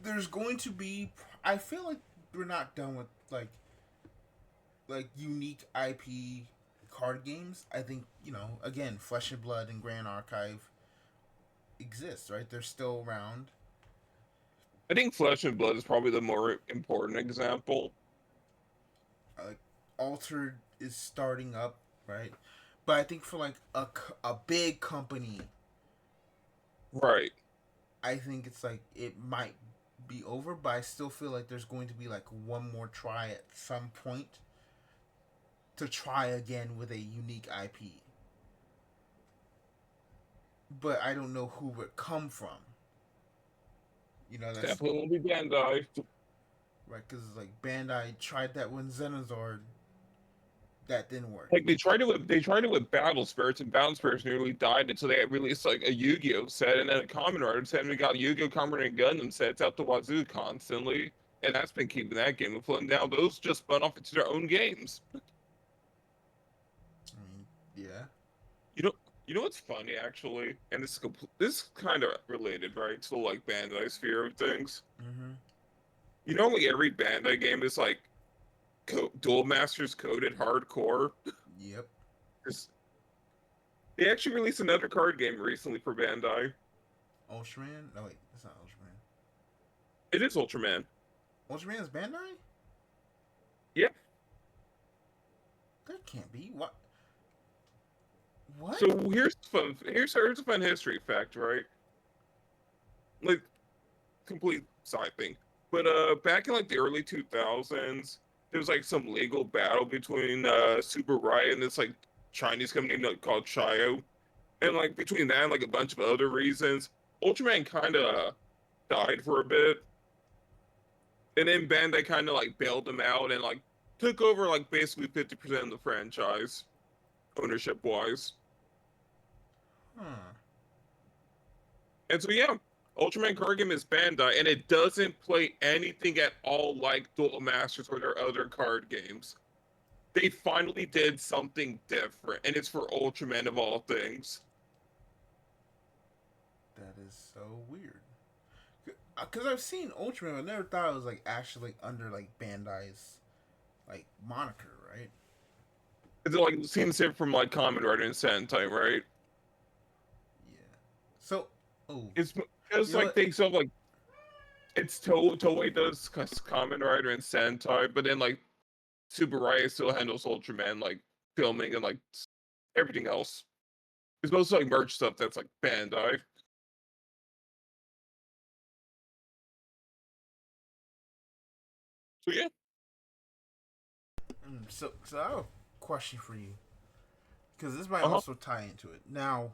there's going to be. I feel like we're not done with like unique IP card games. I think again, Flesh and Blood and Grand Archive exist, right? They're still around. I think Flesh and Blood is probably the more important example. Like Altered is starting up, right? But I think for like a big company, Right. I think it's like it might be over, but I still feel like there's going to be like one more try at some point to try again with a unique IP. But I don't know who would come from. That's Definitely will be Bandai. right because like Bandai tried that when Xenozord, that didn't work. Like they tried it with Battle Spirits, and Battle Spirits nearly died until they released like a Yu-Gi-Oh set and then a Kamen Rider set, and we got Yu-Gi-Oh! Kamen Rider and Gundam sets out the wazoo constantly, and that's been keeping that game afloat. Now those just spun off into their own games. I mean, yeah. You know, you know what's funny actually, and this is kind of related, right, to like Bandai sphere of things. Mm-hmm. You know, like every Bandai game is like Duel Masters coded hardcore. Yep. They actually released another card game recently for Bandai. Ultraman? No wait, it's not Ultraman. It is Ultraman. Ultraman is Bandai? Yeah. That can't be. What? What? So here's fun. Here's a fun history fact, right? Like complete side thing. But back in like the early 2000s, there was like some legal battle between Super Riot and this like Chinese company called Chio. And like between that and like a bunch of other reasons, Ultraman kind of died for a bit. And then Bandai kind of like bailed them out and like took over like basically 50% of the franchise ownership wise. Huh. And so yeah, Ultraman card game is Bandai, and it doesn't play anything at all like Duel Masters or their other card games. They finally did something different, and it's for Ultraman of all things. That is so weird. Because I've seen Ultraman, I never thought it was like actually like, under like Bandai's like moniker, right? It's like seems different from like Kamen Rider and Sentai, right? Yeah. So, oh, It's just you know like what? they sort of like it's Toei does Kamen Rider and Sentai, but then like Super Riot still handles Ultraman like filming and like everything else. It's mostly like merch stuff that's like Bandai. So yeah. So I have a question for you because this might Uh-huh. also tie into it. Now,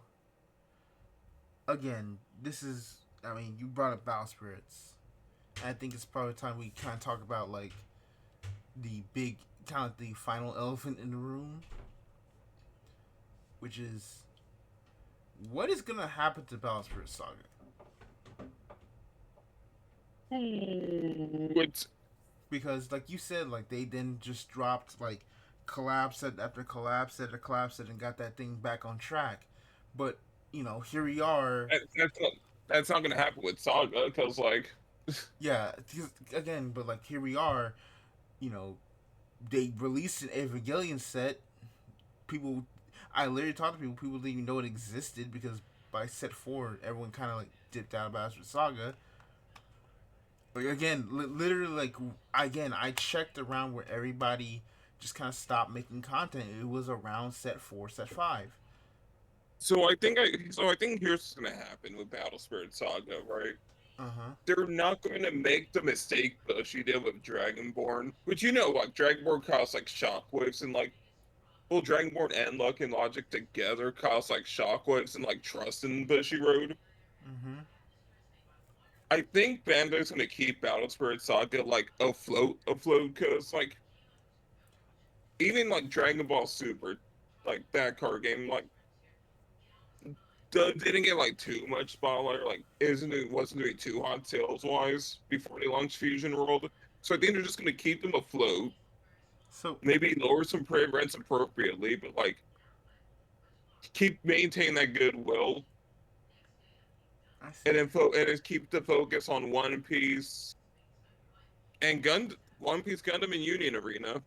again, this is I mean you brought up Battle Spirits. And I think it's probably time we kind of talk about like the big kind of the final elephant in the room, which is what is gonna happen to Battle Spirit Saga? Ooh, it's because like you said, like they then just dropped like collab set after collab set and got that thing back on track. But here we are. That's not gonna happen with Saga because like Yeah, again, but like here we are. You know, they released an Evangelion set. People, I literally talked to people. People didn't even know it existed because by set 4, everyone kind of like dipped out of Astro Saga. Like again, literally, like again, I checked around where everybody just kind of stopped making content. It was around set 4, set 5. so I think here's what's gonna happen with Battle Spirit Saga, right? Uh huh. They're not going to make the mistake that she did with Dragonborn, which like Dragonborn costs like shockwaves and like well, Dragonborn and Luck and Logic together cost like shockwaves and like trust in Bushy Road. Mm-hmm. I think Bandai's going to keep Battle Spirit Saga like afloat, because like even like Dragon Ball Super, like that card game, like didn't get like too much spotlight, like wasn't doing too hot sales wise before they launched Fusion World. So I think they're just going to keep them afloat, So maybe lower some rents appropriately, but like keep maintain that goodwill, I see. and and then keep the focus on One Piece and One Piece Gundam and Union Arena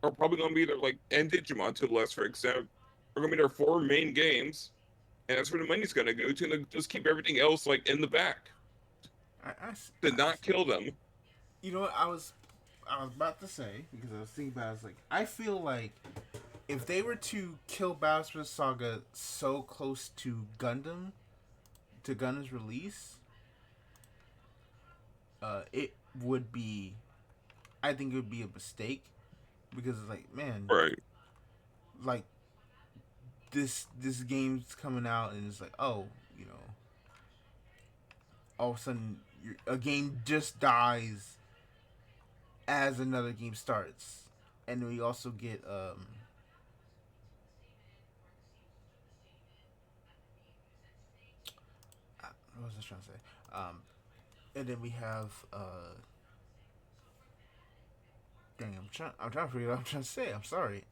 are probably going to be their like and Digimon to a lesser extent are going to be their four main games, and that's where the money's going to go to, and just keep everything else like in the back to I not see. kill them. You know what I was about to say because I was thinking about it, I was like I feel like if they were to kill Bowser Saga so close to Gundam's release, it would be. I think it would be a mistake because it's like, man, Right. like this game's coming out and it's like, oh, you know, all of a sudden a game just dies as another game starts, and we also get what was I trying to say? And then we have dang, I'm trying to figure out what I'm trying to say. I'm sorry.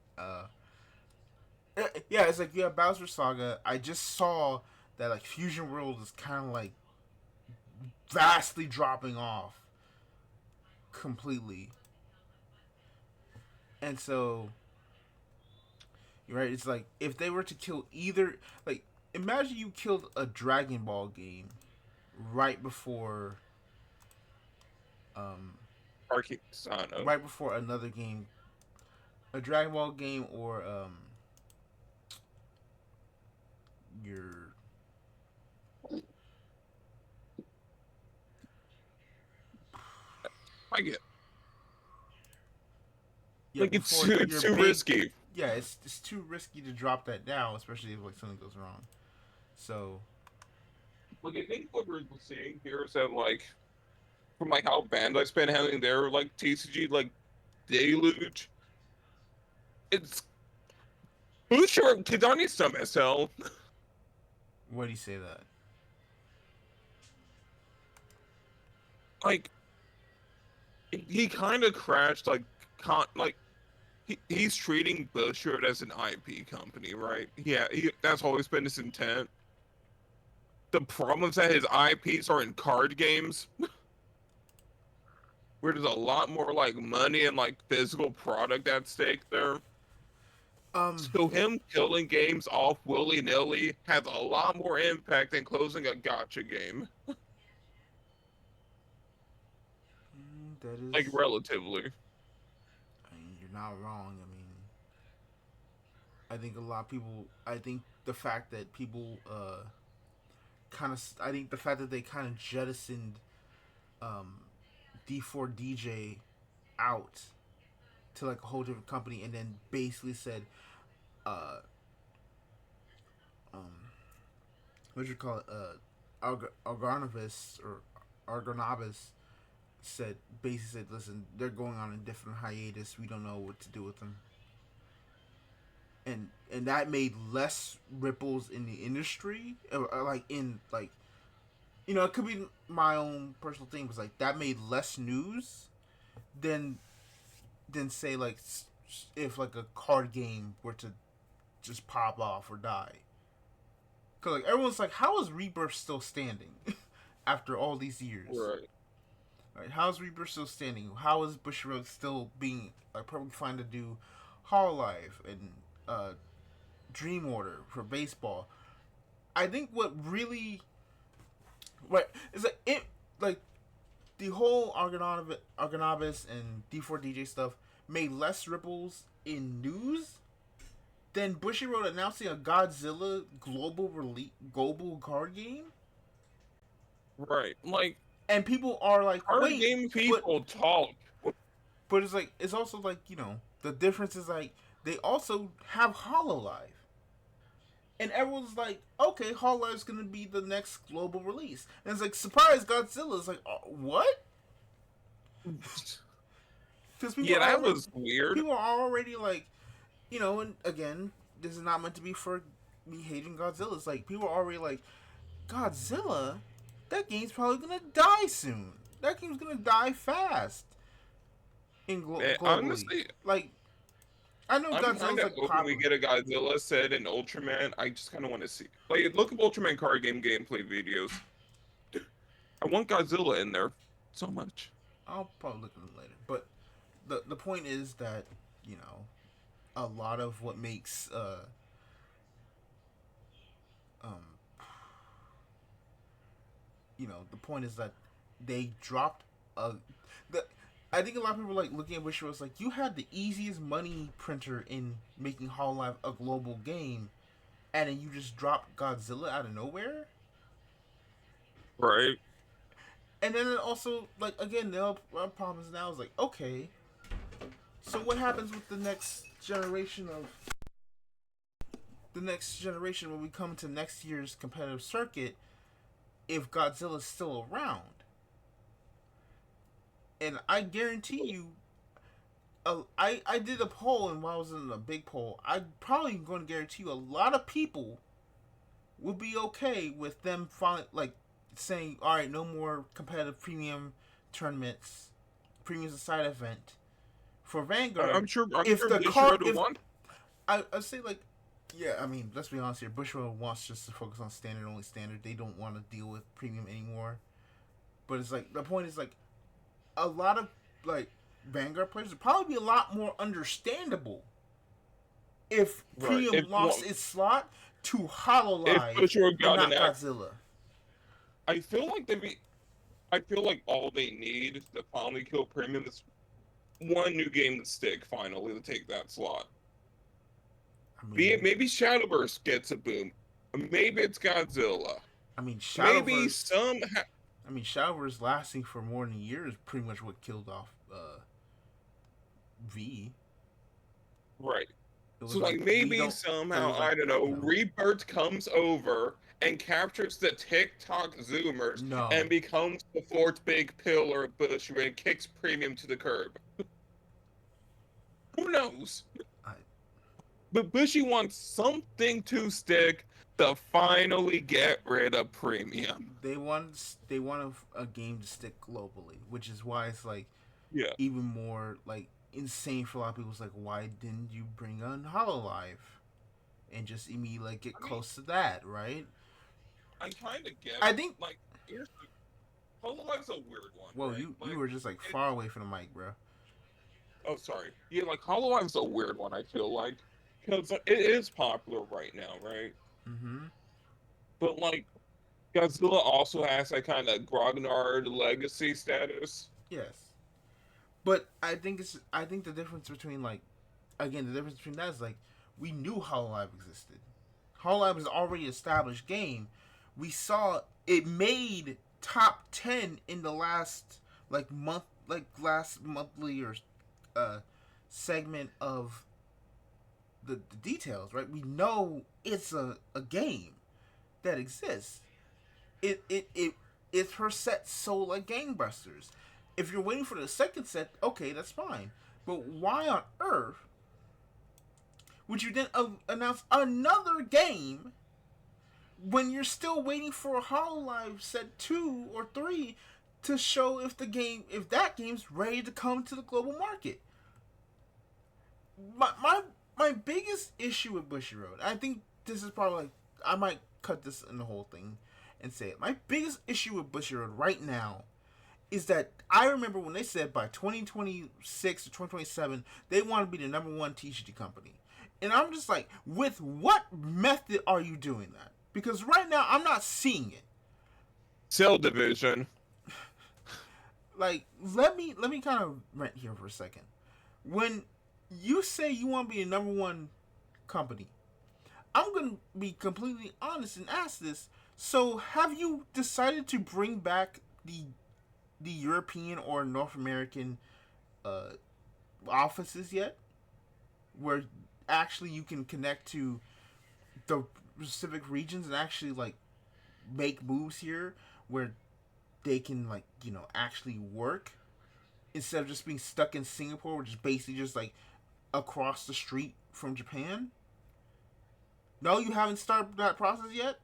Yeah, it's like you have Bowser Saga. I just saw that like Fusion World is kind of like vastly dropping off completely, and so you're right. It's like if they were to kill either, like imagine you killed a Dragon Ball game right before, um, Arcade Sano. right before another game, a Dragon Ball game or your I get yeah like it's before it's your too big risky. yeah. It's too risky to drop that now, especially if like something goes wrong. So Like I think what we're seeing here is that like from like how Bandai's been handling their like TCG like deluge, it's who's sure Kidani's some SL. what do you say that? Like he kind of crashed like he's treating Bushiroad as an IP company, right? Yeah, that's always been his intent. The problem is that his IPs are in card games, where there's a lot more like money and like physical product at stake there. Um, So him killing games off willy nilly has a lot more impact than closing a gotcha game, that like is. relatively. I mean, you're not wrong. I mean, I think a lot of people. I think the fact that people kind of. I think the fact that they kind of jettisoned um, D4 DJ out to like a whole different company, and then basically said, uh, um, what you call it, Argonavis or Argonavis said basically said, listen, they're going on a different hiatus. We don't know what to do with them. And that made less ripples in the industry, like in like it could be my own personal thing, but like that made less news than say like if like a card game were to just pop off or die. Cause like everyone's like, how is Rebirth still standing after all these years? Right. Right? How is Rebirth still standing? How is Bushiroad still being like perfectly fine to do Hololive and Dream Order for baseball? I think what really right is like it like the whole Argonabis and D4DJ stuff made less ripples in news than Bushiroad announcing a Godzilla global card game. Right. Like, And people are like, card wait, game but people talk. it's like it's also like the difference is like they also have Hololive, and everyone's like, okay, Hololive's gonna be the next global release, and it's like surprise Godzilla is like what? Because Yeah, that was weird. people are already like and again this is not meant to be for me hating Godzilla. It's like people are already like Godzilla, that game's probably gonna die soon. That game's gonna die fast globally. Honestly, Like I know I'm kind Godzilla's of like hoping we popular. get a Godzilla set in Ultraman. I just kind of want to see. Like, look up Ultraman card game gameplay videos. I want Godzilla in there so much. I'll probably look at it later. But the point is that a lot of what makes um the point is that they dropped a the I think a lot of people like looking at Wish was like you had the easiest money printer in making Hololive a global game, and then you just dropped Godzilla out of nowhere. Right. And then it also like again the problem is now is like okay, so what happens with the next generation when we come to next year's competitive circuit if Godzilla's still around? And I guarantee you, I did a poll, and while I was in a big poll, I probably going to guarantee you a lot of people would be okay with them finally like saying, all right, no more competitive premium tournaments, premium's a side event for Vanguard. I'm sure. I'm If sure the Bushiroad card, would if want. I say like, yeah, I mean, let's be honest here. Bushwell wants just to focus on standard only standard. They don't want to deal with premium anymore. But it's like the point is like a lot of like Vanguard players would probably be a lot more understandable if Right. premium lost its slot to If Hololive Bushiroad and got not an act, Godzilla. I feel like they'd be. I feel like all they need to finally kill premium is one new game to stick finally to take that slot. I Be it mean, maybe Shadowburst gets a boom. Maybe it's Godzilla. I mean Maybe Shadowverse. some. Shadowverse lasting for more than a year is pretty much what killed off V. Right. It was So like we maybe don't. It somehow was like I don't know, no, Rebirth comes over and captures the TikTok Zoomers no. and becomes the fourth big pillar of Bush and kicks premium to the curb. Who knows? I, But Bushy wants something to stick to finally get rid of premium. they want a game to stick globally, which is why it's like Yeah. even more like insane for a lot of people. It's like why didn't you bring on Hololive and just immediately like, get I mean, close to that, right? I kind of get I think. like here's the Hololife's a weird one, Whoa, right? you Like were just like it, far away from the mic, bro. oh, sorry. Yeah, like Hololife's a weird one. I feel like because it is popular right now, right? Mm-hmm. But like Godzilla also has that kind of grognard legacy status. Yes, but I think the difference between like again the difference between that is like we knew Hololive existed. Hololive is an already established game. We saw it made top 10 in the last last monthly or uh segment of the details, right? We know it's a game that exists. It's her set sold like gangbusters. If you're waiting for the second set, okay, that's fine. But why on earth would you then announce another game when you're still waiting for a Hololive set 2 or 3 to show if that game's ready to come to the global market. My biggest issue with Bushiroad, I think this is probably like, I might cut this in the whole thing and say it. My biggest issue with Bushiroad right now is that I remember when they said by 2026 or 2027 they want to be the number one TCG company. And I'm just like, with what method are you doing that? Because right now I'm not seeing it. Cell division. Like, let me kind of rant here for a second. When you say you want to be a number one company, I'm gonna be completely honest and ask this. So, have you decided to bring back the European or North American uh, offices yet, where actually you can connect to the specific regions and actually like make moves here where they can like actually work instead of just being stuck in Singapore, which is basically just like across the street from Japan? No, you haven't started that process yet.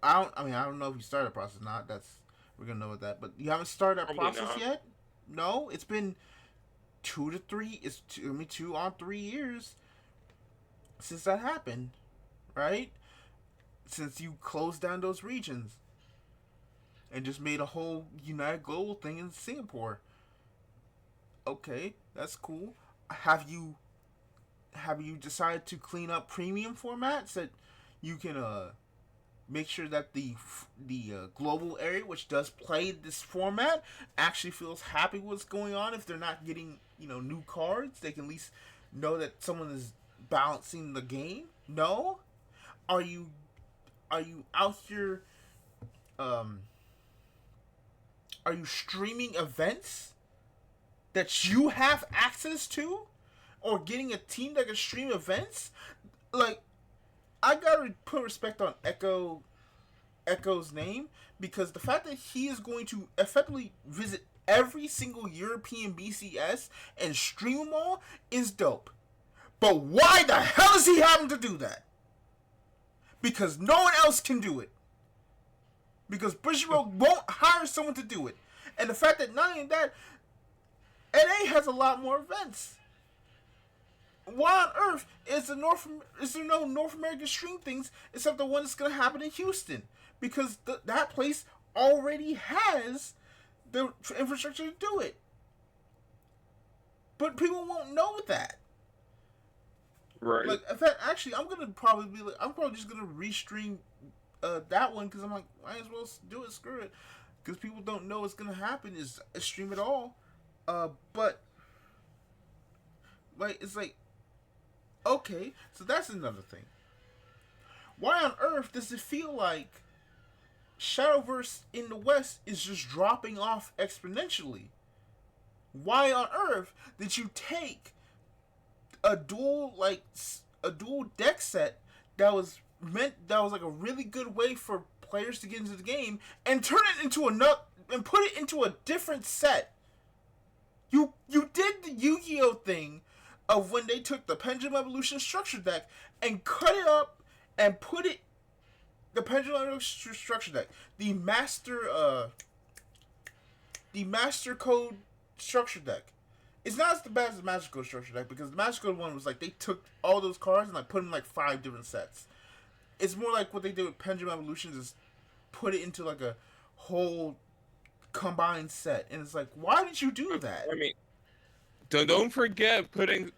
I don't know if you started the process or not. That's we're gonna know with that. But you haven't started that Probably process not. yet. No, it's been 2 to 3. It's 2 on 3 years since that happened, right? Since you closed down those regions and just made a whole United Global thing in Singapore. Okay, that's cool. Have you decided to clean up premium formats that you can make sure that the global area, which does play this format, actually feels happy with what's going on? If they're not getting new cards, they can at least know that someone is balancing the game. No, are you out here? Um, are you streaming events that you have access to, or getting a team that can stream events? Like, I gotta put respect on Echo's name, because the fact that he is going to effectively visit every single European BCS and stream them all is dope. But why the hell is he having to do that? Because no one else can do it. Because Bushiroad won't hire someone to do it. And the fact that not only that, NA has a lot more events. Why on earth is there no North American stream things except the one that's gonna happen in Houston? Because that place already has the infrastructure to do it. But people won't know that. Right. Like, in fact, actually, I'm probably just gonna restream that one, because I'm like, might as well do it. Screw it, because people don't know what's gonna happen is stream it all. But like, it's like, okay, so that's another thing. Why on earth does it feel like Shadowverse in the West is just dropping off exponentially? Why on earth did you take a dual deck set that was like a really good way for players to get into the game, and turn it into and put it into a different set? You did the Yu-Gi-Oh thing of when they took the Pendulum Evolution structure deck and cut it up and put it the Pendulum Evolution structure deck, the Master Code structure deck. It's not as bad as the Master Code structure deck, because the Master Code one was like they took all those cards and like put them in like 5 different sets. It's more like what they did with Pendulum Evolutions is put it into like a whole combined set, and it's like, why did you do that? I mean, don't forget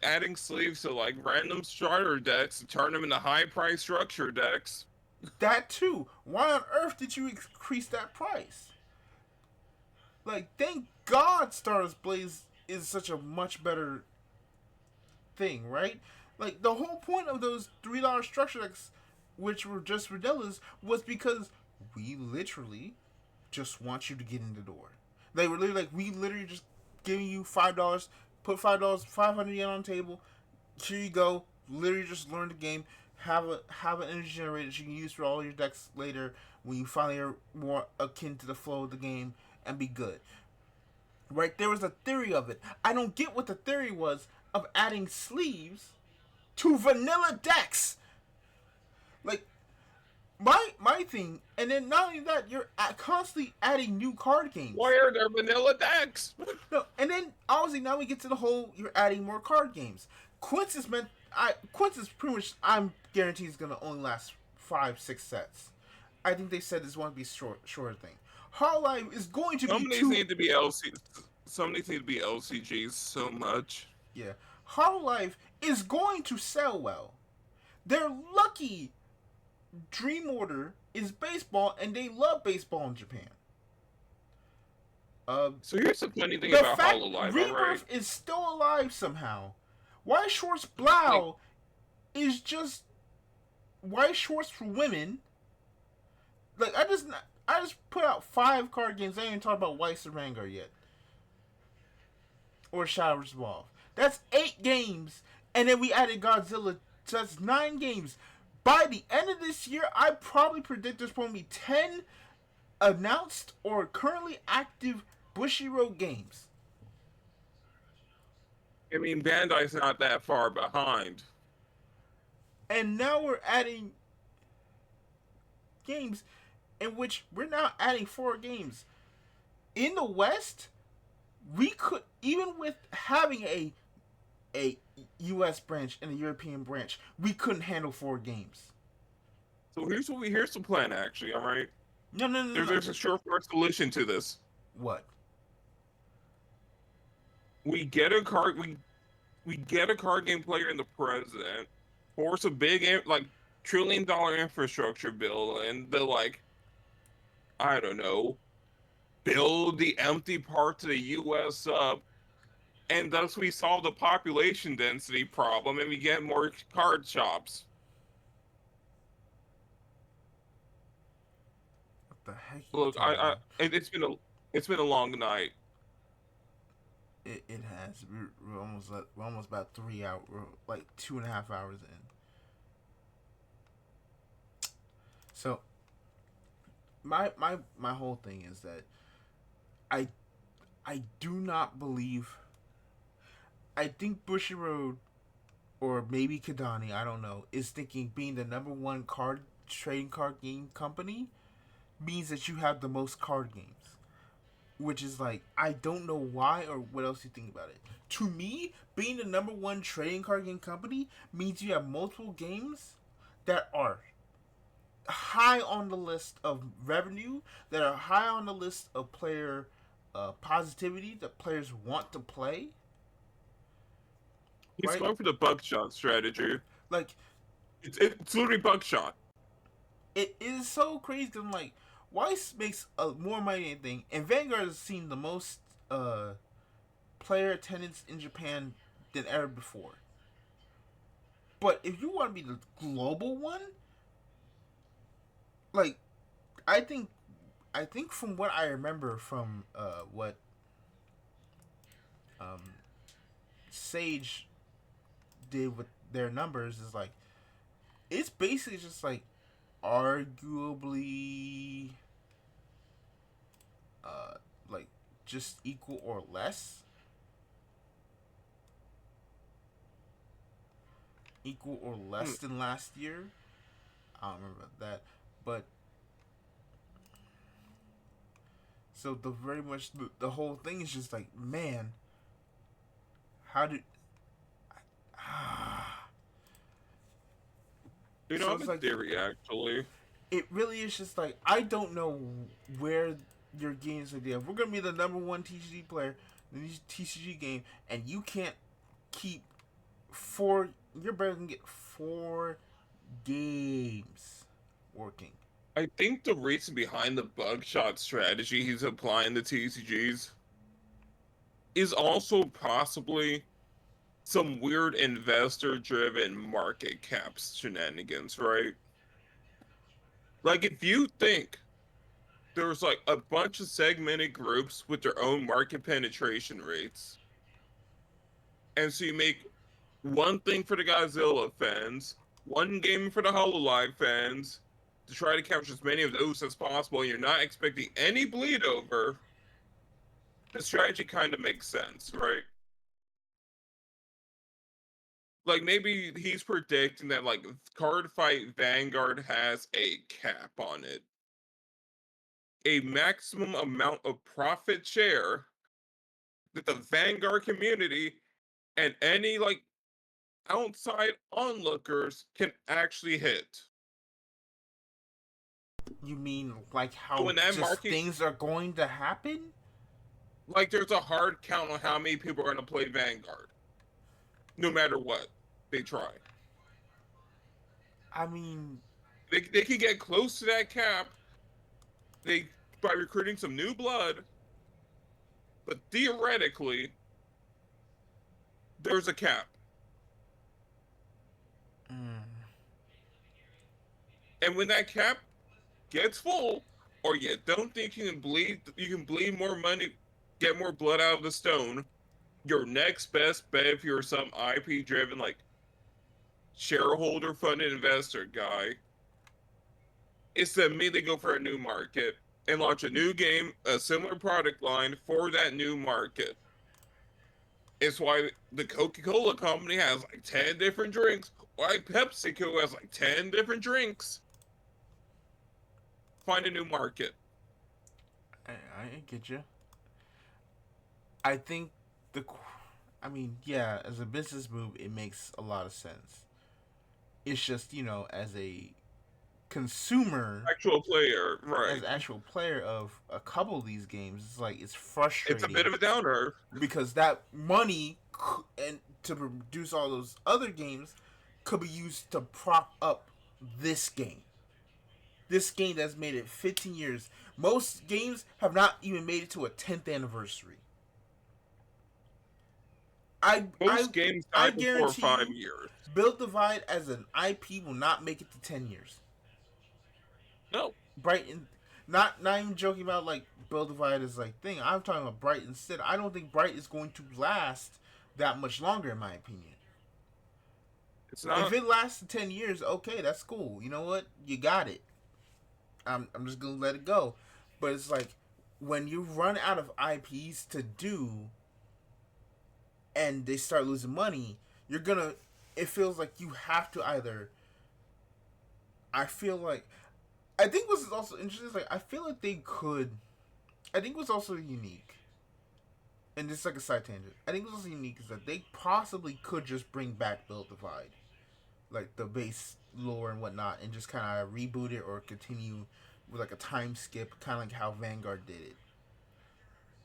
adding sleeves to like random starter decks and turn them into high price structure decks. That too. Why on earth did you increase that price? Like, thank God Stardust Blaze is such a much better thing, right? Like, the whole point of those $3 structure decks, which were just vanillas, was because we literally just want you to get in the door. They were literally like, we literally just giving you $5, put $5, 500 yen on the table. Here you go. Literally just learn the game. Have an energy generator that you can use for all your decks later when you finally are more akin to the flow of the game, and be good. Right? There was a theory of it. I don't get what the theory was of adding sleeves to vanilla decks. Like, my thing, and then not only that, you're constantly adding new card games. Why are there vanilla decks? No, and then obviously now we get to the whole you're adding more card games. Quince is meant. Quince is pretty much. I'm guaranteed is gonna only last 5-6 sets. I think they said this won't be shorter thing. Hololive is going to Some be of these two. need to be LC. Some of these need to be LCGs so much. Yeah, Hololive is going to sell well. They're lucky. Dream Order is baseball, and they love baseball in Japan. So here's the funny thing The about fact Hololive, alright? Rebirth is still alive somehow. White Shorts Like, Blau is just white shorts for women. Like I just put out 5 card games. I ain't even talked about White Vanguard yet, or Shadows Evolve. That's 8 games, and then we added Godzilla. So that's 9 games. By the end of this year, I probably predict there's going to be 10 announced or currently active Bushiroad games. I mean, Bandai's not that far behind. And now we're adding games in which we're now adding 4 games. In the West, we could, even with having a US branch and a European branch, we couldn't handle 4 games. So here's the plan, actually, alright? No. There's a short solution to this. What? We get a card we get a card game player in the president, force a big like $1 trillion infrastructure bill, and the like, I don't know, build the empty parts of the US up, and thus we solve the population density problem and we get more card shops. What the heck are you Look, talking about? it's been a long night. It has. We're almost about 3 hours. We're like 2.5 hours in. So my whole thing is that I I do not believe. I think Bushiroad or maybe Kadani, I don't know, is thinking being the number one card trading card game company means that you have the most card games. Which is like, I don't know why or what else you think about it. To me, being the number one trading card game company means you have multiple games that are high on the list of revenue, that are high on the list of player positivity, that players want to play, He's right? going for the buckshot strategy. Like, It's literally buckshot. it is so crazy because I'm like, Weiss makes more money than anything, and Vanguard has seen the most player attendance in Japan than ever before. But if you want to be the global one, like, I think I think from what I remember from what um, Sage did with their numbers is like, it's basically just like arguably like just equal or less, Hmm. than last year. I don't remember that, but so the very much the whole thing is just like, man, how did You know, I so have it's a like theory actually. it really is just like, I don't know where you're getting this idea. If we're gonna be the number one TCG player in the TCG game, and you can't keep 4, you're better than get 4 games working. I think the reason behind the bugshot strategy he's applying to TCGs is also possibly some weird investor driven market caps shenanigans, right? Like, if you think there's like a bunch of segmented groups with their own market penetration rates, and so you make one thing for the Godzilla fans, one game for the Hololive fans, to try to capture as many of those as possible, and you're not expecting any bleed over, the strategy kind of makes sense, right? Like maybe he's predicting that like Card Fight Vanguard has a cap on it, a maximum amount of profit share that the Vanguard community and any like outside onlookers can actually hit. You mean like So how when that just market, things are going to happen? like, there's a hard count on how many people are going to play Vanguard, no matter what they try. I mean, They can get close to that cap they by recruiting some new blood, but theoretically, there's a cap. mm, And when that cap gets full, or you don't think you can bleed more money, get more blood out of the stone, your next best bet if you're some IP driven like shareholder funded investor guy is to immediately go for a new market and launch a new game, a similar product line for that new market. It's why the Coca-Cola company has like 10 different drinks, why PepsiCo has like 10 different drinks. Find a new market. I get you. I think the, I mean, yeah, as a business move, it makes a lot of sense. It's just as a consumer, Actual player, as right. an actual player of a couple of these games, it's like it's It's a bit frustrating of a downer. because that money and to produce all those other games could be used to prop up this game. This game that's made it 15 years. Most games have not even made it to a 10th anniversary. I I Most games I die before guarantee 5 you, years. Build Divide as an IP will not make it to 10 years. No, Brighton, not even joking about like Build Divide is like thing. I'm talking about Bright instead. I don't think Bright is going to last that much longer, in my opinion. it's If not. it lasts 10 years, okay, that's cool. You know what? You got it. I'm just gonna let it go. But it's like when you run out of IPs to do and they start losing money, you're gonna. It feels like you have to either. I feel like. I think what's also interesting is like I feel like they could. I think what's also unique, and this is like a side tangent. I think what's also unique is that they possibly could just bring back Build Divide, like the base lore and whatnot, and just kind of reboot it or continue with like a time skip, kind of like how Vanguard did it.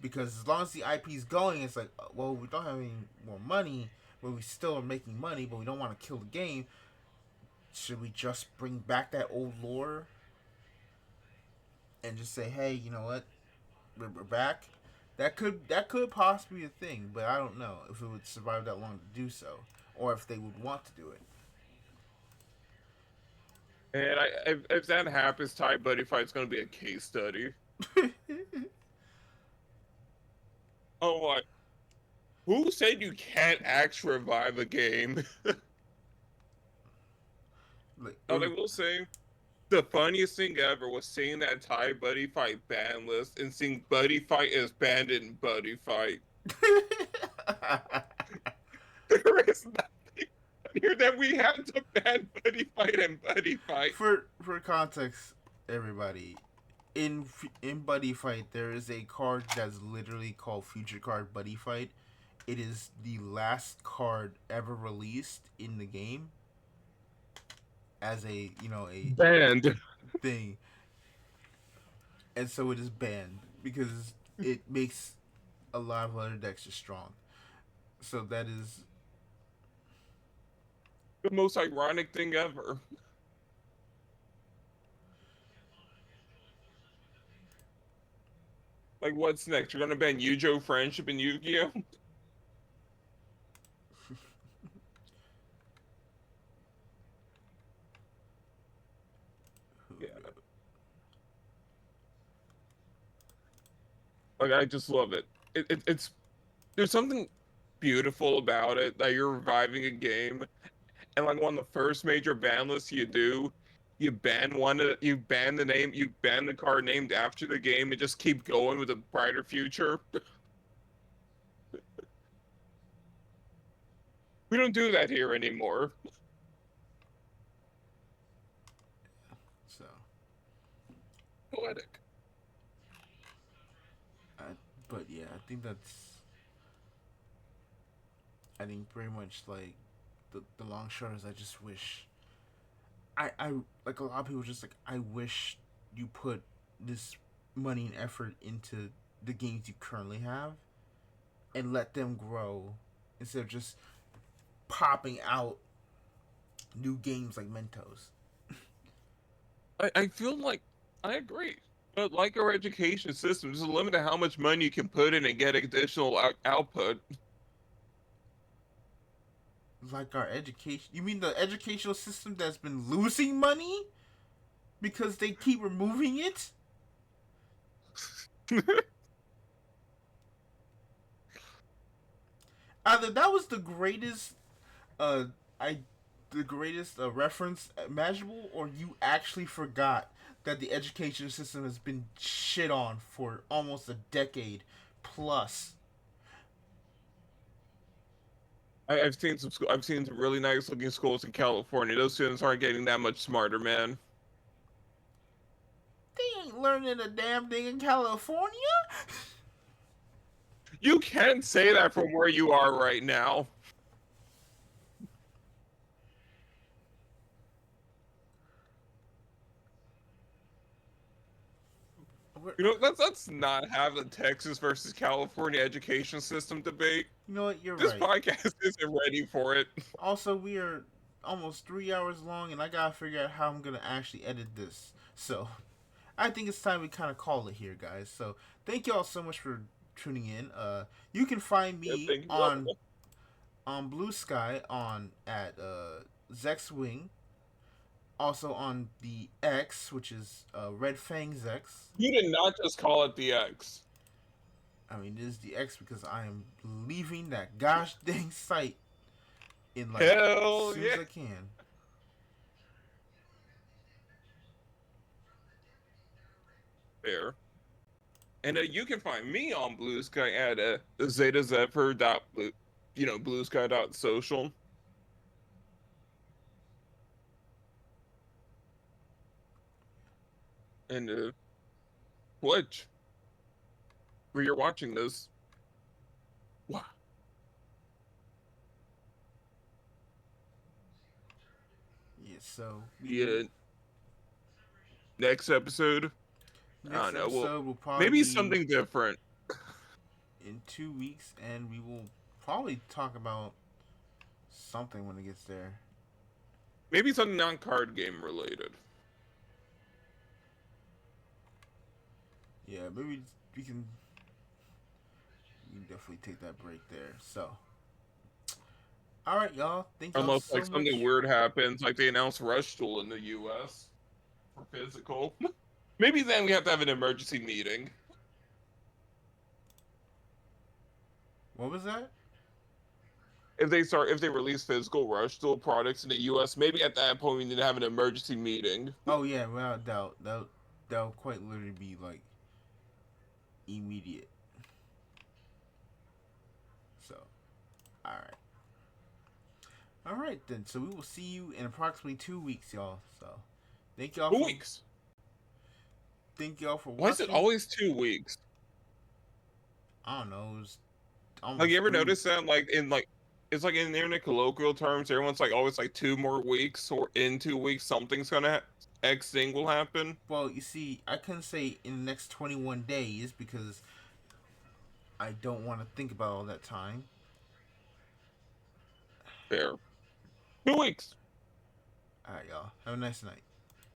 Because as long as the IP is going, it's like, well, we don't have any more money, but we still are making money, but we don't want to kill the game. Should we just bring back that old lore and just say, hey, you know what, we're back? That could possibly be a thing, but I don't know if it would survive that long to do so, or if they would want to do it. And if that happens, Thai Buddy Fight's going to be a case study. Oh, what? Who said you can't actually revive a game? like Oh, it they would. will say the funniest thing ever was seeing that Thai Buddy Fight ban list and seeing Buddy Fight is banned in Buddy Fight. There is nothing here that we had to ban Buddy Fight and Buddy Fight. For context, everybody, in Buddy Fight, there is a card that's literally called Future Card Buddy Fight. It is the last card ever released in the game as a Banned. thing, and so it is banned because it makes a lot of other decks just strong. So that is The most ironic thing ever. Like, what's next? You're gonna ban Yu-Gi-Oh! Friendship and Yu-Gi-Oh! Yeah. Like, I just love it. It's there's something beautiful about it that you're reviving a game, and like one of the first major ban lists you do, you ban the name, you ban the card named after the game, and just keep going with a brighter future. We don't do that here anymore. So, Poetic. I, but yeah, I think pretty much like the long shot is I just wish I like a lot of people just like I wish you put this money and effort into the games you currently have and let them grow instead of just popping out new games like Mentos. I feel like I agree. But like our education system, there's a limit to how much money you can put in and get additional output. Like our education, you mean the educational system that's been losing money because they keep removing it? Either that was the greatest uh I the greatest reference imaginable, or you actually forgot that the education system has been shit on for almost a decade plus. I've seen some I've seen some really nice looking schools in California. Those students aren't getting that much smarter, man. They ain't learning a damn thing in California. You can't say that from where you are right now. We're, You know, let's not have the Texas versus California education system debate. you know what? You're This right. podcast isn't ready for it. Also, we are almost 3 hours long, and I gotta figure out how I'm gonna actually edit this. So, I think it's time we kind of call it here, guys. So, thank you all so much for tuning in. You can find Yeah, me thank you. on Blue Sky on at Zex Wing. Also on the X, which is Red Fangs X. You did not just call it the X. I mean, it is the X because I am leaving that gosh dang site in like as Hell soon as yeah. I can. Fair. And you can find me on Blue Sky at Zeta Zephyr dot blue, Blue Sky dot social. And Twitch, where you're watching this. Wow. Yeah, so we will. Yeah. Next episode, I don't Next know. Well, episode will probably maybe be something different. in 2 weeks, and we will probably talk about something when it gets there. Maybe something non-card game related. Yeah, maybe we can. We can definitely take that break there. So, all right, y'all. Thank y'all Unless so like something much. weird happens, like they announce Rush Tool in the US for physical. Maybe then we have to have an emergency meeting. What was that? If they release physical Rush Tool products in the US, maybe at that point we need to have an emergency meeting. Oh yeah, without doubt, that'll quite literally be like immediate. So, all right then. So we will see you in approximately 2 weeks, y'all. So, thank y'all 2 weeks. for Why is it watching. always 2 weeks? I don't know. It was Like you almost ever 3. notice that it's like in internet colloquial terms, everyone's like always like 2 more weeks or in 2 weeks something's gonna X thing will happen. Well, you see, I couldn't say in the next 21 days because I don't want to think about all that time. Fair. 2 weeks. All right, y'all. Have a nice night.